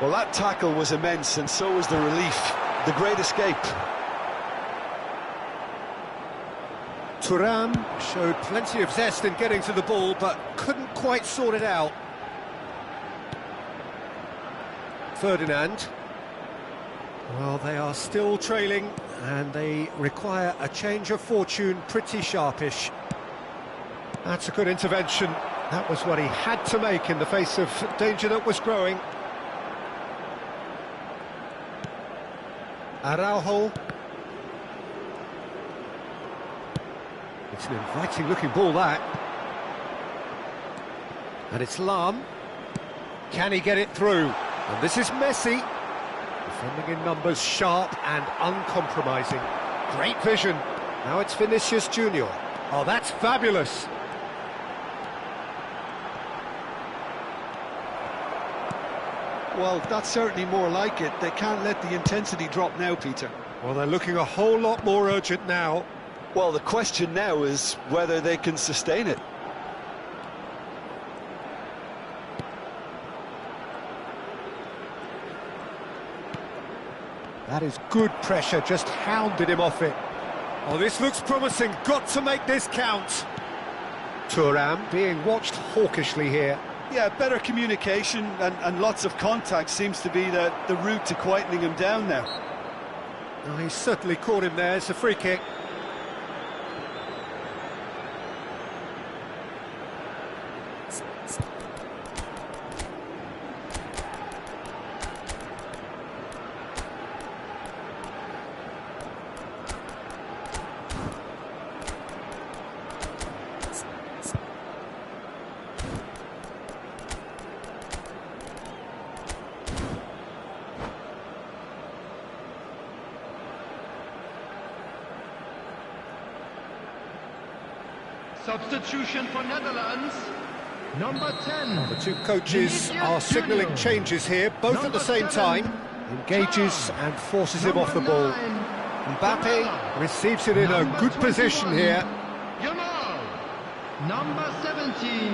Well, that tackle was immense, and so was the relief. The great escape. Thuram showed plenty of zest in getting to the ball, but couldn't quite sort it out. Ferdinand. Well, they are still trailing, and they require a change of fortune, pretty sharpish. That's a good intervention. That was what he had to make in the face of danger that was growing. Araujo. It's an inviting-looking ball, that. And it's Lahm. Can he get it through? And this is Messi. Defending in numbers, sharp and uncompromising. Great vision. Now it's Vinicius Junior. Oh, that's fabulous. Well, that's certainly more like it. They can't let the intensity drop now, Peter. Well, they're looking a whole lot more urgent now. Well, the question now is whether they can sustain it. That is good pressure, just hounded him off it. Oh, this looks promising, got to make this count. Thuram being watched hawkishly here. Yeah, better communication and lots of contact seems to be the route to quietening him down now. Oh, he certainly caught him there, it's a free kick. Substitution for Netherlands. Number 10. The two coaches Vinicius are signalling Junior. changes here, both at the Number same 7, time. Engages and forces him off the ball. 9, Mbappe Barella. receives it in a Number good position 21, here. Yamal. Number 17,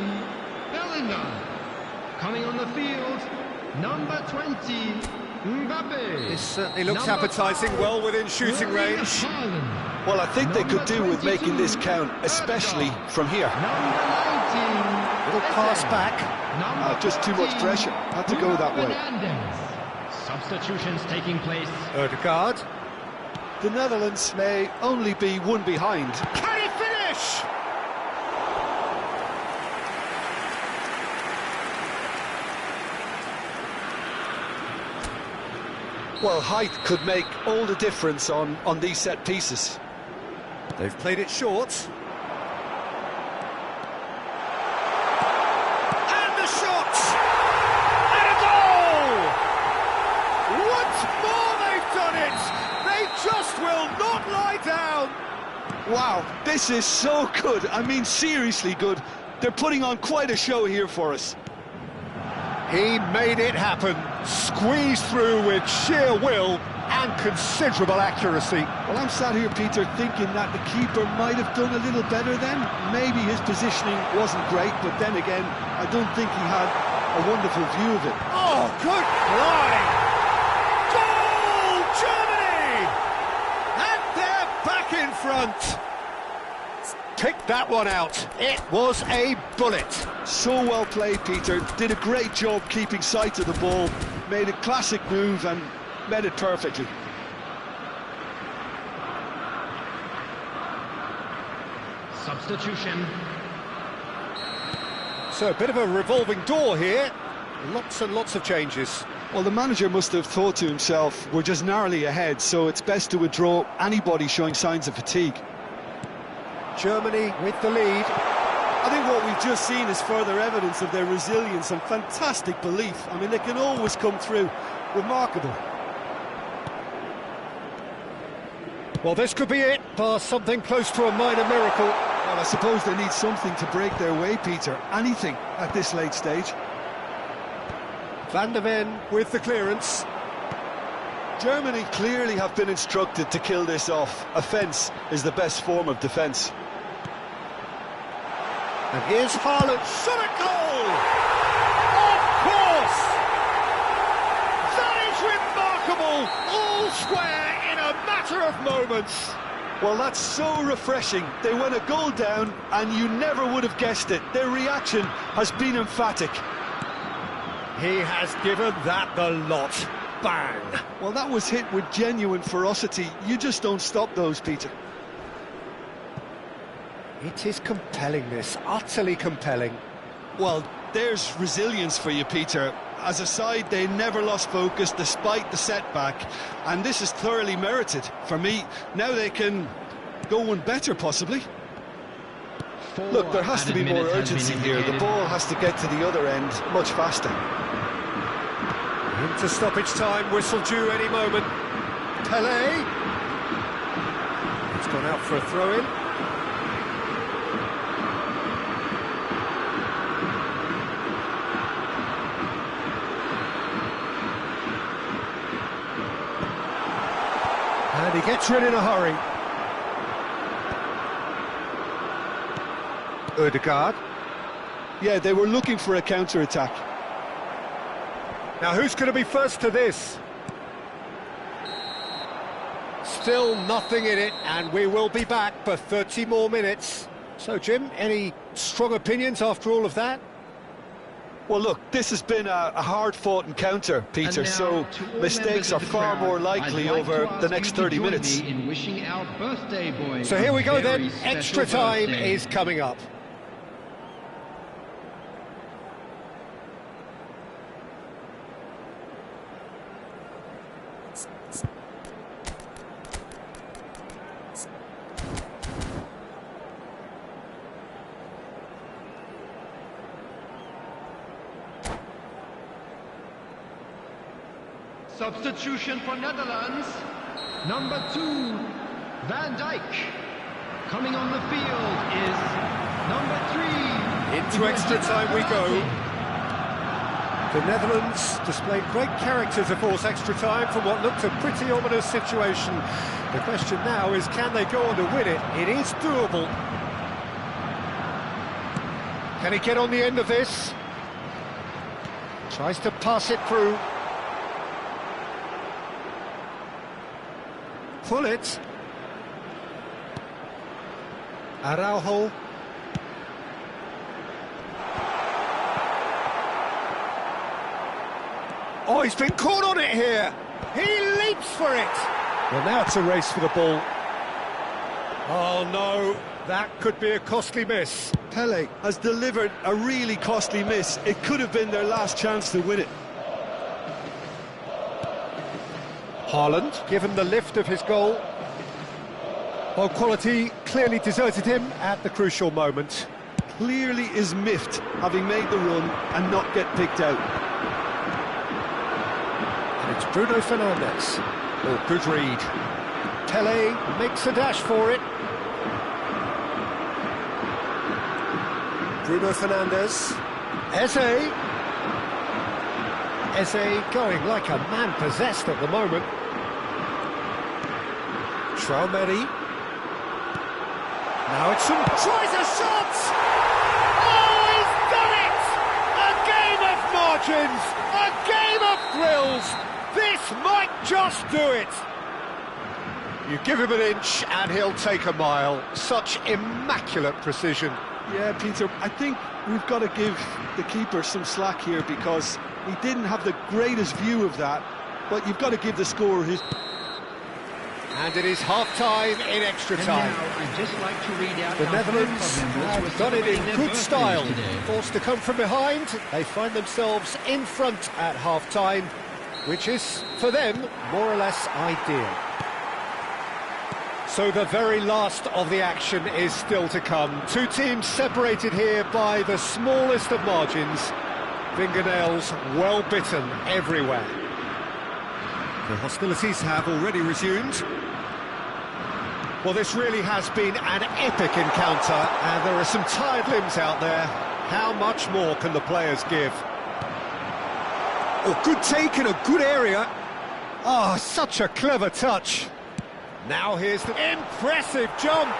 Bellingham. Coming on the field, number 20, Mbappe. This certainly looks Number appetizing, 5, well within shooting Erling range. Haaland. Well, I think they could Number do with making this 22, count, especially Ødegaard. from here. Number 19, Little pass Eze. back. Number Just too much 14, pressure. Had to go that way. Fernandes. Substitutions taking place. Ødegaard. The Netherlands may only be one behind. Can he finish? Well, height could make all the difference on these set pieces. They've played it short. And the shot! And a goal! Once more they've done it! They just will not lie down! Wow, this is so good. I mean, seriously good. They're putting on quite a show here for us. He made it happen, squeezed through with sheer will and considerable accuracy. Well, I'm sat here, Peter, thinking that the keeper might have done a little better then. Maybe his positioning wasn't great, but then again, I don't think he had a wonderful view of it. Oh, good line! Goal, Germany! And they're back in front. Picked that one out. It was a bullet. So well played, Peter. Did a great job keeping sight of the ball, made a classic move and met it perfectly. Substitution. So a bit of a revolving door here. Lots and lots of changes. Well, the manager must have thought to himself, we're just narrowly ahead, so it's best to withdraw anybody showing signs of fatigue. Germany with the lead. I think what we've just seen is further evidence of their resilience and fantastic belief. I mean, they can always come through. Remarkable. Well, this could be it, bar something close to a minor miracle. Well, I suppose they need something to break their way, Peter. Anything at this late stage. Van der Ven with the clearance. Germany clearly have been instructed to kill this off. Offence is the best form of defence. And here's Haaland, shot at goal! Of course! That is remarkable! All square in a matter of moments. Well, that's so refreshing. They went a goal down and you never would have guessed it. Their reaction has been emphatic. He has given that the lot. Bang! Well, that was hit with genuine ferocity. You just don't stop those, Peter. It is compelling, this, utterly compelling. Well, there's resilience for you, Peter. As a side, they never lost focus despite the setback, and this is thoroughly merited. For me, now they can go one better, possibly. Look, there has to be more urgency here. The ball has to get to the other end much faster. Into stoppage time, whistle due any moment. Pelé. It's gone out for a throw-in. And he gets rid in a hurry. Ødegaard. Yeah, they were looking for a counter-attack. Now who's going to be first to this? Still nothing in it, and we will be back for 30 more minutes. So, Jim, any strong opinions after all of that? Well, look, this has been a hard-fought encounter, Peter, And now, so to all mistakes members are of the far crowd, more I'd likely like over to the ask next you to 30 join minutes. me in wishing our birthday boy So here we go a then, very extra special time birthday. is coming up. Substitution for Netherlands. Number 2, Van Dijk. Coming on the field is Number 3. Into extra time we go. The Netherlands displayed great character to force extra time from what looked a pretty ominous situation. The question now is, can they go on to win it? It is doable. Can he get on the end of this? Tries to pass it through. Pull it. Araujo. Oh, he's been caught on it here. He leaps for it. Well, now it's a race for the ball. Oh, no. That could be a costly miss. Pele has delivered a really costly miss. It could have been their last chance to win it. Haaland, given the lift of his goal. Well, quality clearly deserted him at the crucial moment. Clearly is miffed, having made the run and not get picked out. And it's Bruno Fernandes. Oh, good read. Pele makes a dash for it. Bruno Fernandes. Eze. Eze going like a man possessed at the moment. Traoré. Now it's some... Tries a shot! Oh, he's done it! A game of margins! A game of thrills! This might just do it! You give him an inch and he'll take a mile. Such immaculate precision. Yeah, Peter, I think we've got to give the keeper some slack here because he didn't have the greatest view of that, but you've got to give the scorer his... And it is half-time in extra time. I'd just like to read out The our Netherlands third problem, have which was done it in celebrating their good birthdays style. today. Forced to come from behind, they find themselves in front at half-time, which is, for them, more or less ideal. So the very last of the action is still to come. Two teams separated here by the smallest of margins. Fingernails well bitten everywhere. The hostilities have already resumed. Well, this really has been an epic encounter, and there are some tired limbs out there. How much more can the players give? Oh, good take in a good area. Oh, such a clever touch. Now here's the impressive jump.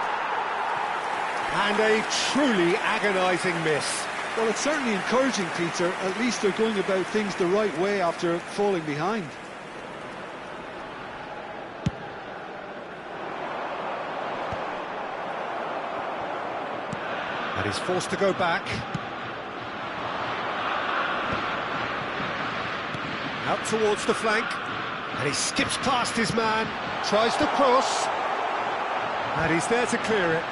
And a truly agonising miss. Well, it's certainly encouraging, Peter. At least they're going about things the right way after falling behind. And he's forced to go back. Out towards the flank. And he skips past his man. Tries to cross. And he's there to clear it.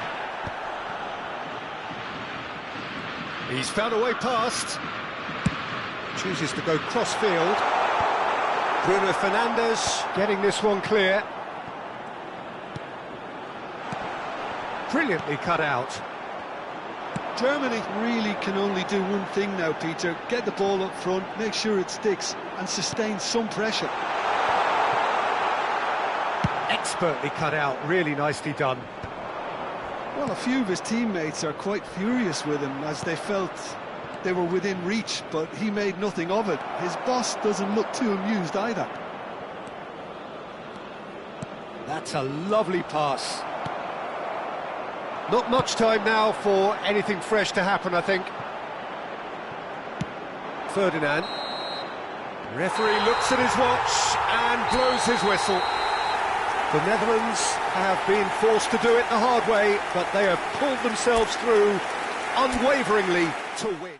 He's found a way past. Chooses to go cross-field. Bruno Fernandes getting this one clear. Brilliantly cut out. Germany really can only do one thing now, Peter. Get the ball up front, make sure it sticks, and sustain some pressure. Expertly cut out, really nicely done. Well, a few of his teammates are quite furious with him as they felt they were within reach, but he made nothing of it. His boss doesn't look too amused either. That's a lovely pass. Not much time now for anything fresh to happen, I think. Ferdinand. Referee looks at his watch and blows his whistle. The Netherlands have been forced to do it the hard way, but they have pulled themselves through unwaveringly to win.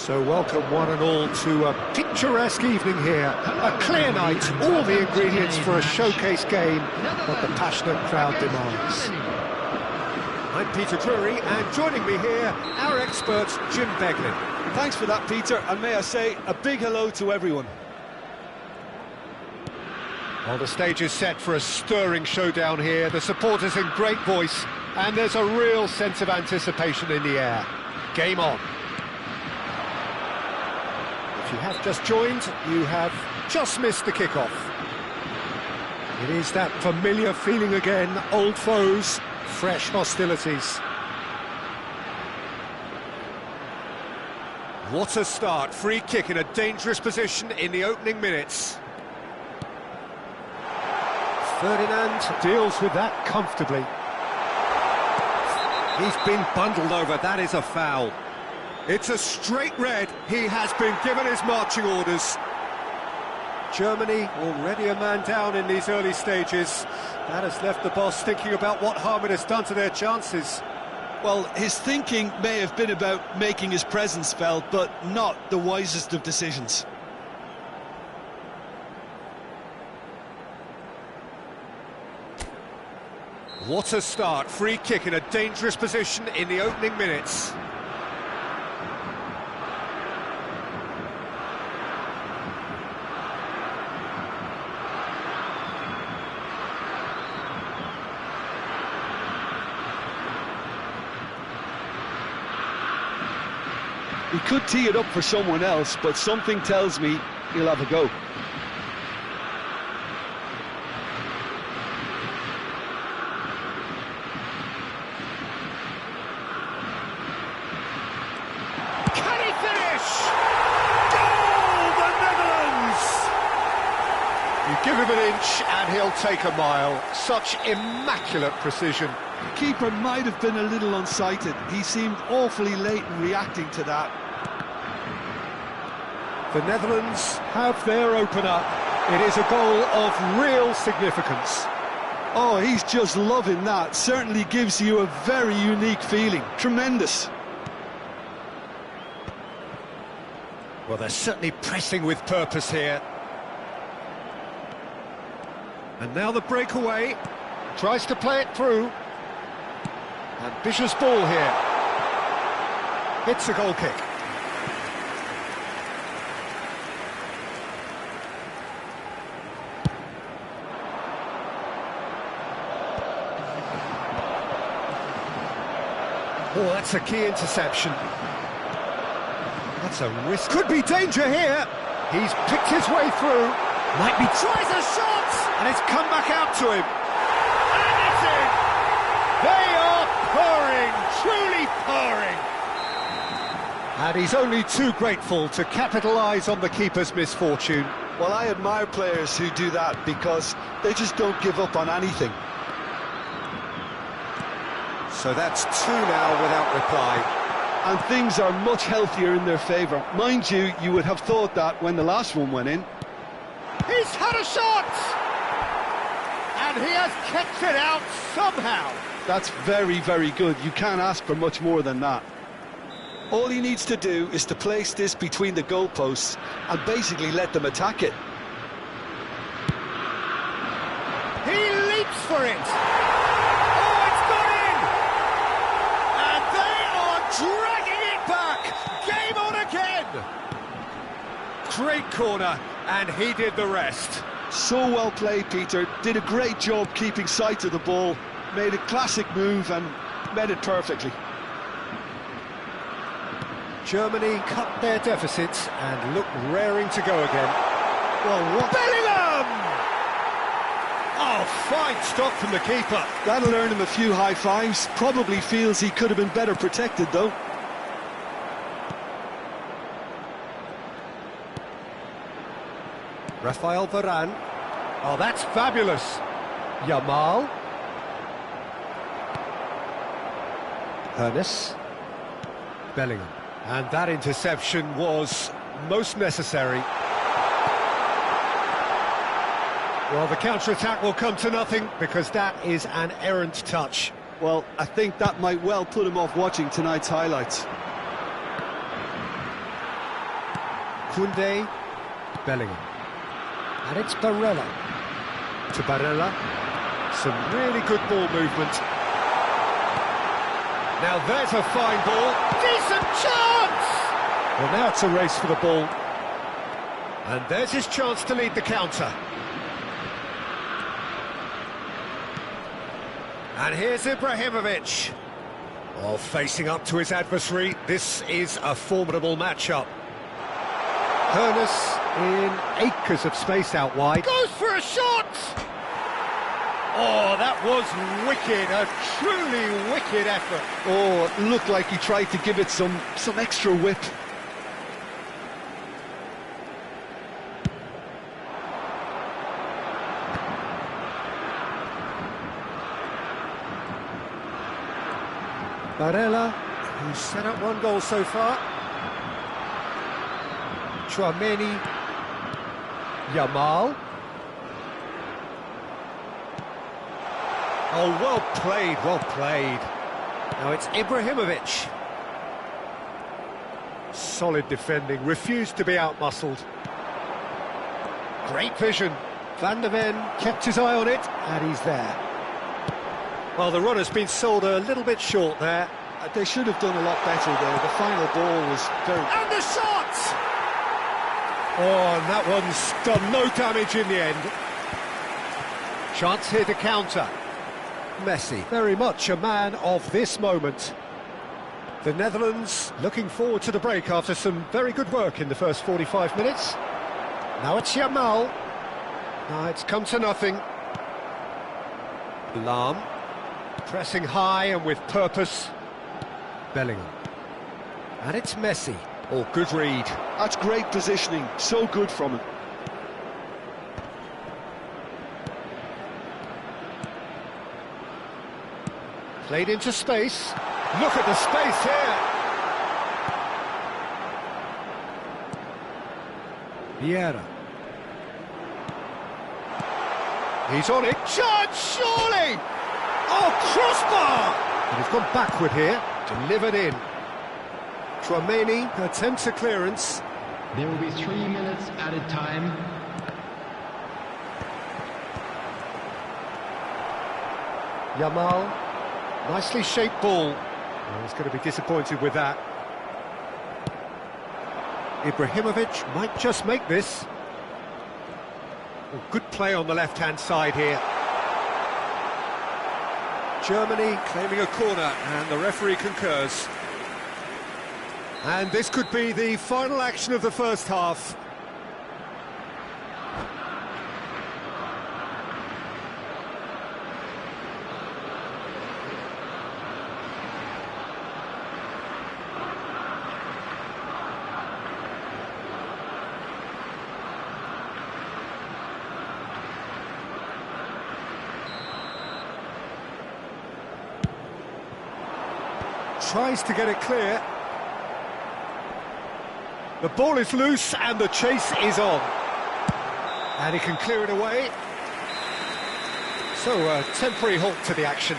So welcome one and all to a picturesque evening here. A clear night, all the ingredients for a showcase game that the passionate crowd demands. I'm Peter Drury, and joining me here, our expert, Jim Beglin. Thanks for that, Peter, and may I say a big hello to everyone. Well, the stage is set for a stirring showdown here. The supporters in great voice, and there's a real sense of anticipation in the air. Game on. If you have just joined, you have just missed the kickoff. It is that familiar feeling again, old foes, fresh hostilities. What a start, free kick in a dangerous position in the opening minutes. Ferdinand deals with that comfortably. He's been bundled over, that is a foul. It's a straight red, he has been given his marching orders. Germany already a man down in these early stages. That has left the boss thinking about what harm it has done to their chances. Well, his thinking may have been about making his presence felt, but not the wisest of decisions. What a start, free kick in a dangerous position in the opening minutes. He could tee it up for someone else, but something tells me he'll have a go. Can he finish? Goal, the Netherlands! You give him an inch and he'll take a mile. Such immaculate precision. The keeper might have been a little unsighted. He seemed awfully late in reacting to that. The Netherlands have their opener. It is a goal of real significance. Oh, he's just loving that. Certainly gives you a very unique feeling. Tremendous. Well, they're certainly pressing with purpose here. And now the breakaway. Tries to play it through. Ambitious ball here. It's a goal kick. Oh, that's a key interception. That's a risk. Could be danger here. He's picked his way through. Might be. Tries a shot! And it's come back out to him. And it's in! They are purring, truly purring. And he's only too grateful to capitalise on the keeper's misfortune. Well, I admire players who do that because they just don't give up on anything. So that's two now without reply. And things are much healthier in their favour. Mind you, you would have thought that when the last one went in. He's had a shot! And he has kept it out somehow. That's very, very good. You can't ask for much more than that. All he needs to do is to place this between the goalposts and basically let them attack it. He leaps for it! Oh, it's gone in! And they are dragging it back! Game on again! Great corner, and he did the rest. So well played, Peter. Did a great job keeping sight of the ball. Made a classic move and met it perfectly. Germany cut their deficits and look raring to go again. Well, what? Bellingham! Oh, fine stop from the keeper. That'll earn him a few high fives. Probably feels he could have been better protected, though. Rafael Varane. Oh, that's fabulous. Yamal. Ernest. Bellingham. And that interception was most necessary. Well, the counter-attack will come to nothing because that is an errant touch. Well, I think that might well put him off watching tonight's highlights. Koundé, Bellingham. And it's Barella. To Barella. Some really good ball movement. Now there's a fine ball. Decent chance! Well, now it's a race for the ball. And there's his chance to lead the counter. And here's Ibrahimovic. Oh, facing up to his adversary, this is a formidable matchup. Hoeneß in acres of space out wide. Goes for a shot! Oh, that was wicked, a truly wicked effort. Oh, it looked like he tried to give it some extra whip. Barella, who's set up one goal so far. Tchouaméni. Yamal. Oh, well played, well played. Now it's Ibrahimovic. Solid defending, refused to be outmuscled. Great vision. Van de Ven kept his eye on it, and he's there. Well, the run has been sold a little bit short there. They should have done a lot better there. The final ball was very... And the shot! Oh, and that one's done no damage in the end. Chance here to counter. Messi, very much a man of this moment. The Netherlands looking forward to the break after some very good work in the first 45 minutes. Now it's Yamal. Now it's come to nothing. Lahm, pressing high and with purpose. Bellingham. And it's Messi. Oh, good read. That's great positioning, so good from him. Played into space. Look at the space here. Vieira. He's on it. Chance, surely! Oh, crossbar! And he's gone backward here. Delivered in. Tchouaméni attempts a clearance. There will be 3 minutes added time. Yamal, nicely shaped ball. Oh, he's going to be disappointed with that. Ibrahimovic might just make this. Oh, good play on the left-hand side here. Germany claiming a corner, and the referee concurs. And this could be the final action of the first half. Tries to get it clear. The ball is loose and the chase is on. And he can clear it away. So a temporary halt to the action.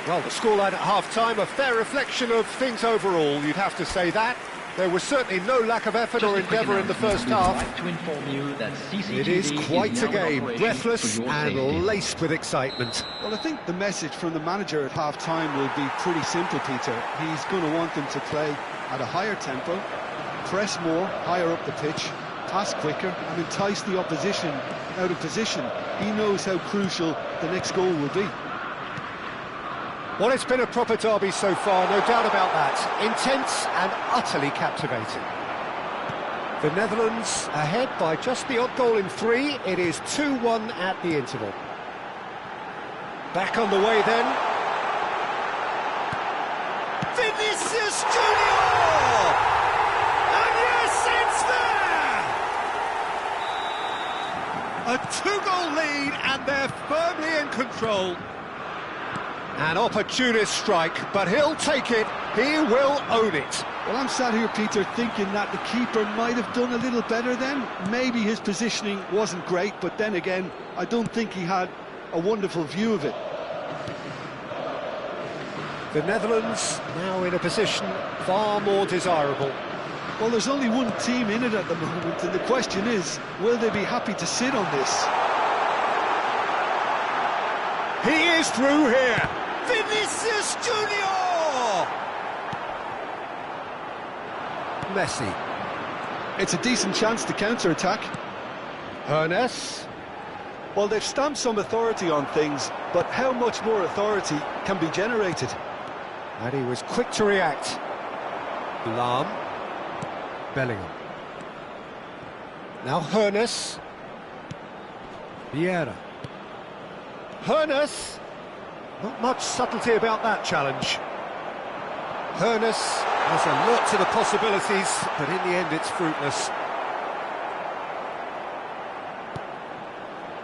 Well, the scoreline at half-time, a fair reflection of things overall, you'd have to say that. There was certainly no lack of effort or endeavour in the first half. It is quite a game, breathless and laced with excitement. Well, I think the message from the manager at half-time will be pretty simple, Peter. He's going to want them to play at a higher tempo, press more, higher up the pitch, pass quicker and entice the opposition out of position. He knows how crucial the next goal will be. Well, it's been a proper derby so far, no doubt about that. Intense and utterly captivating. The Netherlands ahead by just the odd goal in 3. It is 2-1 at the interval. Back on the way then. Vinicius Junior! And yes, it's there! A 2-goal lead and they're firmly in control. An opportunist strike, but he'll take it, he will own it. Well, I'm sat here, Peter, thinking that the keeper might have done a little better then. Maybe his positioning wasn't great, but then again, I don't think he had a wonderful view of it. The Netherlands now in a position far more desirable. Well, there's only one team in it at the moment, and the question is, will they be happy to sit on this? He is through here. Vinicius Junior. Messi. It's a decent chance to counter-attack. Ernest. Well, they've stamped some authority on things, but how much more authority can be generated? And he was quick to react. Lahm. Bellingham. Now Hoeneß. Vieira. Hoeneß. Not much subtlety about that challenge. Hoeneß has a lot to the possibilities, but in the end it's fruitless.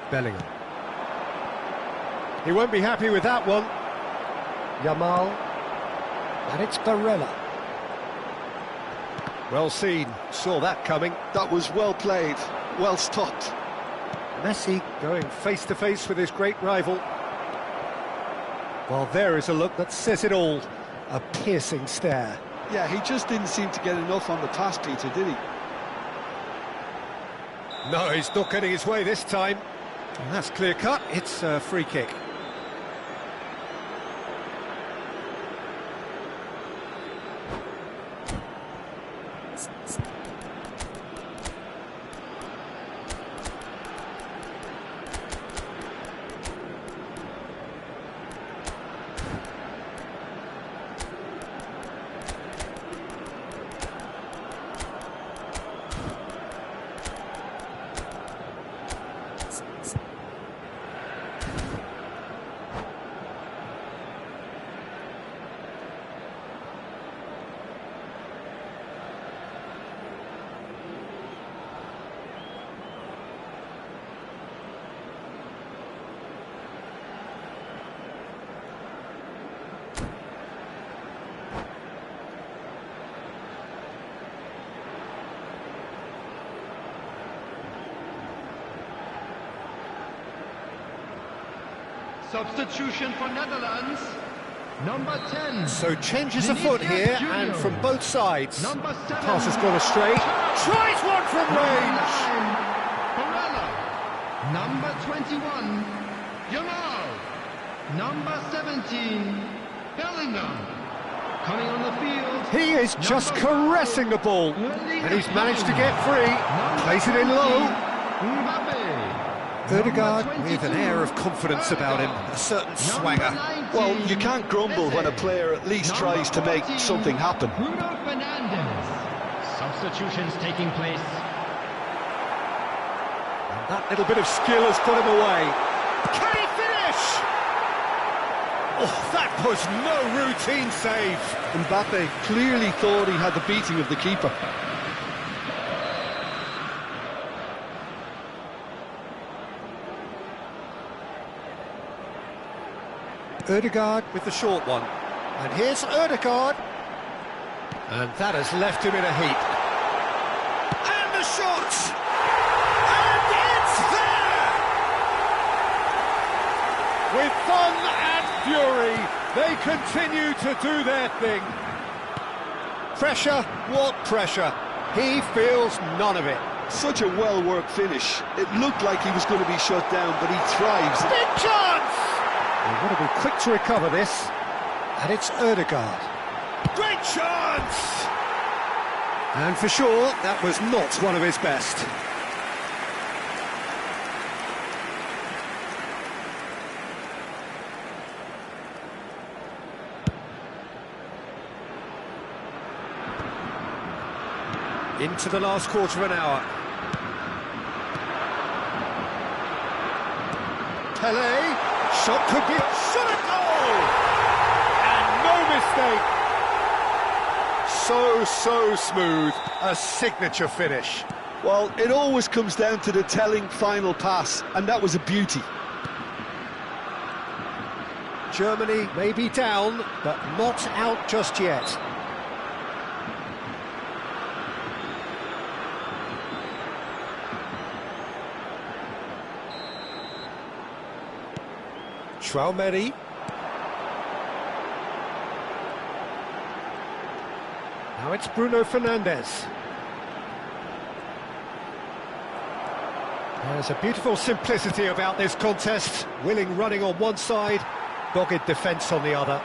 Bellingham. He won't be happy with that one. Yamal. And it's Barella. Well seen, saw that coming. That was well played, well stopped. Messi going face-to-face with his great rival. Well, there is a look that says it all. A piercing stare. Yeah, he just didn't seem to get enough on the pass, Peter, did he? No, he's not getting his way this time. And that's clear-cut, it's a free kick. Substitution for Netherlands, number 10. So changes afoot Vinicius here, Junior. and from both sides. Number 7. Pass has gone astray. Tries one from range. Barella. Number 21, Yamal. Number 17, Bellingham. Coming on the field. He is just Number caressing the ball. Erling And he's managed to get Haaland. free. Number Plays it in 20, low. Mbappe. Ødegaard Number with an 22, air of confidence about him, a certain swagger. Number 19, Well, you can't grumble when a player at least Number tries to make 14, something happen. Bruno Fernandes. Substitutions taking place. That little bit of skill has got him away. Can he finish? Oh, that was no routine save. Mbappe clearly thought he had the beating of the keeper. Ødegaard with the short one. And here's Ødegaard. And that has left him in a heap. And the shot! And it's there! With fun and fury, they continue to do their thing. Pressure? What pressure? He feels none of it. Such a well-worked finish. It looked like he was going to be shut down, but he thrives. Big chance! They've got to be quick to recover this. And it's Ødegaard. Great chance! And for sure, that was not one of his best. Into the last quarter of an hour. Pelé, shot could be a shot at goal! And no mistake! So smooth, a signature finish. Well, it always comes down to the telling final pass, and that was a beauty. Germany may be down, but not out just yet. Tchouaméni. Now it's Bruno Fernandes. There's a beautiful simplicity about this contest. Willing running on one side, dogged defence on the other.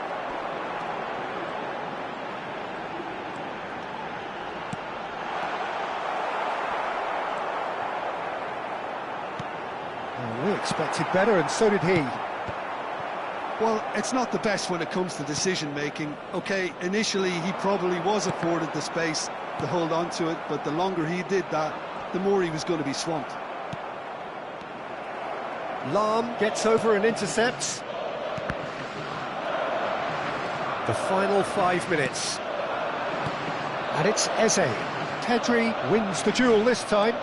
We expected better, and so did he. Well, it's not the best when it comes to decision-making. OK, initially he probably was afforded the space to hold on to it, but the longer he did that, the more he was going to be swamped. Lahm gets over and intercepts. The final 5 minutes. And it's Eze. Pedri wins the duel this time.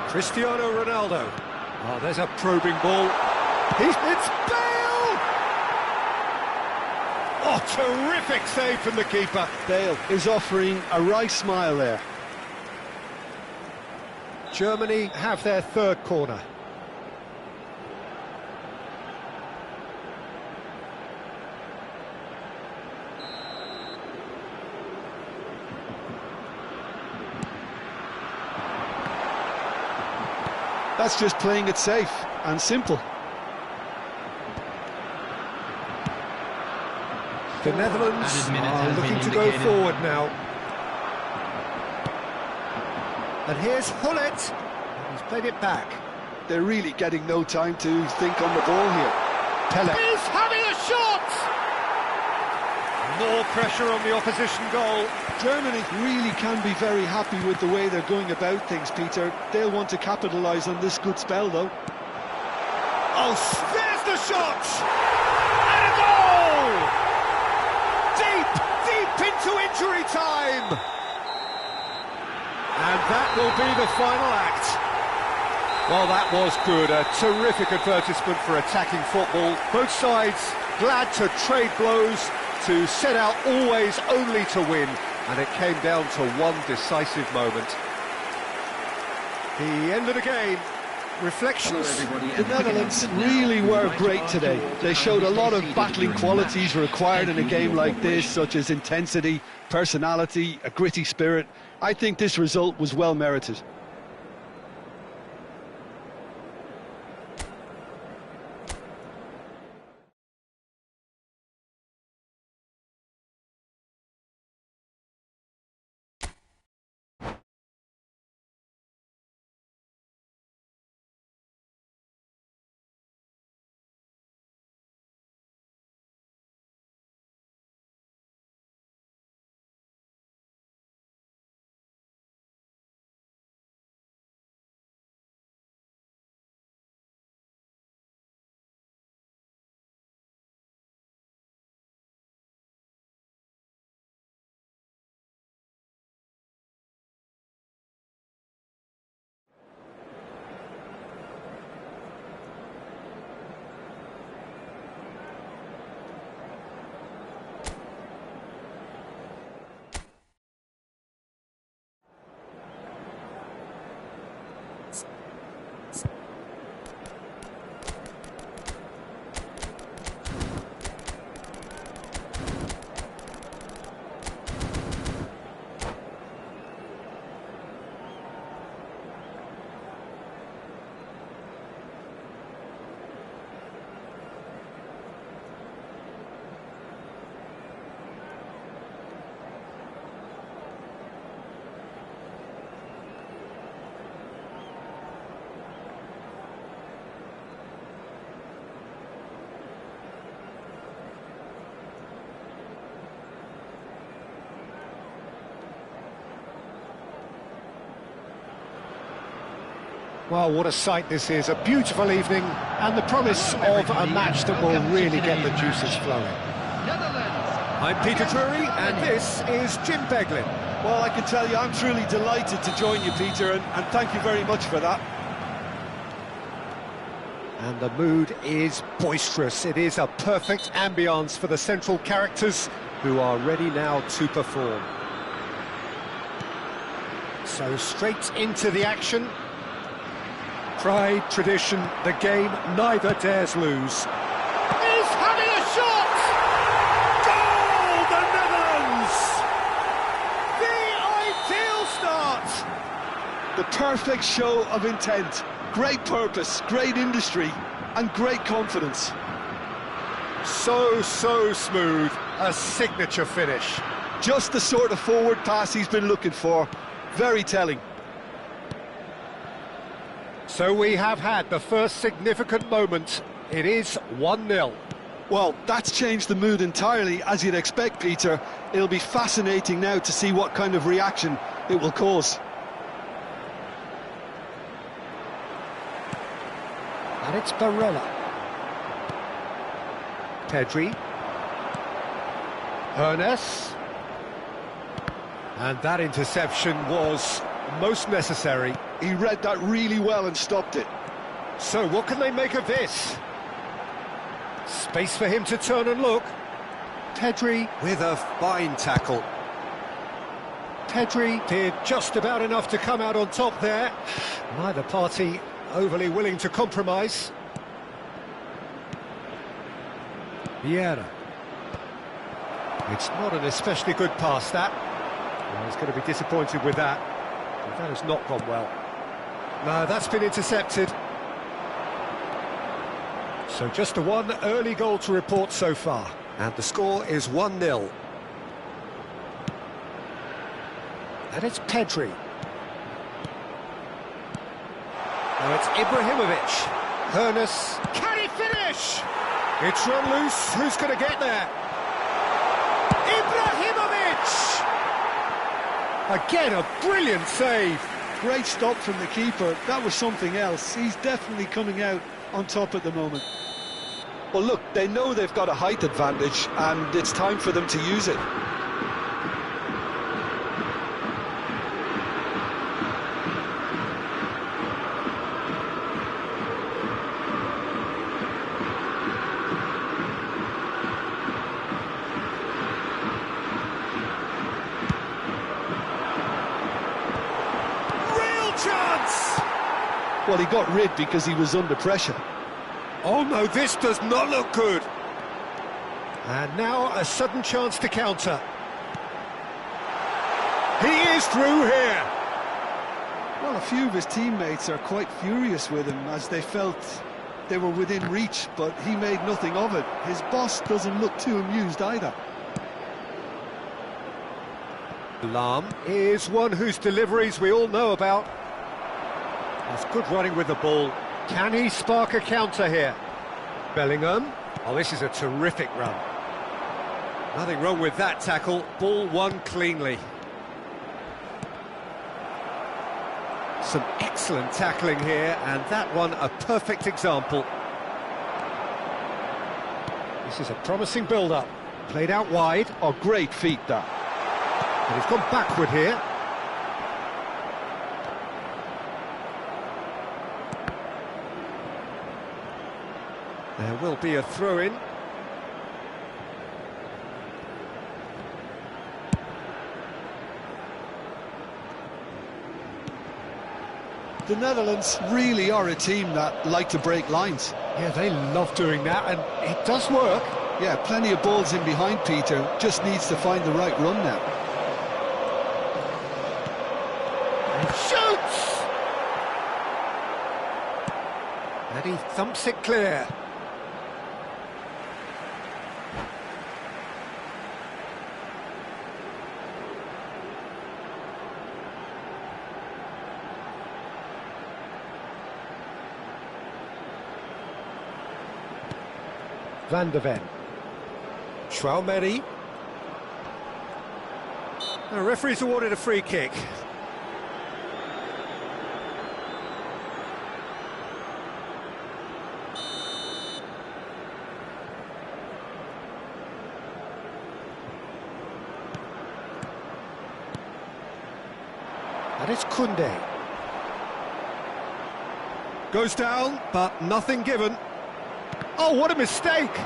Cristiano Ronaldo. Oh, there's a probing ball. It's Bale! Oh, terrific save from the keeper. Bale is offering a wry smile there. Germany have their third corner. That's just playing it safe and simple. The Netherlands are looking to go forward now. And here's Hullet. He's played it back. They're really getting no time to think on the ball here. Pele is having a shot! More pressure on the opposition goal. Germany really can be very happy with the way they're going about things, Peter. They'll want to capitalise on this good spell, though. Oh, there's the shot! And a goal! Deep into injury time! And that will be the final act. Well, that was good. A terrific advertisement for attacking football. Both sides glad to trade blows, to set out always only to win. And it came down to one decisive moment. The end of the game. Reflections. The Netherlands really were great today. They showed a lot of battling qualities required in a game like this, such as intensity, personality, a gritty spirit. I think this result was well merited. Well, what a sight this is. A beautiful evening and the promise of a match that will really get the juices flowing. I'm Peter Drury and this is Jim Beglin. Well, I can tell you I'm truly delighted to join you, Peter, and thank you very much for that. And the mood is boisterous. It is a perfect ambience for the central characters who are ready now to perform. So straight into the action. Pride, tradition, the game neither dares lose. He's having a shot! Goal, the Netherlands! The ideal start! The perfect show of intent. Great purpose, great industry, and great confidence. So smooth. A signature finish. Just the sort of forward pass he's been looking for. Very telling. So we have had the first significant moment. It is 1-0. Well, that's changed the mood entirely, as you'd expect, Peter. It'll be fascinating now to see what kind of reaction it will cause. And it's Barella. Pedri. Ernest. And that interception was most necessary. He read that really well and stopped it. So what can they make of this? Space for him to turn and look. Pedri with a fine tackle. Pedri did just about enough to come out on top there. Neither party overly willing to compromise. Vieira. It's not an especially good pass, that. Well, he's going to be disappointed with that. That has not gone well. No, that's been intercepted. So just the one early goal to report so far. And the score is 1-0. And it's Pedri. Now it's Ibrahimovic. Ernest. Can he finish? It's run loose. Who's going to get there? Ibrahimovic! Again, a brilliant save. Great stop from the keeper. That was something else. He's definitely coming out on top at the moment. Well, look, they know they've got a height advantage, and it's time for them to use it. Well, he got rid because he was under pressure. Oh no, this does not look good. And now a sudden chance to counter. He is through here. Well, a few of his teammates are quite furious with him as they felt they were within reach, but he made nothing of it. His boss doesn't look too amused either. Lahm is one whose deliveries we all know about. That's good running with the ball. Can he spark a counter here? Bellingham. Oh, this is a terrific run. Nothing wrong with that tackle. Ball won cleanly. Some excellent tackling here, and that one a perfect example. This is a promising build-up. Played out wide. Oh, great feat, that. And he's gone backward here. There will be a throw-in. The Netherlands really are a team that like to break lines. Yeah, they love doing that, and it does work. Yeah, plenty of balls in behind Peter, just needs to find the right run now. And shoots! And he thumps it clear. Van de Ven. Chouameni. The referee's awarded a free kick. And it's Koundé. Goes down, but nothing given. Oh, what a mistake!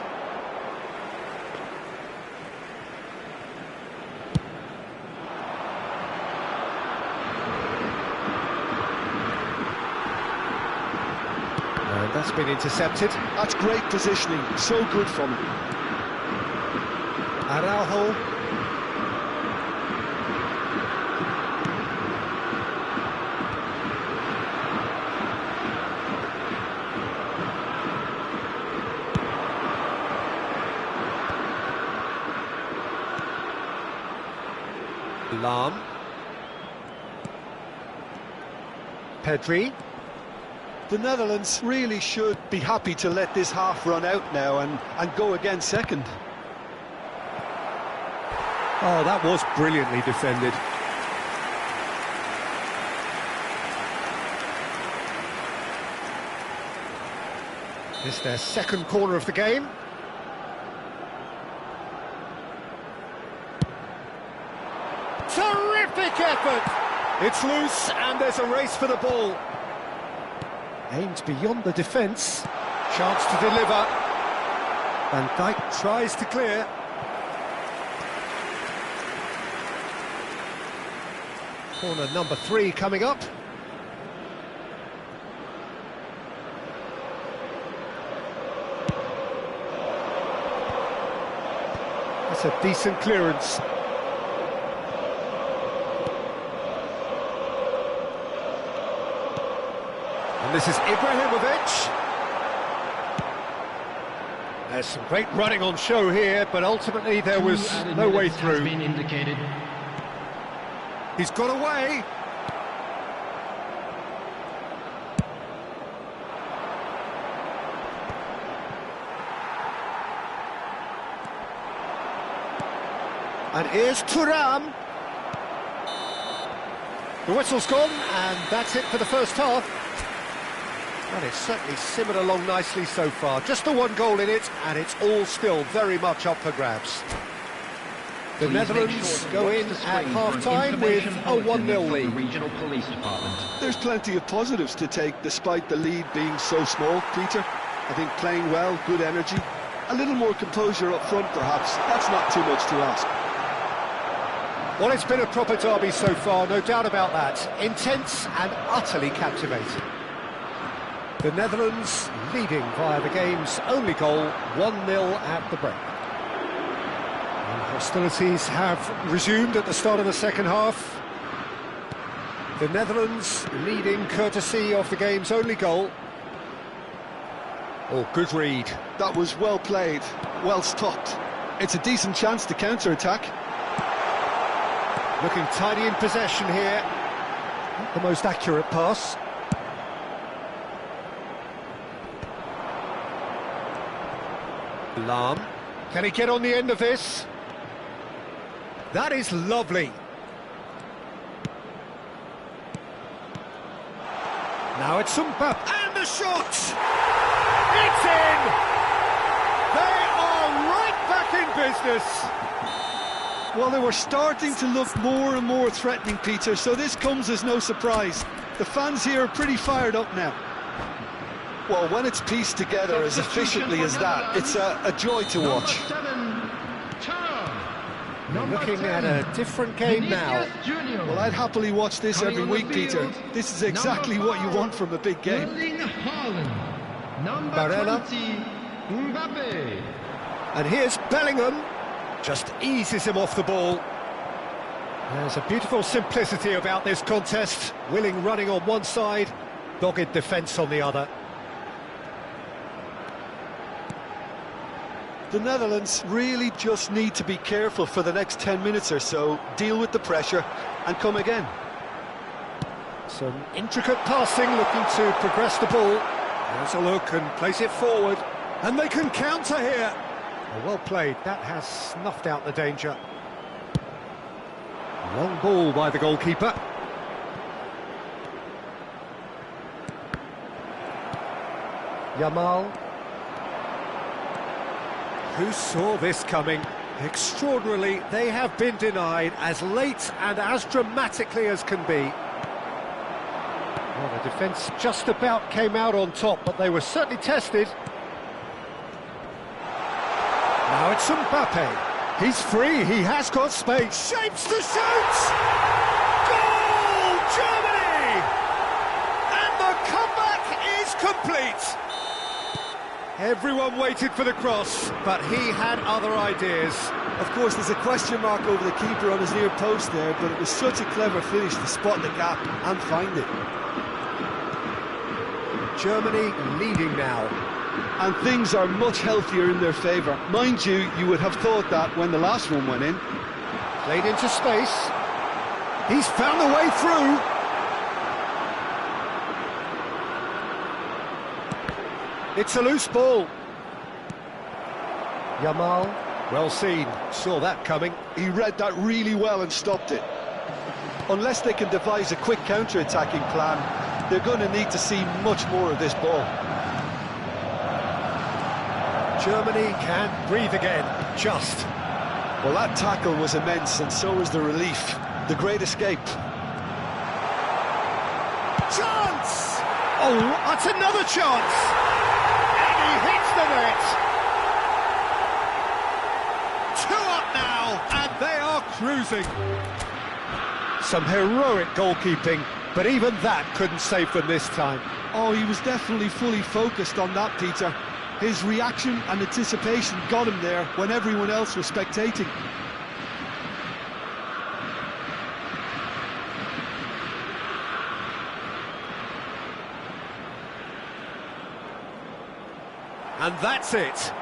And that's been intercepted. That's great positioning, so good from him. Araujo. Lahm. Pedri. The Netherlands really should be happy to let this half run out now and go again second. Oh, that was brilliantly defended. It's their second corner of the game. Terrific effort! It's loose and there's a race for the ball. Aims beyond the defence. Chance to deliver. Van Dijk tries to clear. Corner number 3 coming up. That's a decent clearance. And this is Ibrahimovic. There's some great running on show here, but ultimately there was no way through. Been indicated. He's got away. And here's Thuram. The whistle's gone, and that's it for the first half. Well, it's certainly simmered along nicely so far. Just the one goal in it, and it's all still very much up for grabs. The Netherlands go in at half-time with a 1-0 lead. Regional Police Department. There's plenty of positives to take despite the lead being so small, Peter. I think playing well, good energy, a little more composure up front perhaps. That's not too much to ask. Well, it's been a proper derby so far, no doubt about that. Intense and utterly captivating. The Netherlands leading via the game's only goal, 1-0 at the break. And hostilities have resumed at the start of the second half. The Netherlands leading courtesy of the game's only goal. Oh, good read. That was well played, well stopped. It's a decent chance to counter-attack. Looking tidy in possession here. Not the most accurate pass. Lahm. Can he get on the end of this? That is lovely. Now it's Mbappé. And the shot! It's in! They are right back in business. Well, they were starting to look more and more threatening, Peter, so this comes as no surprise. The fans here are pretty fired up now. Well, when it's pieced together as efficiently as that, it's a joy to watch. We're looking at a different game now. Well, I'd happily watch this every week, Peter. This is exactly what you want from a big game. Barella. Mbappé. And here's Bellingham. Just eases him off the ball. There's a beautiful simplicity about this contest. Willing running on one side, dogged defence on the other. The Netherlands really just need to be careful for the next 10 minutes or so, deal with the pressure and come again. Some intricate passing, looking to progress the ball. There's a look and place it forward. And they can counter here. Oh, well played, that has snuffed out the danger. Long ball by the goalkeeper. Yamal. Who saw this coming? Extraordinarily, they have been denied as late and as dramatically as can be. Well, the defence just about came out on top, but they were certainly tested. Now it's Mbappé. He's free, he has got space. Shapes to shoot! Goal! Germany! And the comeback is complete! Everyone waited for the cross, but he had other ideas. Of course, there's a question mark over the keeper on his near post there, but it was such a clever finish to spot the gap and find it. Germany leading now. And things are much healthier in their favour. Mind you, you would have thought that when the last one went in. Played into space. He's found the way through. It's a loose ball. Yamal, well seen, saw that coming. He read that really well and stopped it. Unless they can devise a quick counter-attacking plan, they're going to need to see much more of this ball. Germany can breathe again, just. Well, that tackle was immense, and so was the relief. The great escape. Chance! Oh, that's another chance! And he hits the net! 2 up now, and they are cruising. Some heroic goalkeeping, but even that couldn't save them this time. Oh, he was definitely fully focused on that, Peter. His reaction and anticipation got him there when everyone else was spectating. And that's it.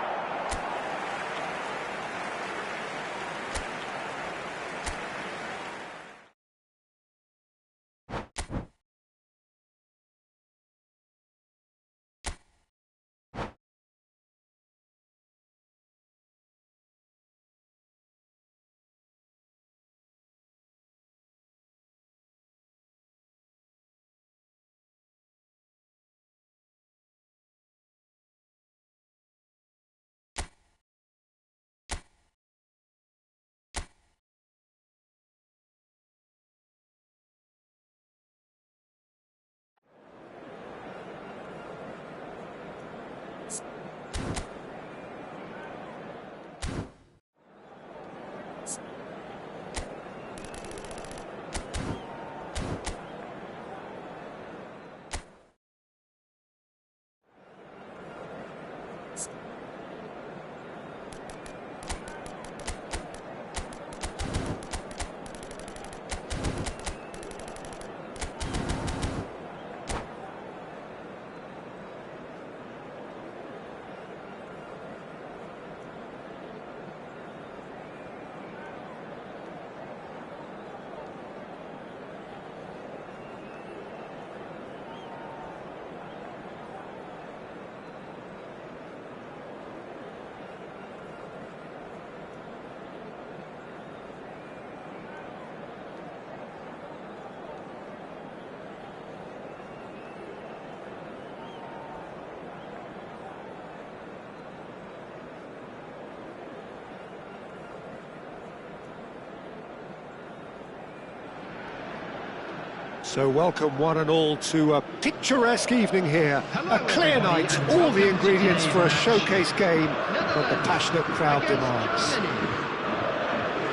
So welcome one and all to a picturesque evening here. A clear night, all the ingredients for a showcase game that the passionate crowd demands.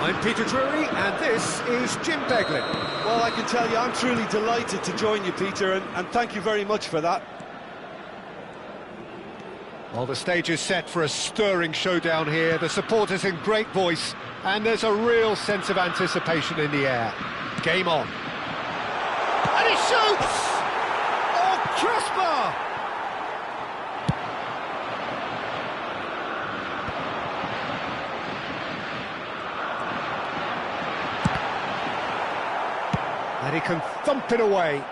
I'm Peter Drury, and this is Jim Beglin. Well, I can tell you, I'm truly delighted to join you, Peter, and thank you very much for that. Well, the stage is set for a stirring showdown here. The supporters in great voice, and there's a real sense of anticipation in the air. Game on. And he shoots! Oh, crossbar! And he can thump it away.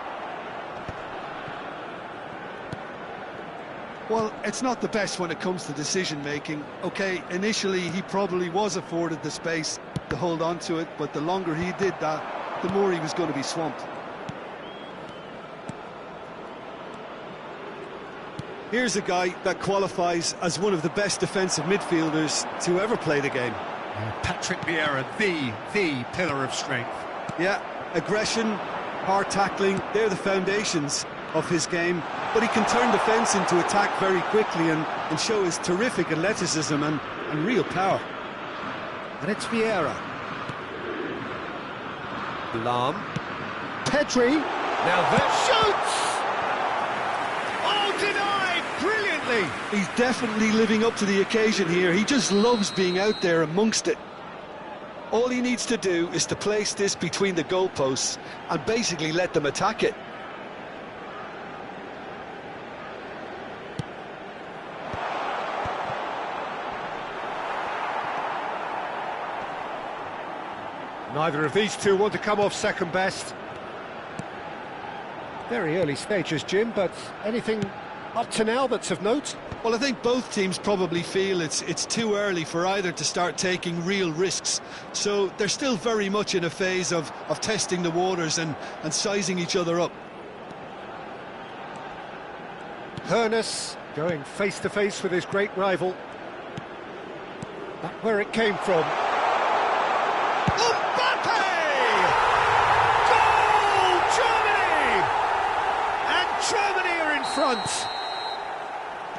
Well, it's not the best when it comes to decision-making. OK, initially he probably was afforded the space to hold on to it, but the longer he did that, the more he was going to be swamped. Here's a guy that qualifies as one of the best defensive midfielders to ever play the game. Patrick Vieira, the pillar of strength. Yeah, aggression, hard tackling, they're the foundations of his game. But he can turn defence into attack very quickly and show his terrific athleticism and real power. And it's Vieira. Lahm. Pedri. Now that shoots! Oh, denied! Brilliantly! He's definitely living up to the occasion here. He just loves being out there amongst it. All he needs to do is to place this between the goalposts and basically let them attack it. Neither of these two want to come off second best. Very early stages, Jim, but anything up to now that's of note? Well, I think both teams probably feel it's too early for either to start taking real risks. So they're still very much in a phase of testing the waters and sizing each other up. Hoeneß going face-to-face with his great rival. That's where it came from. Mbappe! Goal! Germany! And Germany are in front.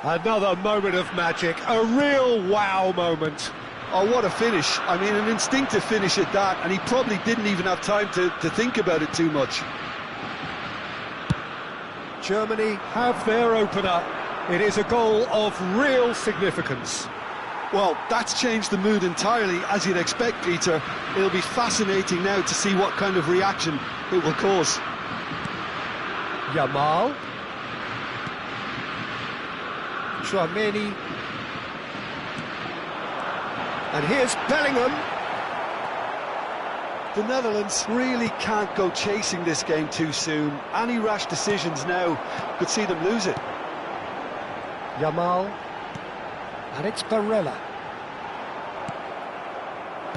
Another moment of magic, a real wow moment. Oh, what a finish. I mean, an instinctive finish at that, and he probably didn't even have time to think about it too much. Germany have their opener. It is a goal of real significance. Well, that's changed the mood entirely, as you'd expect, Peter. It'll be fascinating now to see what kind of reaction it will cause. Yamal. Tchouaméni. And here's Bellingham. The Netherlands really can't go chasing this game too soon. Any rash decisions now could see them lose it. Yamal. And it's Barella.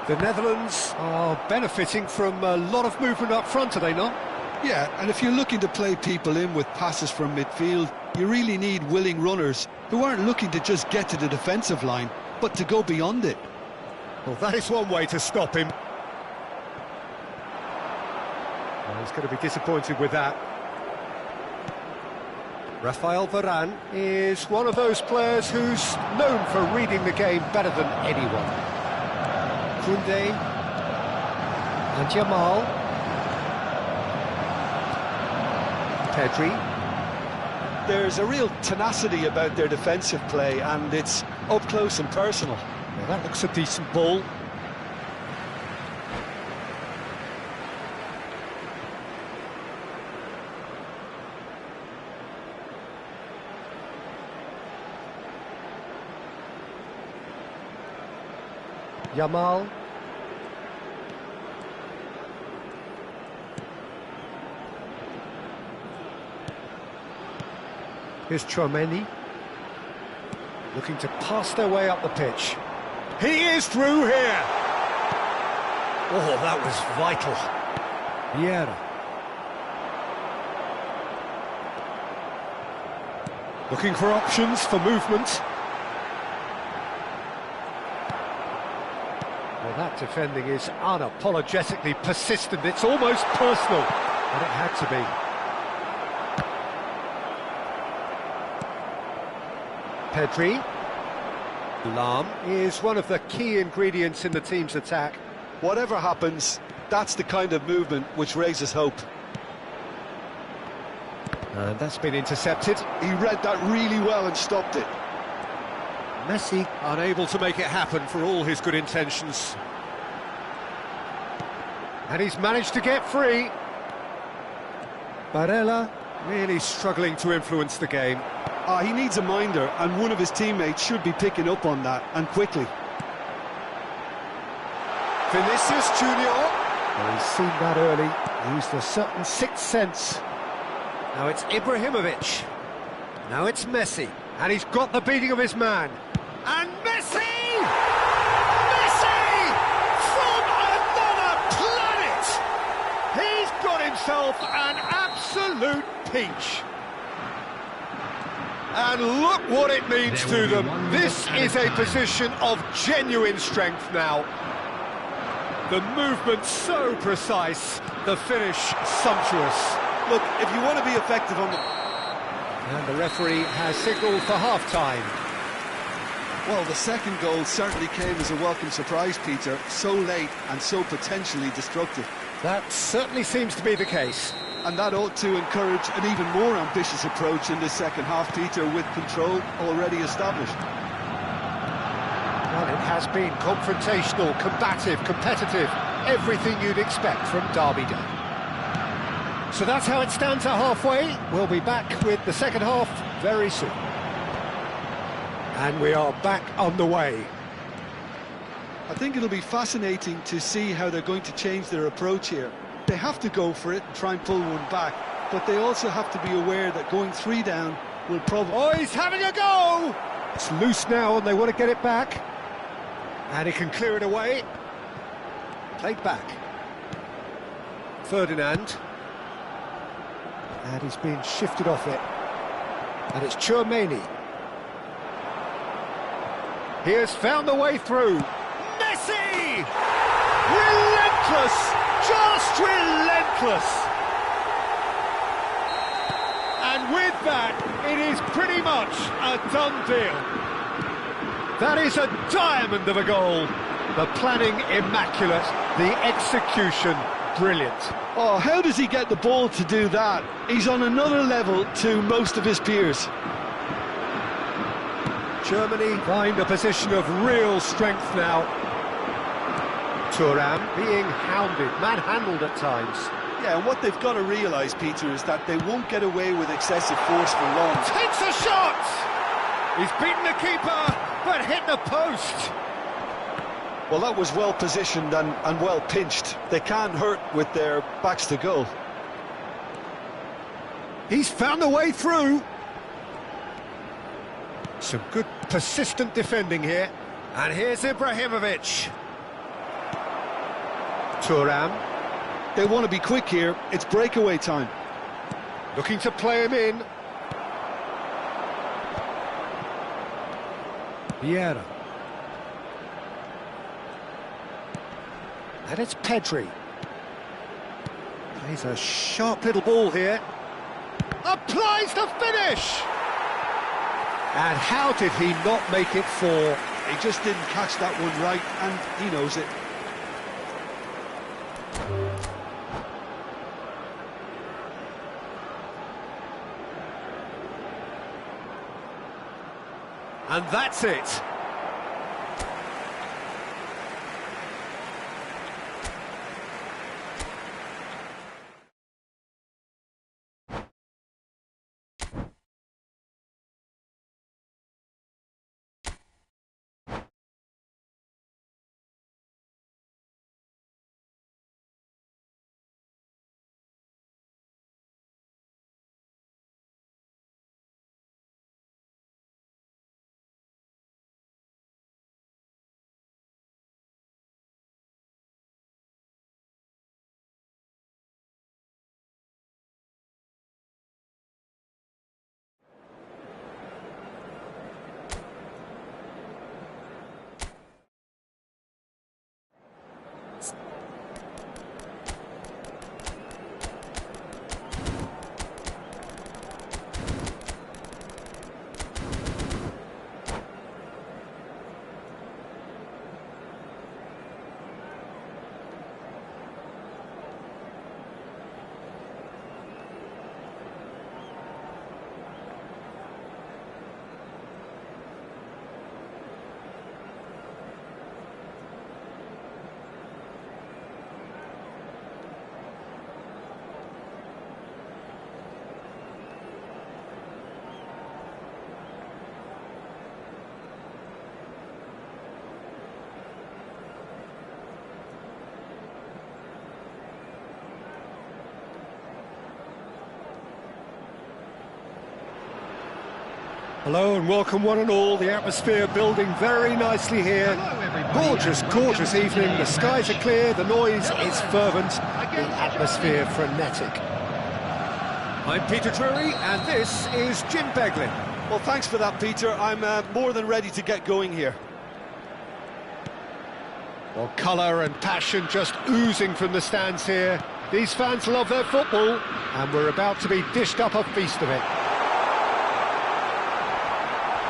The Netherlands are benefiting from a lot of movement up front, are they not? Yeah, and if you're looking to play people in with passes from midfield, you really need willing runners who aren't looking to just get to the defensive line, but to go beyond it. Well, that is one way to stop him. Well, he's going to be disappointed with that. Rafael Varane is one of those players who's known for reading the game better than anyone. Koundé and Yamal. Pedri. There's a real tenacity about their defensive play, and it's up close and personal. Well, that looks a decent ball. Yamal. Here's Tchouaméni. Looking to pass their way up the pitch. He is through here! Oh, that was vital. Vieira. Looking for options for movement. Well, that defending is unapologetically persistent. It's almost personal, but it had to be. Pedri. Lahm is one of the key ingredients in the team's attack. Whatever happens, that's the kind of movement which raises hope. And that's been intercepted. He read that really well and stopped it. Messi unable to make it happen for all his good intentions. And he's managed to get free. Barella really struggling to influence the game. He needs a minder, and one of his teammates should be picking up on that, and quickly. Vinicius Junior. Well, he's seen that early, used a certain sixth sense. Now it's Ibrahimovic. Now it's Messi. And he's got the beating of his man. And Messi! Messi! From another planet! He's got himself an absolute peach. And look what it means to them. This is a position of genuine strength now. The movement so precise, the finish sumptuous. Look, if you want to be effective on the... And the referee has signalled for half-time. Well, the second goal certainly came as a welcome surprise, Peter. So late and so potentially destructive. That certainly seems to be the case. And that ought to encourage an even more ambitious approach in the second half, Peter, with control already established. Well, it has been confrontational, combative, competitive, everything you'd expect from Derby Day. So that's how it stands at halfway. We'll be back with the second half very soon. And we are back on the way. I think it'll be fascinating to see how they're going to change their approach here. They have to go for it and try and pull one back, but they also have to be aware that going 3 down will probably... Oh, he's having a go! It's loose now and they want to get it back. And he can clear it away. Played back. Ferdinand. And he's been shifted off it. And it's Tchouaméni. He has found the way through. Messi! Relentless! Just relentless! And with that, it is pretty much a done deal. That is a diamond of a goal. The planning immaculate, the execution brilliant. Oh, how does he get the ball to do that? He's on another level to most of his peers. Germany find a position of real strength now. Thuram being hounded, manhandled at times. Yeah, and what they've got to realise, Peter, is that they won't get away with excessive force for long. Takes a shot! He's beaten the keeper, but hit the post. Well, that was well positioned and well pinched. They can't hurt with their backs to goal. He's found a way through. Some good persistent defending here. And here's Ibrahimovic. Thuram. They want to be quick here. It's breakaway time. Looking to play him in. Vieira. And it's Pedri. Plays a sharp little ball here. Applies the finish! And how did he not make it 4? He just didn't catch that one right, and he knows it. And that's it. Hello and welcome one and all. The atmosphere building very nicely here. Gorgeous, gorgeous evening. The skies are clear, the noise is fervent, the atmosphere frenetic. I'm Peter Drury and this is Jim Beglin. Well, thanks for that, Peter. I'm more than ready to get going here. Well, colour and passion just oozing from the stands here. These fans love their football and we're about to be dished up a feast of it.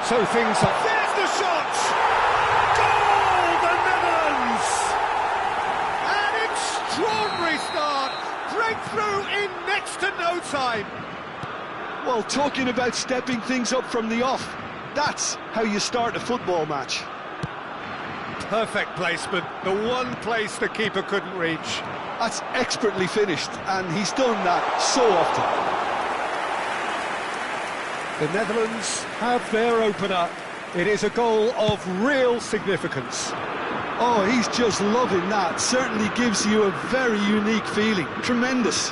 So things are... There's the shot! Goal, the Netherlands! An extraordinary start! Breakthrough in next to no time! Well, talking about stepping things up from the off, that's how you start a football match. Perfect placement, the one place the keeper couldn't reach. That's expertly finished, and he's done that so often. The Netherlands have their opener. It is a goal of real significance. Oh, he's just loving that. Certainly gives you a very unique feeling. Tremendous.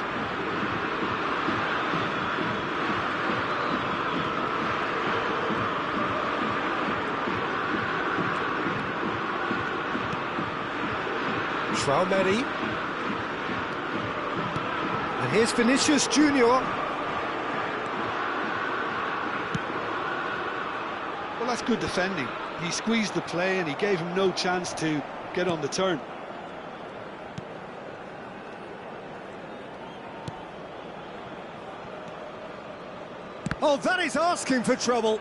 Traoré. And here's Vinicius Junior. Well, that's good defending. He squeezed the play and he gave him no chance to get on the turn. Oh, that is asking for trouble.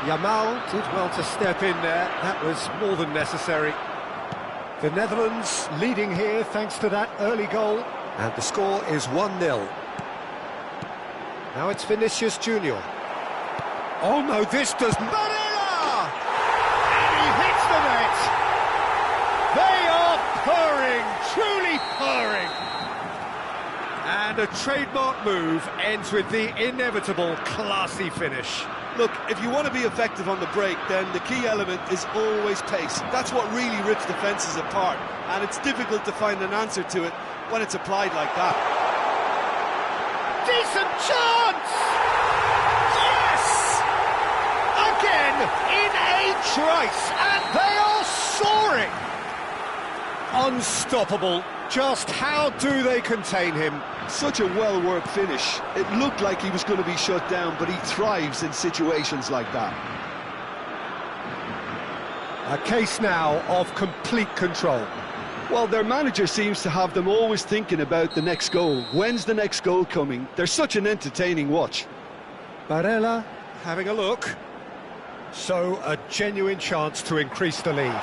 Yamal did well to step in there. That was more than necessary. The Netherlands leading here thanks to that early goal. And the score is 1-0. Now it's Vinicius Junior. Oh no, this does... Barella! And he hits the net! They are purring, truly purring. And a trademark move ends with the inevitable classy finish. Look, if you want to be effective on the break, then the key element is always pace. That's what really rips defences apart, and it's difficult to find an answer to it when it's applied like that. Decent chance! Yes! Again, in a trice, and they are soaring! Unstoppable. Just how do they contain him? Such a well-worked finish. It looked like he was going to be shut down, but he thrives in situations like that. A case now of complete control. Well, their manager seems to have them always thinking about the next goal. When's the next goal coming? They're such an entertaining watch. Barella having a look. So, a genuine chance to increase the lead.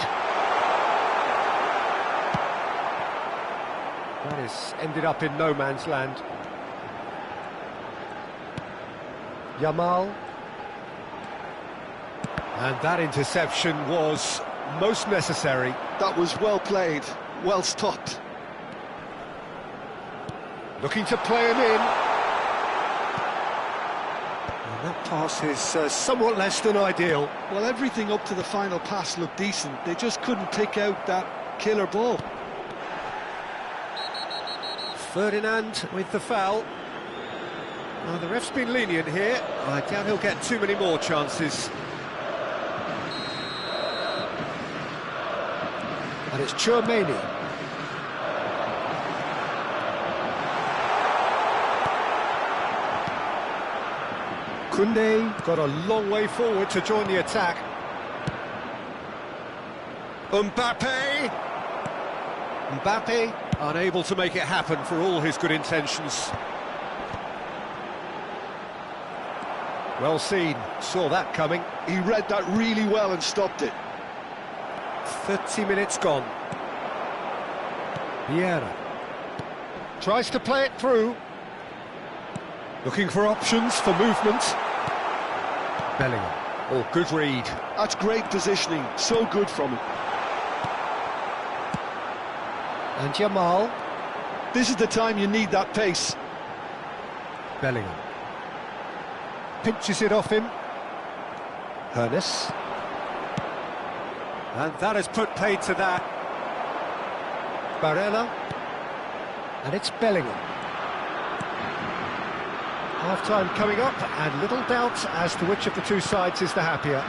That has ended up in no man's land. Yamal. And that interception was most necessary. That was well played, well stopped. Looking to play him in. And that pass is somewhat less than ideal. Well, everything up to the final pass looked decent. They just couldn't pick out that killer ball. Ferdinand with the foul. Well, the ref's been lenient here. I doubt he'll get too many more chances. And it's Tchouaméni. Koundé got a long way forward to join the attack. Mbappe! Mbappe unable to make it happen for all his good intentions. Well seen, saw that coming. He read that really well and stopped it. 30 minutes gone. Vieira tries to play it through. Looking for options for movement. Bellingham. Oh, good read. That's great positioning, so good from him. And Yamal. This is the time you need that pace. Bellingham. Pinches it off him. Hoeneß. And that has put paid to that. Barella. And it's Bellingham. Half-time coming up, and little doubt as to which of the two sides is the happier.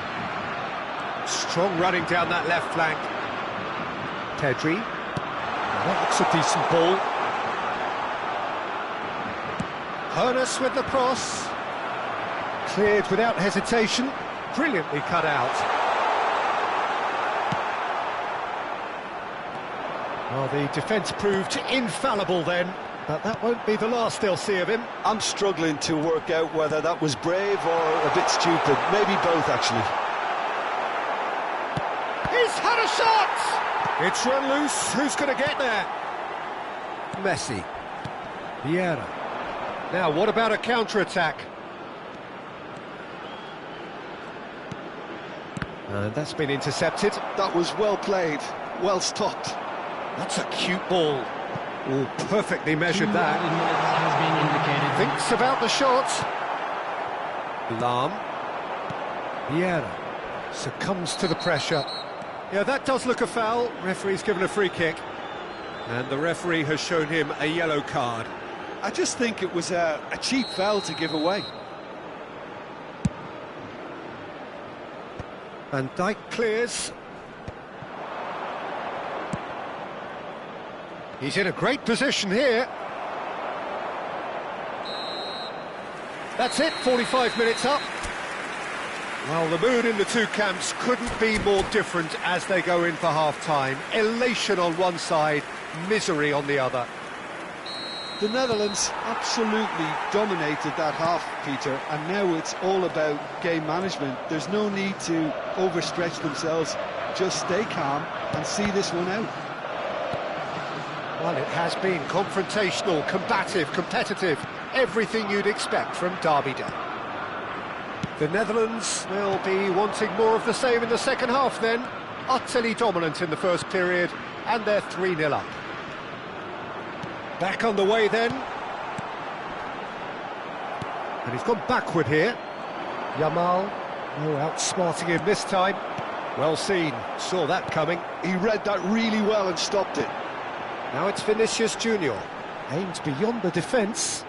Strong running down that left flank. Pedri. That looks a decent ball. Hoeneß with the cross. Cleared without hesitation. Brilliantly cut out. Well, the defence proved infallible then, but that won't be the last they'll see of him. I'm struggling to work out whether that was brave or a bit stupid. Maybe both, actually. He's had a shot! It's run loose. Who's going to get there? Messi. Vieira. Now, what about a counter-attack? And that's been intercepted. That was well played, well stopped. That's a cute ball. Oh, perfectly measured 2 that. added minutes has been indicated. Thinks about the shot. Lahm. Vieira succumbs to the pressure. Yeah, that does look a foul. Referee's given a free kick. And the referee has shown him a yellow card. I just think it was a cheap foul to give away. Van Dijk clears. He's in a great position here. That's it, 45 minutes up. Well, the mood in the two camps couldn't be more different as they go in for half-time. Elation on one side, misery on the other. The Netherlands absolutely dominated that half, Peter, and now it's all about game management. There's no need to overstretch themselves. Just stay calm and see this one out. Well, it has been confrontational, combative, competitive, everything you'd expect from Derby Day. The Netherlands will be wanting more of the same in the second half then. Utterly dominant in the first period, and they're 3-0 up. Back on the way then. And he's gone backward here. Yamal, no outsmarting him this time. Well seen, saw that coming. He read that really well and stopped it. Now it's Vinicius Junior. Aims beyond the defence.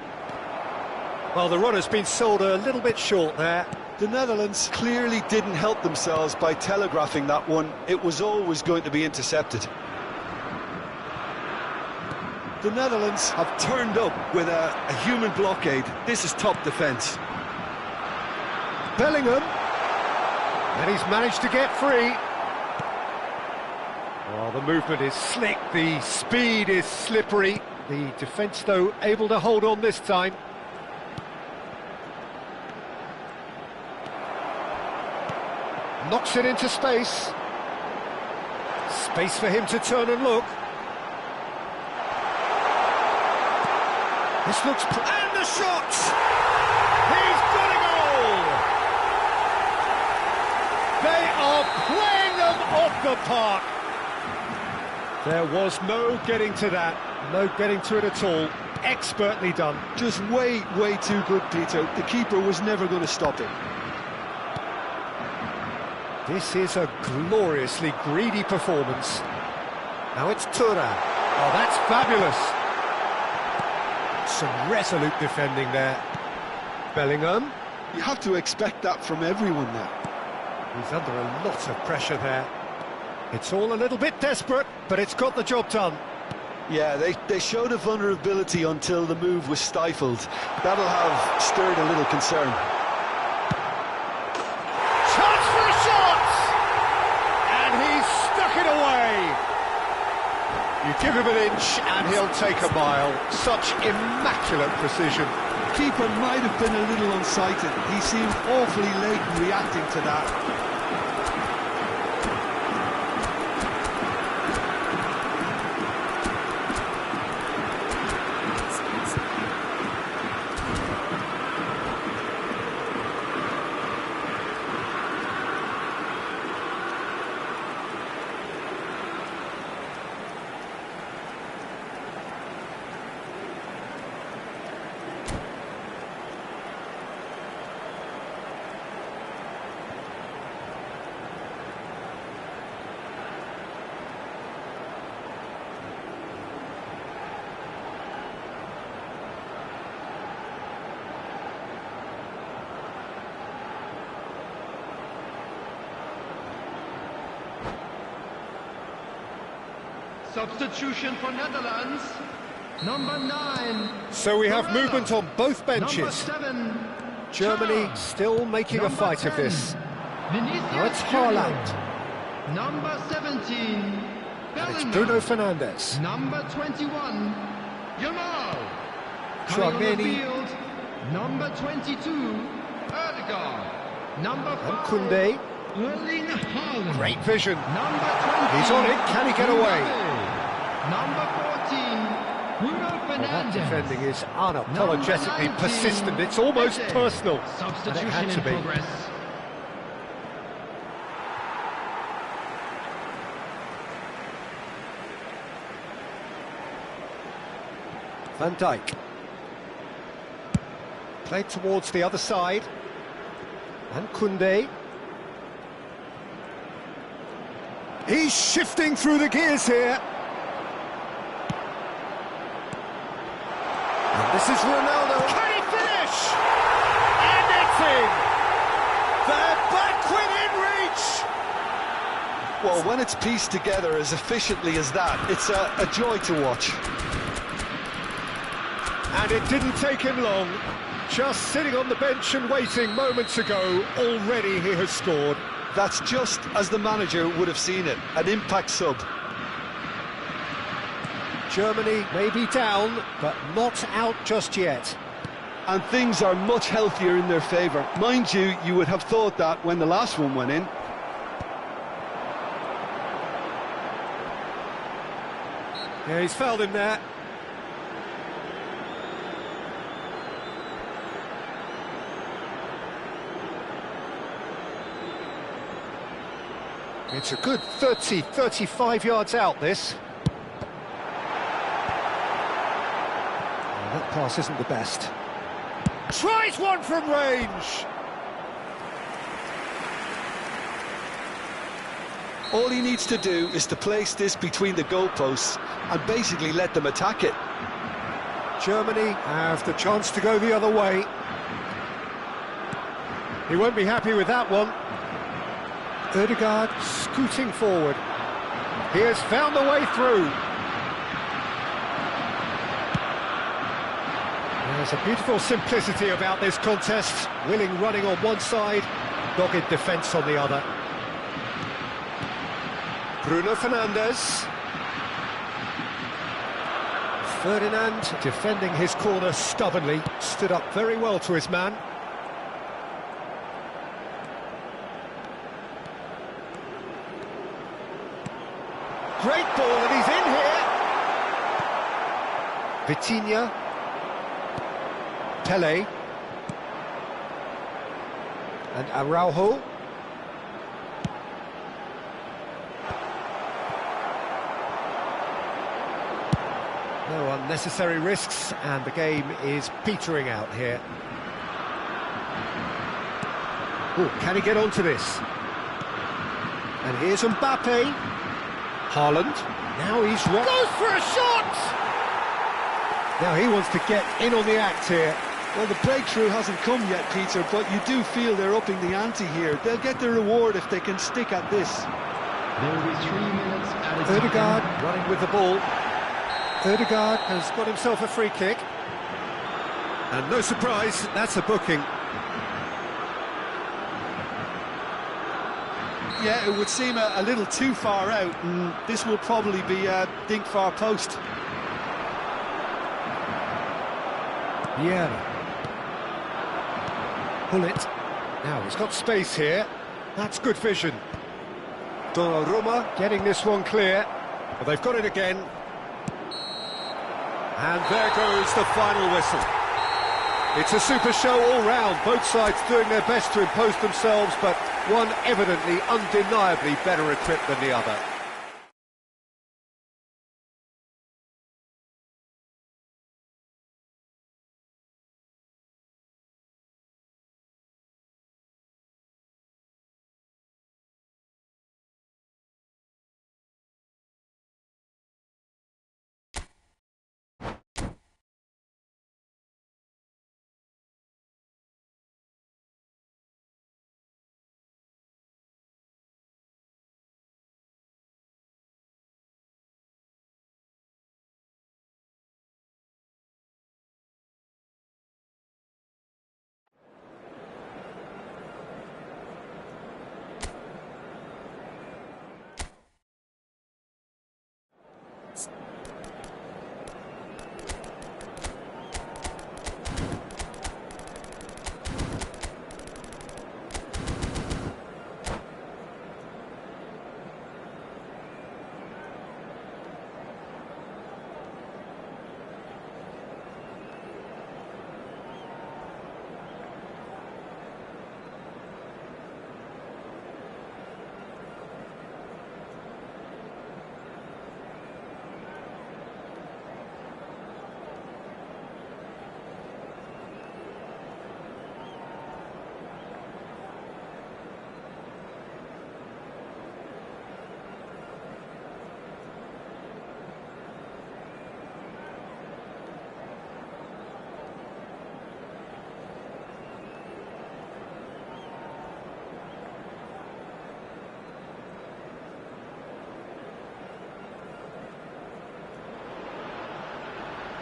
Well, the runner's been sold a little bit short there. The Netherlands clearly didn't help themselves by telegraphing that one. It was always going to be intercepted. The Netherlands have turned up with a human blockade. This is top defence. Bellingham. And he's managed to get free. Well, the movement is slick, the speed is slippery. The defence, though, able to hold on this time. Knocks it into space. Space for him to turn and look. This looks... and the shot! He's got a goal! They are playing them off the park. There was no getting to that, no getting to it at all. Expertly done. Just way too good, Peter. The keeper was never going to stop it. This is a gloriously greedy performance. Now it's Thuram. Oh, that's fabulous. Some resolute defending there. Bellingham. You have to expect that from everyone now. He's under a lot of pressure there. It's all a little bit desperate, but it's got the job done. Yeah, they showed a vulnerability until the move was stifled. That'll have stirred a little concern. Chance for a shot! And he's stuck it away. You give him an inch and he'll take a mile. Such immaculate precision. Keeper might have been a little unsighted. He seemed awfully late in reacting to that. Substitution for Netherlands. Number 9. So we have Barella. movement on both benches. Number 7. Germany Char. still making a Number fight 10, of this. Vinicius Now it's Junior. Haaland. Number 17. And it's Bellingham. Bruno Fernandes. Number 21. Yamal. Coming on the Tchouaméni. field. Number 22. Erdegaard. Number 5. And Koundé. Erling Haaland. Great vision. Number 20. He's on it. Can he get away? Number 14. Bruno Well, that Fernandes. defending is unapologetically Number 19, persistent. It's almost Eze. personal. And it Substitution had in to be. progress. Van Dijk. Played towards the other side. And Koundé. He's shifting through the gears here. And this is Ronaldo. Can he finish? And it's in! They're back within reach! Well, when it's pieced together as efficiently as that, it's a joy to watch. And it didn't take him long. Just sitting on the bench and waiting moments ago, already he has scored. That's just as the manager would have seen it, an impact sub. Germany may be down, but not out just yet. And things are much healthier in their favour. Mind you, you would have thought that when the last one went in. Yeah, he's fouled him there. It's a good 30, 35 yards out, this. That pass isn't the best. Tries one from range! All he needs to do is to place this between the goalposts and basically let them attack it. Germany have the chance to go the other way. He won't be happy with that one. Ødegaard scooting forward. He has found the way through. There's a beautiful simplicity about this contest. Willing running on one side, dogged defence on the other. Bruno Fernandes. Ferdinand defending his corner stubbornly, stood up very well to his man. Great ball, and he's in here. Vitinha. Pele. And Araujo. No unnecessary risks, and the game is petering out here. Oh, can he get onto this? And here's Mbappe. Haaland. Now he's goes for a shot! Now he wants to get in on the act here. Well, the breakthrough hasn't come yet, Peter, but you do feel they're upping the ante here. They'll get their reward if they can stick at this. There will be 3 minutes added time. Ødegaard running with the ball. Ødegaard has got himself a free kick. And no surprise, that's a booking. Yeah, it would seem a little too far out, and this will probably be a dink far post. Yeah. Pull it. Now he's got space here. That's good vision. Donnarumma getting this one clear. Well, they've got it again. And there goes the final whistle. It's a super show all round, both sides doing their best to impose themselves, but one evidently, undeniably better equipped than the other.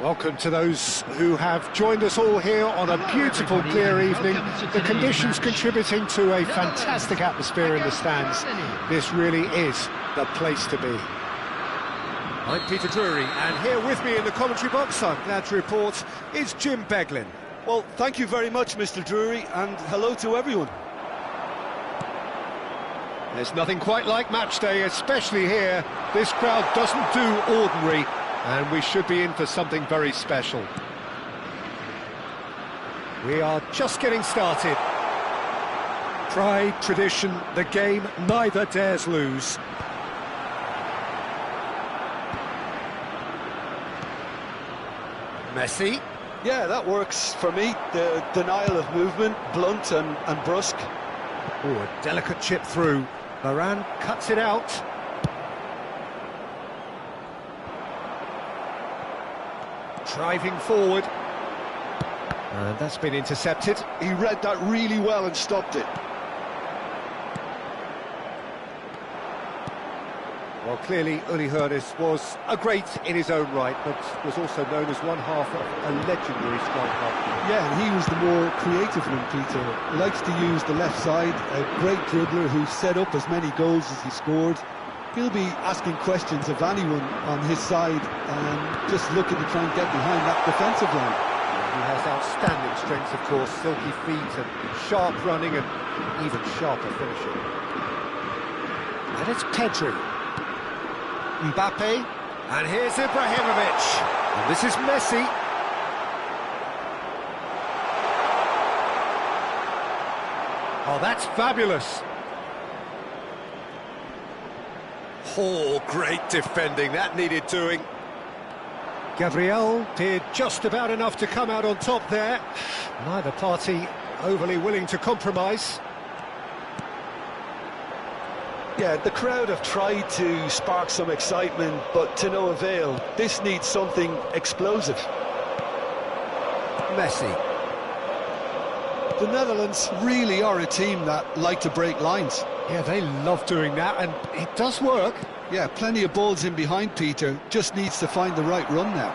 Welcome to those who have joined us all here on a beautiful, clear evening. The conditions contributing to a fantastic atmosphere in the stands. This really is the place to be. I'm Peter Drury, and here with me in the commentary box, I'm glad to report, is Jim Beglin. Well, thank you very much, Mr. Drury, and hello to everyone. There's nothing quite like match day, especially here. This crowd doesn't do ordinary, and we should be in for something very special. We are just getting started. Pride, tradition, the game neither dares lose. Messi. Yeah, that works for me. The denial of movement, blunt and brusque. Oh, a delicate chip through. Varane cuts it out. Driving forward. And that's been intercepted. He read that really well and stopped it. Well, clearly Uli Hoeneß was a great in his own right, but was also known as one half of a legendary striker. Yeah, and he was the more creative one, Peter. Likes to use the left side, a great dribbler who set up as many goals as he scored. He'll be asking questions of anyone on his side and just looking to try and get behind that defensive line. He has outstanding strength, of course, silky feet and sharp running and even sharper finishing. And it's Pedri. Mbappe, and here's Ibrahimovic, and this is Messi. Oh, that's fabulous. Oh, great defending, that needed doing. Gabriel did just about enough to come out on top there. Neither party overly willing to compromise. Yeah, the crowd have tried to spark some excitement, but to no avail. This needs something explosive. Messi. The Netherlands really are a team that like to break lines. Yeah, they love doing that, and it does work. Yeah, plenty of balls in behind Peter, just needs to find the right run now.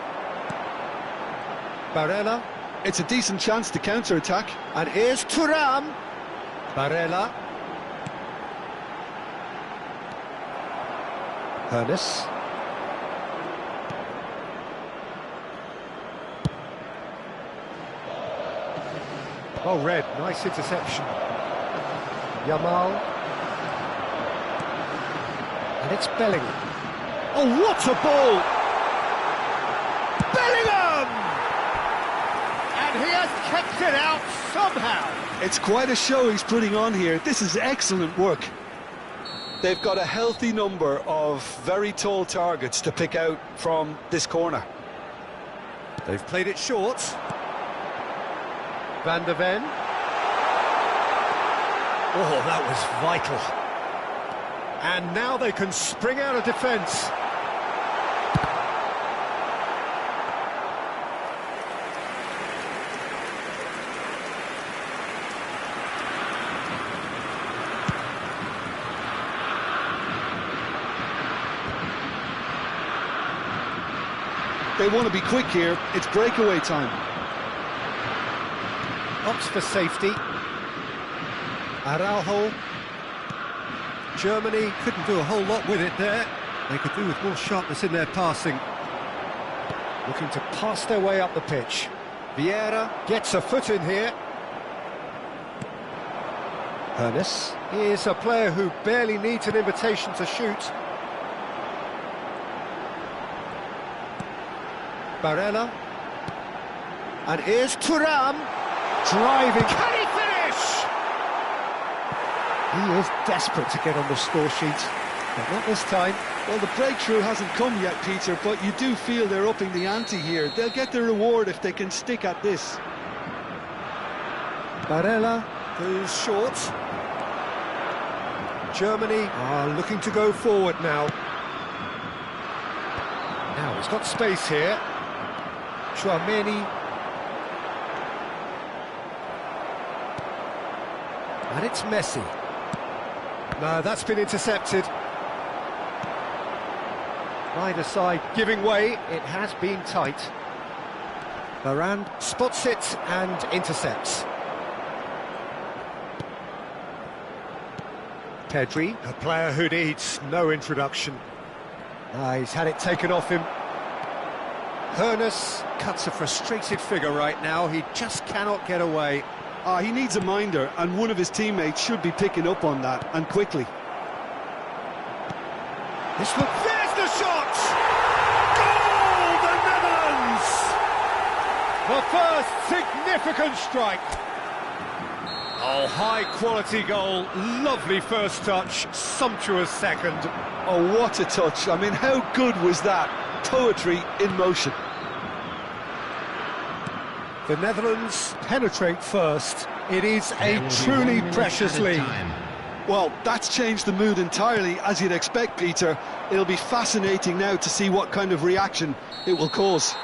Barella. It's a decent chance to counter-attack. And here's Thuram. Barella. Hoeneß. Oh, Red, nice interception. Yamal. And it's Bellingham. Oh, what a ball! Bellingham! And he has kept it out somehow. It's quite a show he's putting on here. This is excellent work. They've got a healthy number of very tall targets to pick out from this corner. They've played it short. Van der Ven. Oh, that was vital. And now they can spring out of defence. They want to be quick here. It's breakaway time. Opts for safety. Araujo. Germany couldn't do a whole lot with it there. They could do with more sharpness in their passing. Looking to pass their way up the pitch. Vieira gets a foot in here. Hoeneß is a player who barely needs an invitation to shoot. Barella. And here's Thuram. Driving. Can he finish? He is desperate to get on the score sheet, but not this time. Well, the breakthrough hasn't come yet, Peter, but you do feel they're upping the ante here. They'll get their reward if they can stick at this. Barella goes short. Germany are looking to go forward now. Now he's got space here. Tchouaméni. And it's Messi. No, that's been intercepted. Either side giving way, it has been tight. Varane spots it and intercepts. Pedri, a player who needs no introduction. He's had it taken off him. Hoeneß cuts a frustrated figure right now. He just cannot get away. He needs a minder, and one of his teammates should be picking up on that, and quickly. There's the shot! Goal, the Netherlands! The first significant strike. Oh, high-quality goal, lovely first touch, sumptuous second. Oh, what a touch. I mean, how good was that? Poetry in motion. The Netherlands penetrate first. It is a truly precious lead. Well, that's changed the mood entirely, as you'd expect, Peter. It'll be fascinating now to see what kind of reaction it will cause.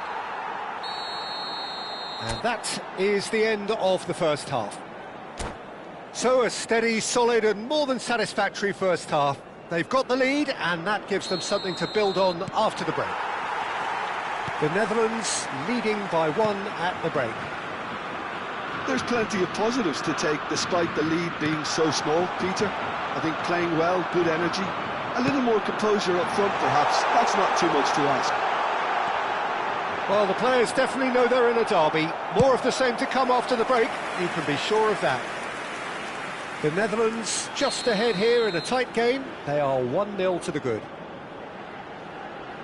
And that is the end of the first half. So a steady, solid and more than satisfactory first half. They've got the lead and that gives them something to build on after the break. The Netherlands leading by 1 at the break. There's plenty of positives to take despite the lead being so small, Peter. I think playing well, good energy, a little more composure up front perhaps. That's not too much to ask. Well, the players definitely know they're in a derby. More of the same to come after the break, you can be sure of that. The Netherlands just ahead here in a tight game. They are 1-0 to the good.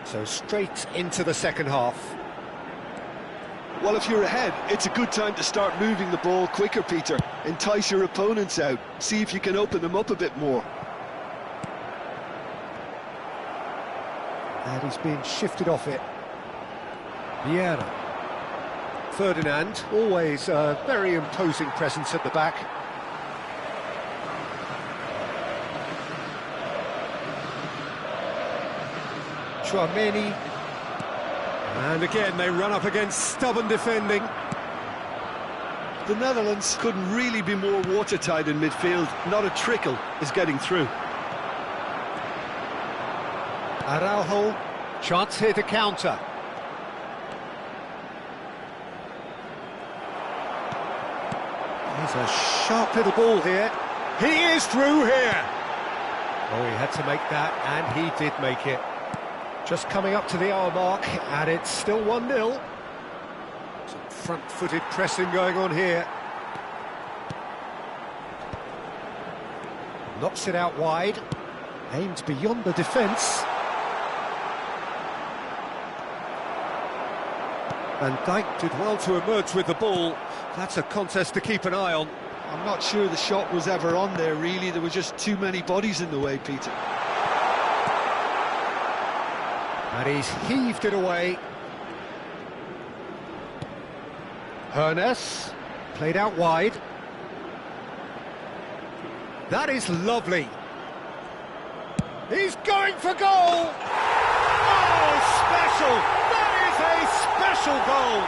So straight into the second half. Well, if you're ahead, it's a good time to start moving the ball quicker, Peter. Entice your opponents out. See if you can open them up a bit more. And he's being shifted off it. Vieira. Ferdinand, always a very imposing presence at the back. Tchouaméni. And again, they run up against stubborn defending. The Netherlands couldn't really be more watertight in midfield. Not a trickle is getting through. Araujo, chance here to counter. Here's a sharp little ball here. He is through here. Oh, he had to make that, and he did make it. Just coming up to the hour mark, and it's still 1-0. Some front-footed pressing going on here. Knocks it out wide. Aimed beyond the defence. Van Dijk did well to emerge with the ball. That's a contest to keep an eye on. I'm not sure the shot was ever on there, really. There were just too many bodies in the way, Peter. And he's heaved it away. Hoeneß, played out wide. That is lovely. He's going for goal! Oh, special! That is a special goal!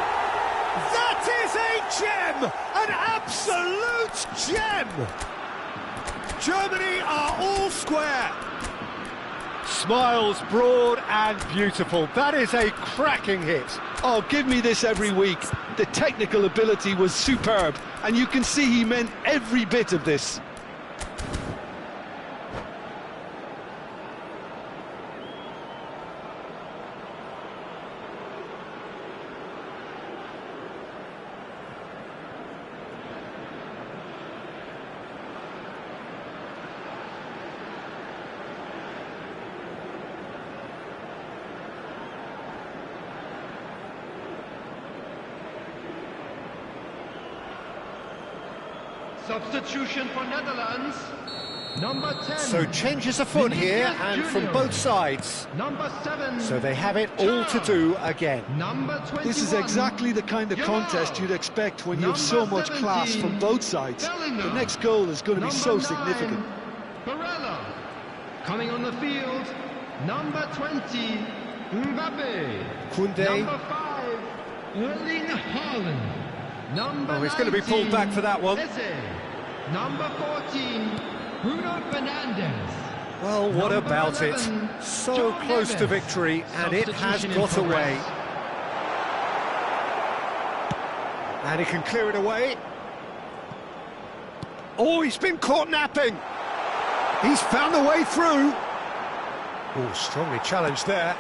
That is a gem! An absolute gem! Germany are all square. Smiles broad and beautiful. That is a cracking hit. Oh, give me this every week. The technical ability was superb, and you can see he meant every bit of this. Substitution for Netherlands. Number 10. So changes afoot here and from both sides. Number 7. So they have it all to do again. Number 21. This is exactly the kind of contest you'd expect when you have so much class from both sides. The next goal is going to be so significant. Barella. Coming on the field. Number 20. Mbappe. Koundé. Number 5. Erling Haaland. Number Oh, he's going to be pulled back for that one. Eze. Number 14. Bruno Fernandes. Well, what Number about 11, it? So John close to Neves. victory, and it has Substitution in got away. progress. And he can clear it away. Oh, he's been caught napping. He's found a way through. Oh, strongly challenged there.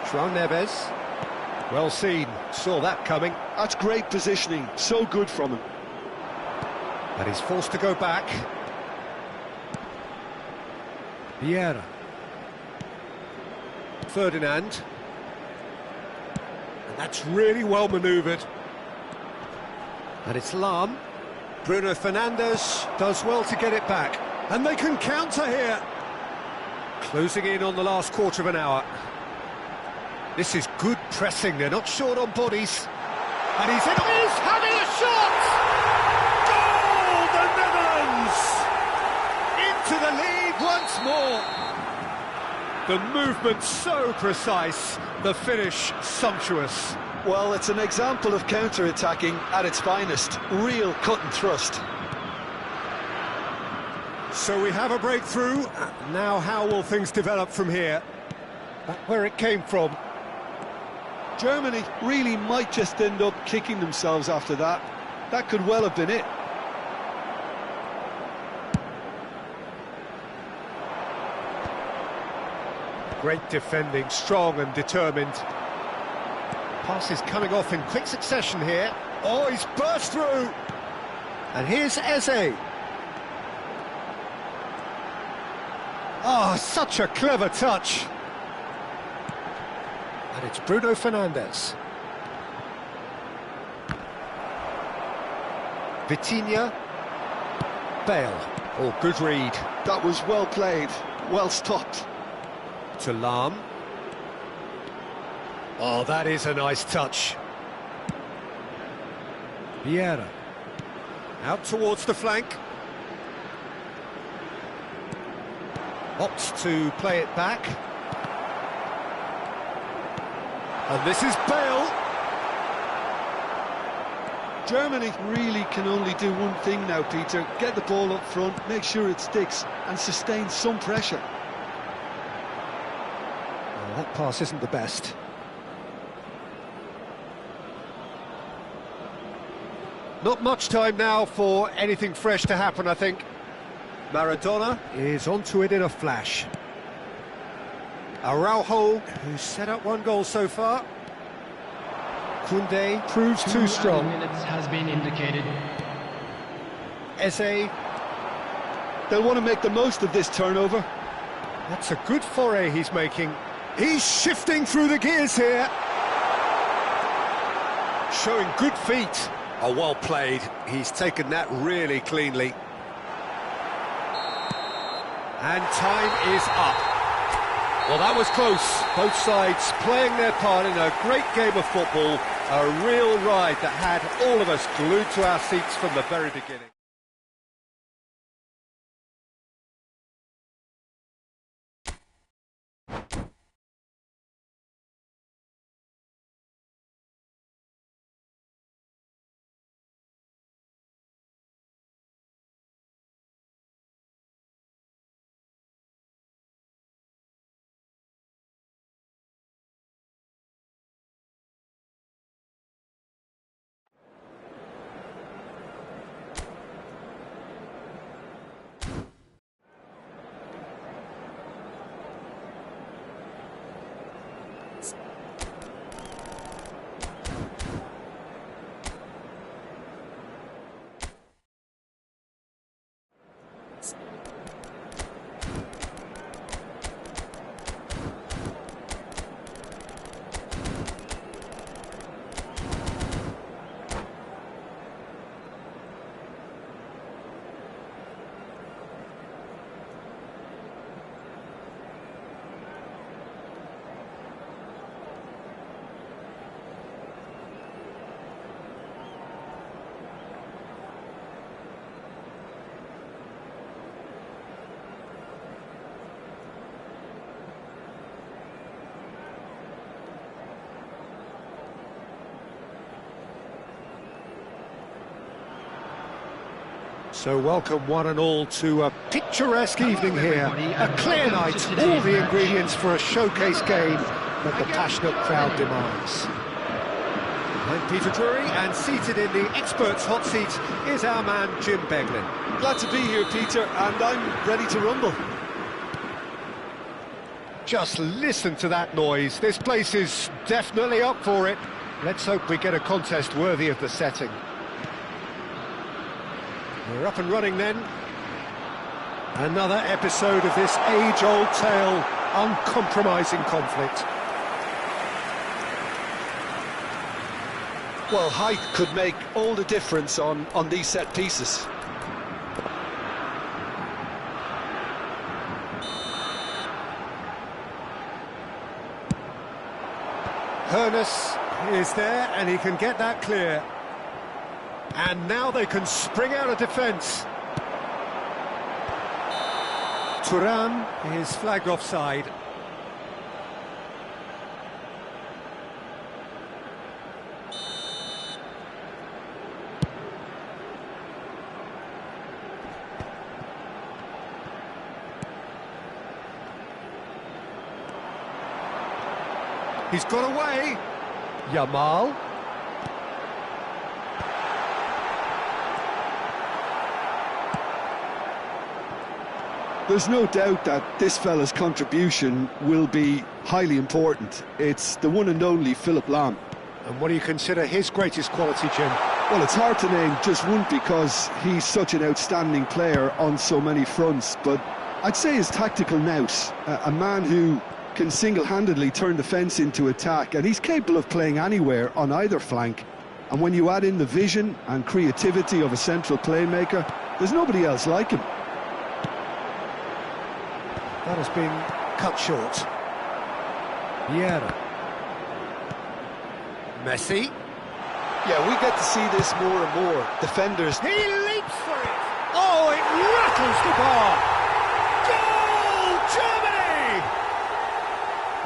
João Neves. Well seen, saw that coming. That's great positioning, so good from him. And he's forced to go back. Vieira. Ferdinand. And that's really well manoeuvred. And it's Lahm. Bruno Fernandes does well to get it back. And they can counter here. Closing in on the last quarter of an hour. This is good pressing, they're not short on bodies. And he's having a shot! Goal, the Netherlands! Into the lead once more. The movement so precise, the finish sumptuous. Well, it's an example of counter-attacking at its finest. Real cut and thrust. So we have a breakthrough. Now how will things develop from here? Back where it came from. Germany really might just end up kicking themselves after that. That could well have been it. Great defending, strong and determined. Pass is coming off in quick succession here. Oh, he's burst through. And here's Eze. Oh, such a clever touch. And it's Bruno Fernandes. Vitinha. Bale. Oh, good read. That was well played, well stopped. To Lahm. Oh, that is a nice touch. Vieira. Out towards the flank. Opts to play it back. And this is Bale. Germany really can only do one thing now, Peter. Get the ball up front, make sure it sticks, and sustain some pressure. Oh, that pass isn't the best. Not much time now for anything fresh to happen, I think. Maradona is onto it in a flash. Araujo, who's set up one goal so far. Koundé proves too strong. 2 minutes has been indicated. Eze. They'll want to make the most of this turnover. That's a good foray he's making. He's shifting through the gears here. Showing good feet. Oh, well played. He's taken that really cleanly. And time is up. Well, that was close. Both sides playing their part in a great game of football. A real ride that had all of us glued to our seats from the very beginning. So welcome one and all to a picturesque evening here, a clear night, all the ingredients for a showcase game that the passionate crowd demands. I'm Peter Drury, and seated in the experts' hot seat is our man Jim Beglin. Glad to be here, Peter, and I'm ready to rumble. Just listen to that noise. This place is definitely up for it. Let's hope we get a contest worthy of the setting. We're up and running then. Another episode of this age-old tale, uncompromising conflict. Well, height could make all the difference on these set pieces. Hoeneß is there, and he can get that clear. And now they can spring out of defence. Thuram is flagged offside. He's got away. Yamal. There's no doubt that this fella's contribution will be highly important. It's the one and only Philipp Lahm. And what do you consider his greatest quality, Jim? Well, it's hard to name just one because he's such an outstanding player on so many fronts, but I'd say his tactical nous, a man who can single-handedly turn defence into attack, and he's capable of playing anywhere on either flank. And when you add in the vision and creativity of a central playmaker, there's nobody else like him. That has been cut short. Vieira. Messi. Yeah, we get to see this more and more. Defenders. He leaps for it. Oh, it rattles the bar. Goal, Germany!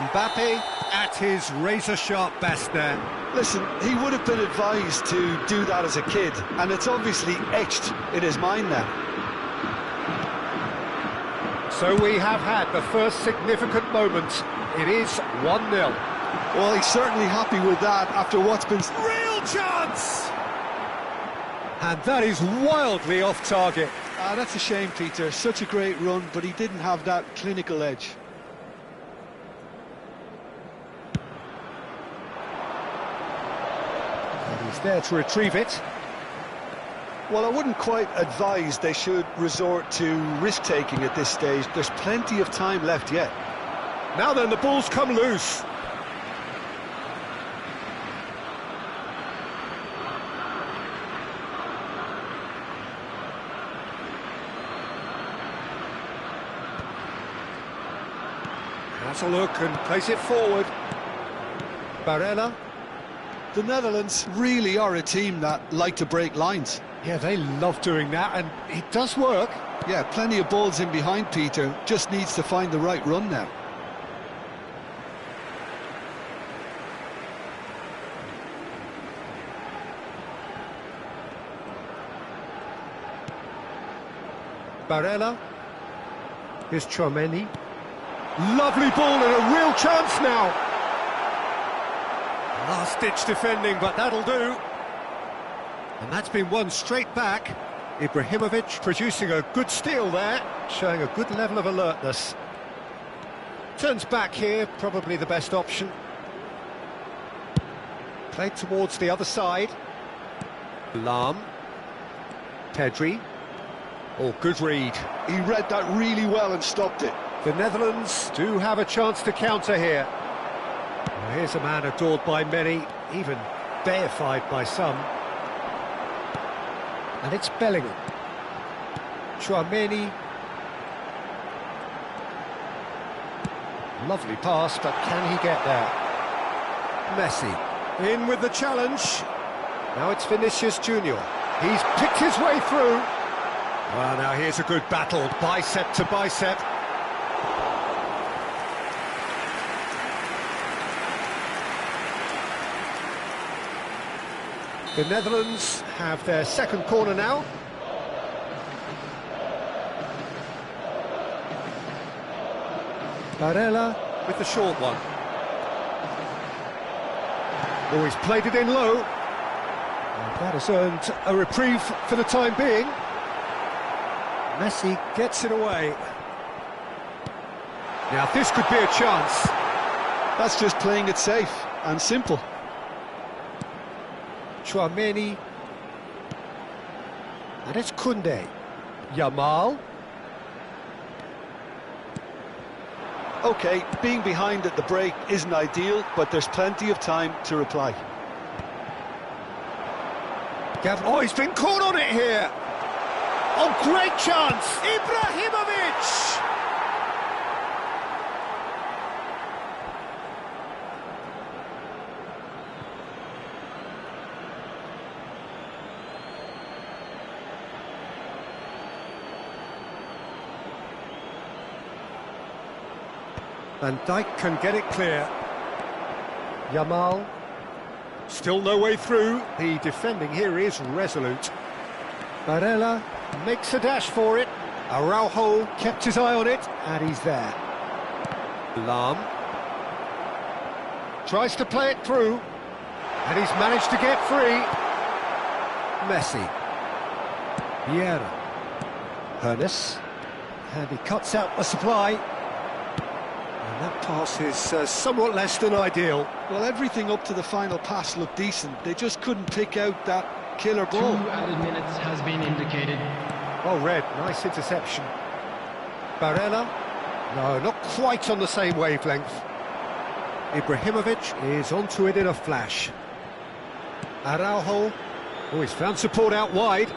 Mbappe at his razor-sharp best there. Listen, he would have been advised to do that as a kid, and it's obviously etched in his mind now. So we have had the first significant moment. It is 1-0. Well, he's certainly happy with that after what's been... Real chance! And that is wildly off target. That's a shame, Peter. Such a great run, but he didn't have that clinical edge. And he's there to retrieve it. Well, I wouldn't quite advise they should resort to risk-taking at this stage. There's plenty of time left yet. Now then, the ball's come loose. Has a look and plays it forward. Barella. The Netherlands really are a team that like to break lines. Yeah, they love doing that, and it does work. Yeah, plenty of balls in behind, Peter. Just needs to find the right run now. Barella. Here's Tchouaméni. Lovely ball and a real chance now. Last-ditch defending, but that'll do. And that's been won straight back. Ibrahimovic producing a good steal there, showing a good level of alertness. Turns back here, probably the best option. Played towards the other side. Lahm. Pedri. Oh, good read. He read that really well and stopped it. The Netherlands do have a chance to counter here. Well, here's a man adored by many, even deified by some. And it's Bellingham. Tchouaméni. Lovely pass, but can he get there? Messi. In with the challenge. Now it's Vinicius Junior. He's picked his way through. Well, now here's a good battle, bicep to bicep. The Netherlands have their second corner now. Barella with the short one. Oh, he's played it in low. And that has earned a reprieve for the time being. Messi gets it away. Now this could be a chance. That's just playing it safe and simple. Chouameni. And it's Koundé. Yamal. OK, being behind at the break isn't ideal, but there's plenty of time to reply. Oh, he's been caught on it here. Oh, great chance. Ibrahimovic. Van Dijk can get it clear. Yamal. Still no way through. The defending here is resolute. Barella makes a dash for it. Araujo kept his eye on it, and he's there. Lam tries to play it through, and he's managed to get free. Messi. Vieira. Hernes. And he cuts out the supply. And that pass is somewhat less than ideal. Well, everything up to the final pass looked decent. They just couldn't pick out that killer 2 ball. added minutes has been indicated. Oh, Red, nice interception. Barella, no, not quite on the same wavelength. Ibrahimovic is onto it in a flash. Araujo, oh, he's found support out wide.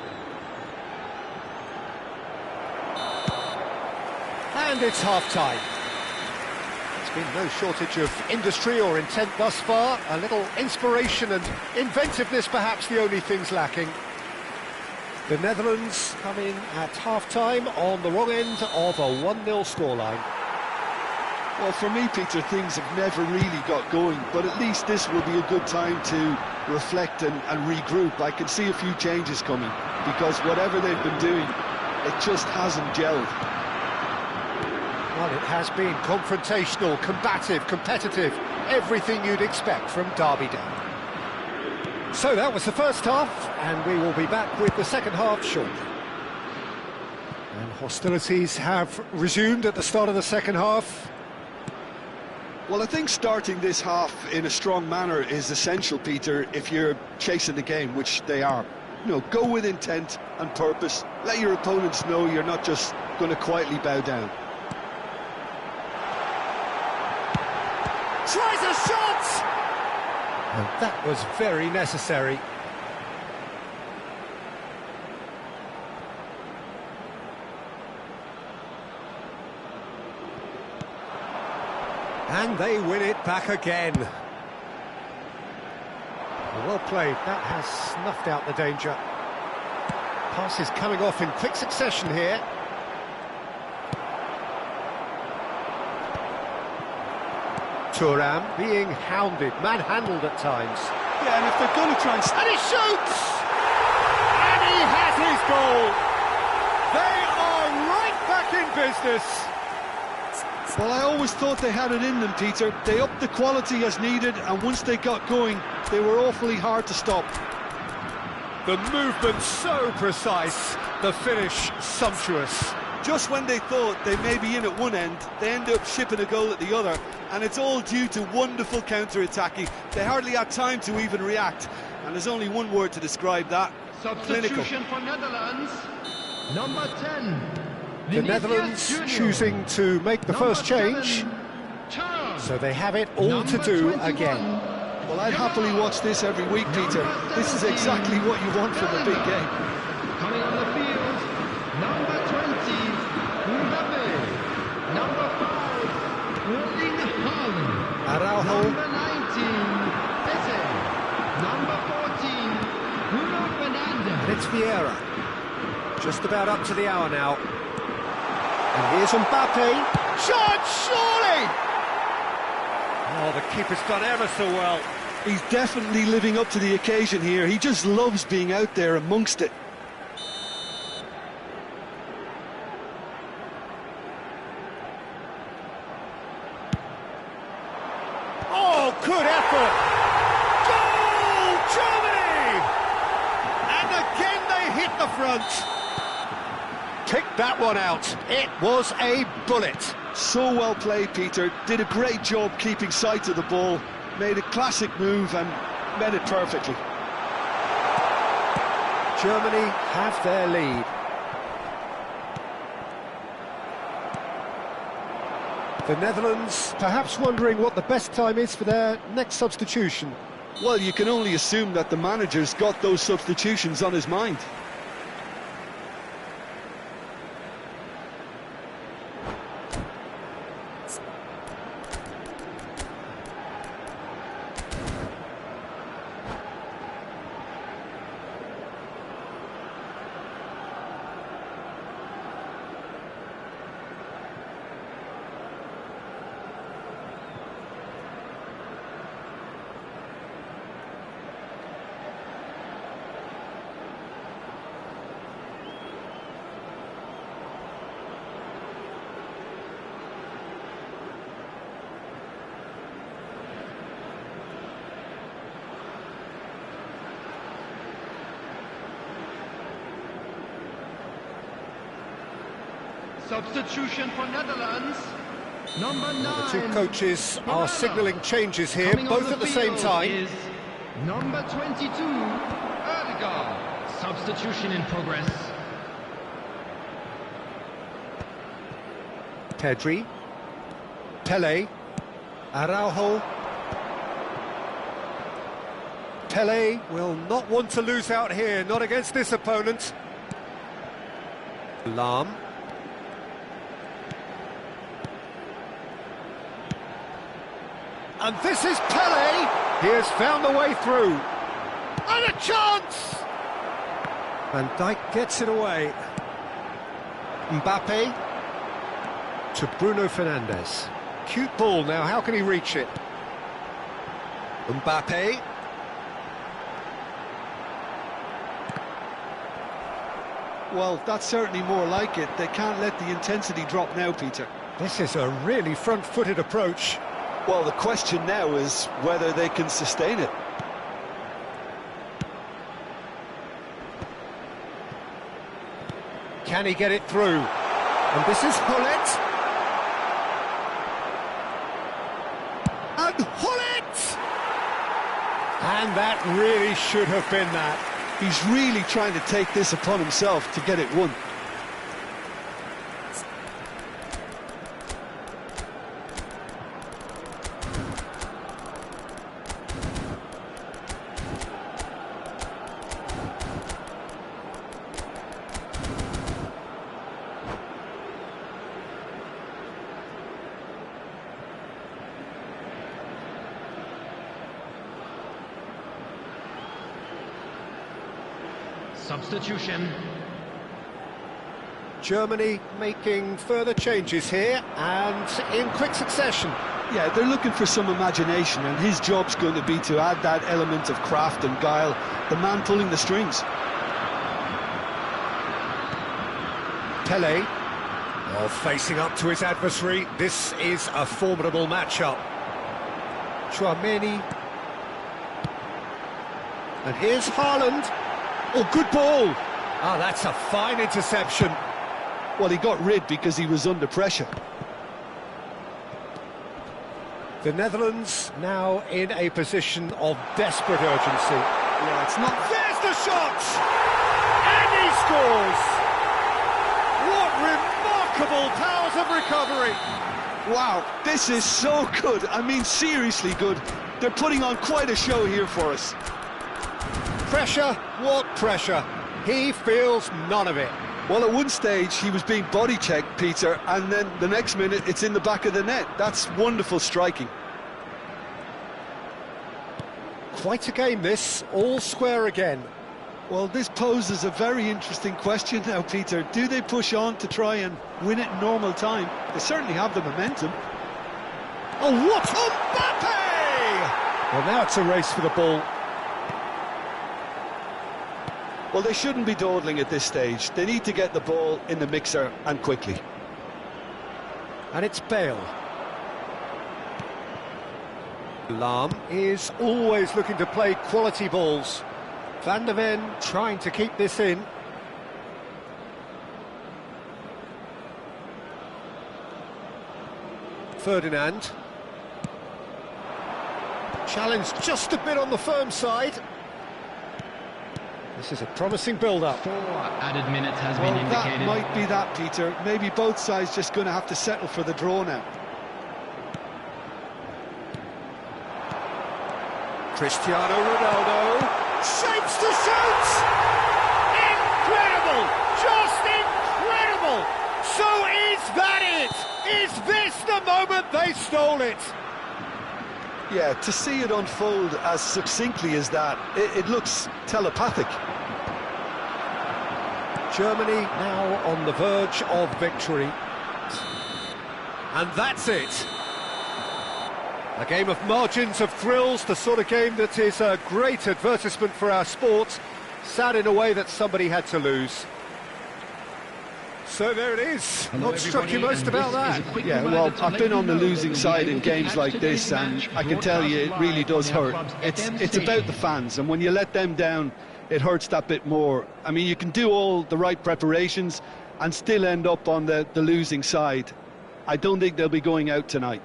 And it's half-time. There's been no shortage of industry or intent thus far. A little inspiration and inventiveness, perhaps the only things lacking. The Netherlands come in at half-time on the wrong end of a 1-0 scoreline. Well, for me, Peter, things have never really got going, but at least this will be a good time to reflect and regroup. I can see a few changes coming, because whatever they've been doing, it just hasn't gelled. Well, it has been confrontational, combative, competitive, everything you'd expect from Derby Day. So that was the first half, and we will be back with the second half shortly. And hostilities have resumed at the start of the second half. Well, I think starting this half in a strong manner is essential, Peter, if you're chasing the game, which they are. You know, go with intent and purpose. Let your opponents know you're not just going to quietly bow down. Tries a shot! And that was very necessary. And they win it back again. Well played, that has snuffed out the danger. Passes coming off in quick succession here. Thuram being hounded, manhandled at times. Yeah, and if they're going to try and... And he shoots! And he has his goal! They are right back in business! Well, I always thought they had it in them, Peter. They upped the quality as needed, and once they got going, they were awfully hard to stop. The movement so precise, the finish sumptuous. Just when they thought they may be in at one end, they end up shipping a goal at the other, and it's all due to wonderful counter-attacking. They hardly had time to even react, and there's only one word to describe that: clinical. Substitution for Netherlands, number 10. The Netherlands choosing to make the first change, so they have it all to do again. Well, I'd happily watch this every week, Peter. This is exactly what you want from a big game. Coming on the field, number 20, Mbappe. Number 5, Erling Haaland. Araujo. Number 19, Eze. Number 14, Bruno Fernandes. And it's Vieira. Just about up to the hour now. And here's Mbappe. Shot, surely! Oh, the keeper's done ever so well. He's definitely living up to the occasion here. He just loves being out there amongst it. Oh, good effort! the front. Picked that one out. It was a bullet. So well played, Peter. Did a great job keeping sight of the ball. Made a classic move and met it perfectly. Germany have their lead. The Netherlands perhaps wondering what the best time is for their next substitution. Well, you can only assume that the manager's got those substitutions on his mind. Substitution for Netherlands. Number 9. The two coaches are signalling changes here, Coming both on at the the same field time. is number 22, Ødegaard. Substitution in progress. Pedri, Pele, Araujo. Pele will not want to lose out here, not against this opponent. Lahm. And this is Pele. He has found the way through. And a chance! Van Dijk gets it away. Mbappe to Bruno Fernandes. Cute ball now, how can he reach it? Mbappe. Well, that's certainly more like it. They can't let the intensity drop now, Peter. This is a really front-footed approach. Well, the question now is whether they can sustain it. Can he get it through? And this is Hullet. And Hullet! And that really should have been that. He's really trying to take this upon himself to get it won. Substitution. Germany making further changes here, and in quick succession. Yeah, they're looking for some imagination, and his job's going to be to add that element of craft and guile, the man pulling the strings. Pele, well, facing up to his adversary. This is a formidable matchup. Tchouaméni. And here's Haaland. Oh, good ball! Ah, that's a fine interception. Well, he got rid because he was under pressure. The Netherlands now in a position of desperate urgency. Yeah, it's not... There's the shot! And he scores! What remarkable powers of recovery! Wow, this is so good. I mean, seriously good. They're putting on quite a show here for us. Pressure? What pressure? He feels none of it. Well, at one stage, he was being body-checked, Peter, and then the next minute, it's in the back of the net. That's wonderful striking. Quite a game, this. All square again. Well, this poses a very interesting question now, Peter. Do they push on to try and win it in normal time? They certainly have the momentum. Oh, what? Mbappe! Well, now it's a race for the ball. Well, they shouldn't be dawdling at this stage. They need to get the ball in the mixer, and quickly. And it's Bale. Lahm is always looking to play quality balls. Van der Ven trying to keep this in. Ferdinand. Challenge just a bit on the firm side. This is a promising build-up. 4 added minutes has been Well, indicated. that might be that, Peter. Maybe both sides just going to have to settle for the draw now. Cristiano Ronaldo shapes to shoot! Incredible! Just incredible! So is that it? Is this the moment they stole it? Yeah, to see it unfold as succinctly as that, it looks telepathic. Germany now on the verge of victory. And that's it. A game of margins of thrills, the sort of game that is a great advertisement for our sport. Sad in a way that somebody had to lose. So there it is. Hello, What struck you everybody, most and about this is that? a quick Yeah, reminder well, to I've let been you on the know that losing the side in England games like Catch the this, Game and match I can tell you it broadcast really live does on our hurt. club's It's FM about the station. fans, and when you let them down, it hurts that bit more. I mean, you can do all the right preparations and still end up on the losing side. I don't think they'll be going out tonight.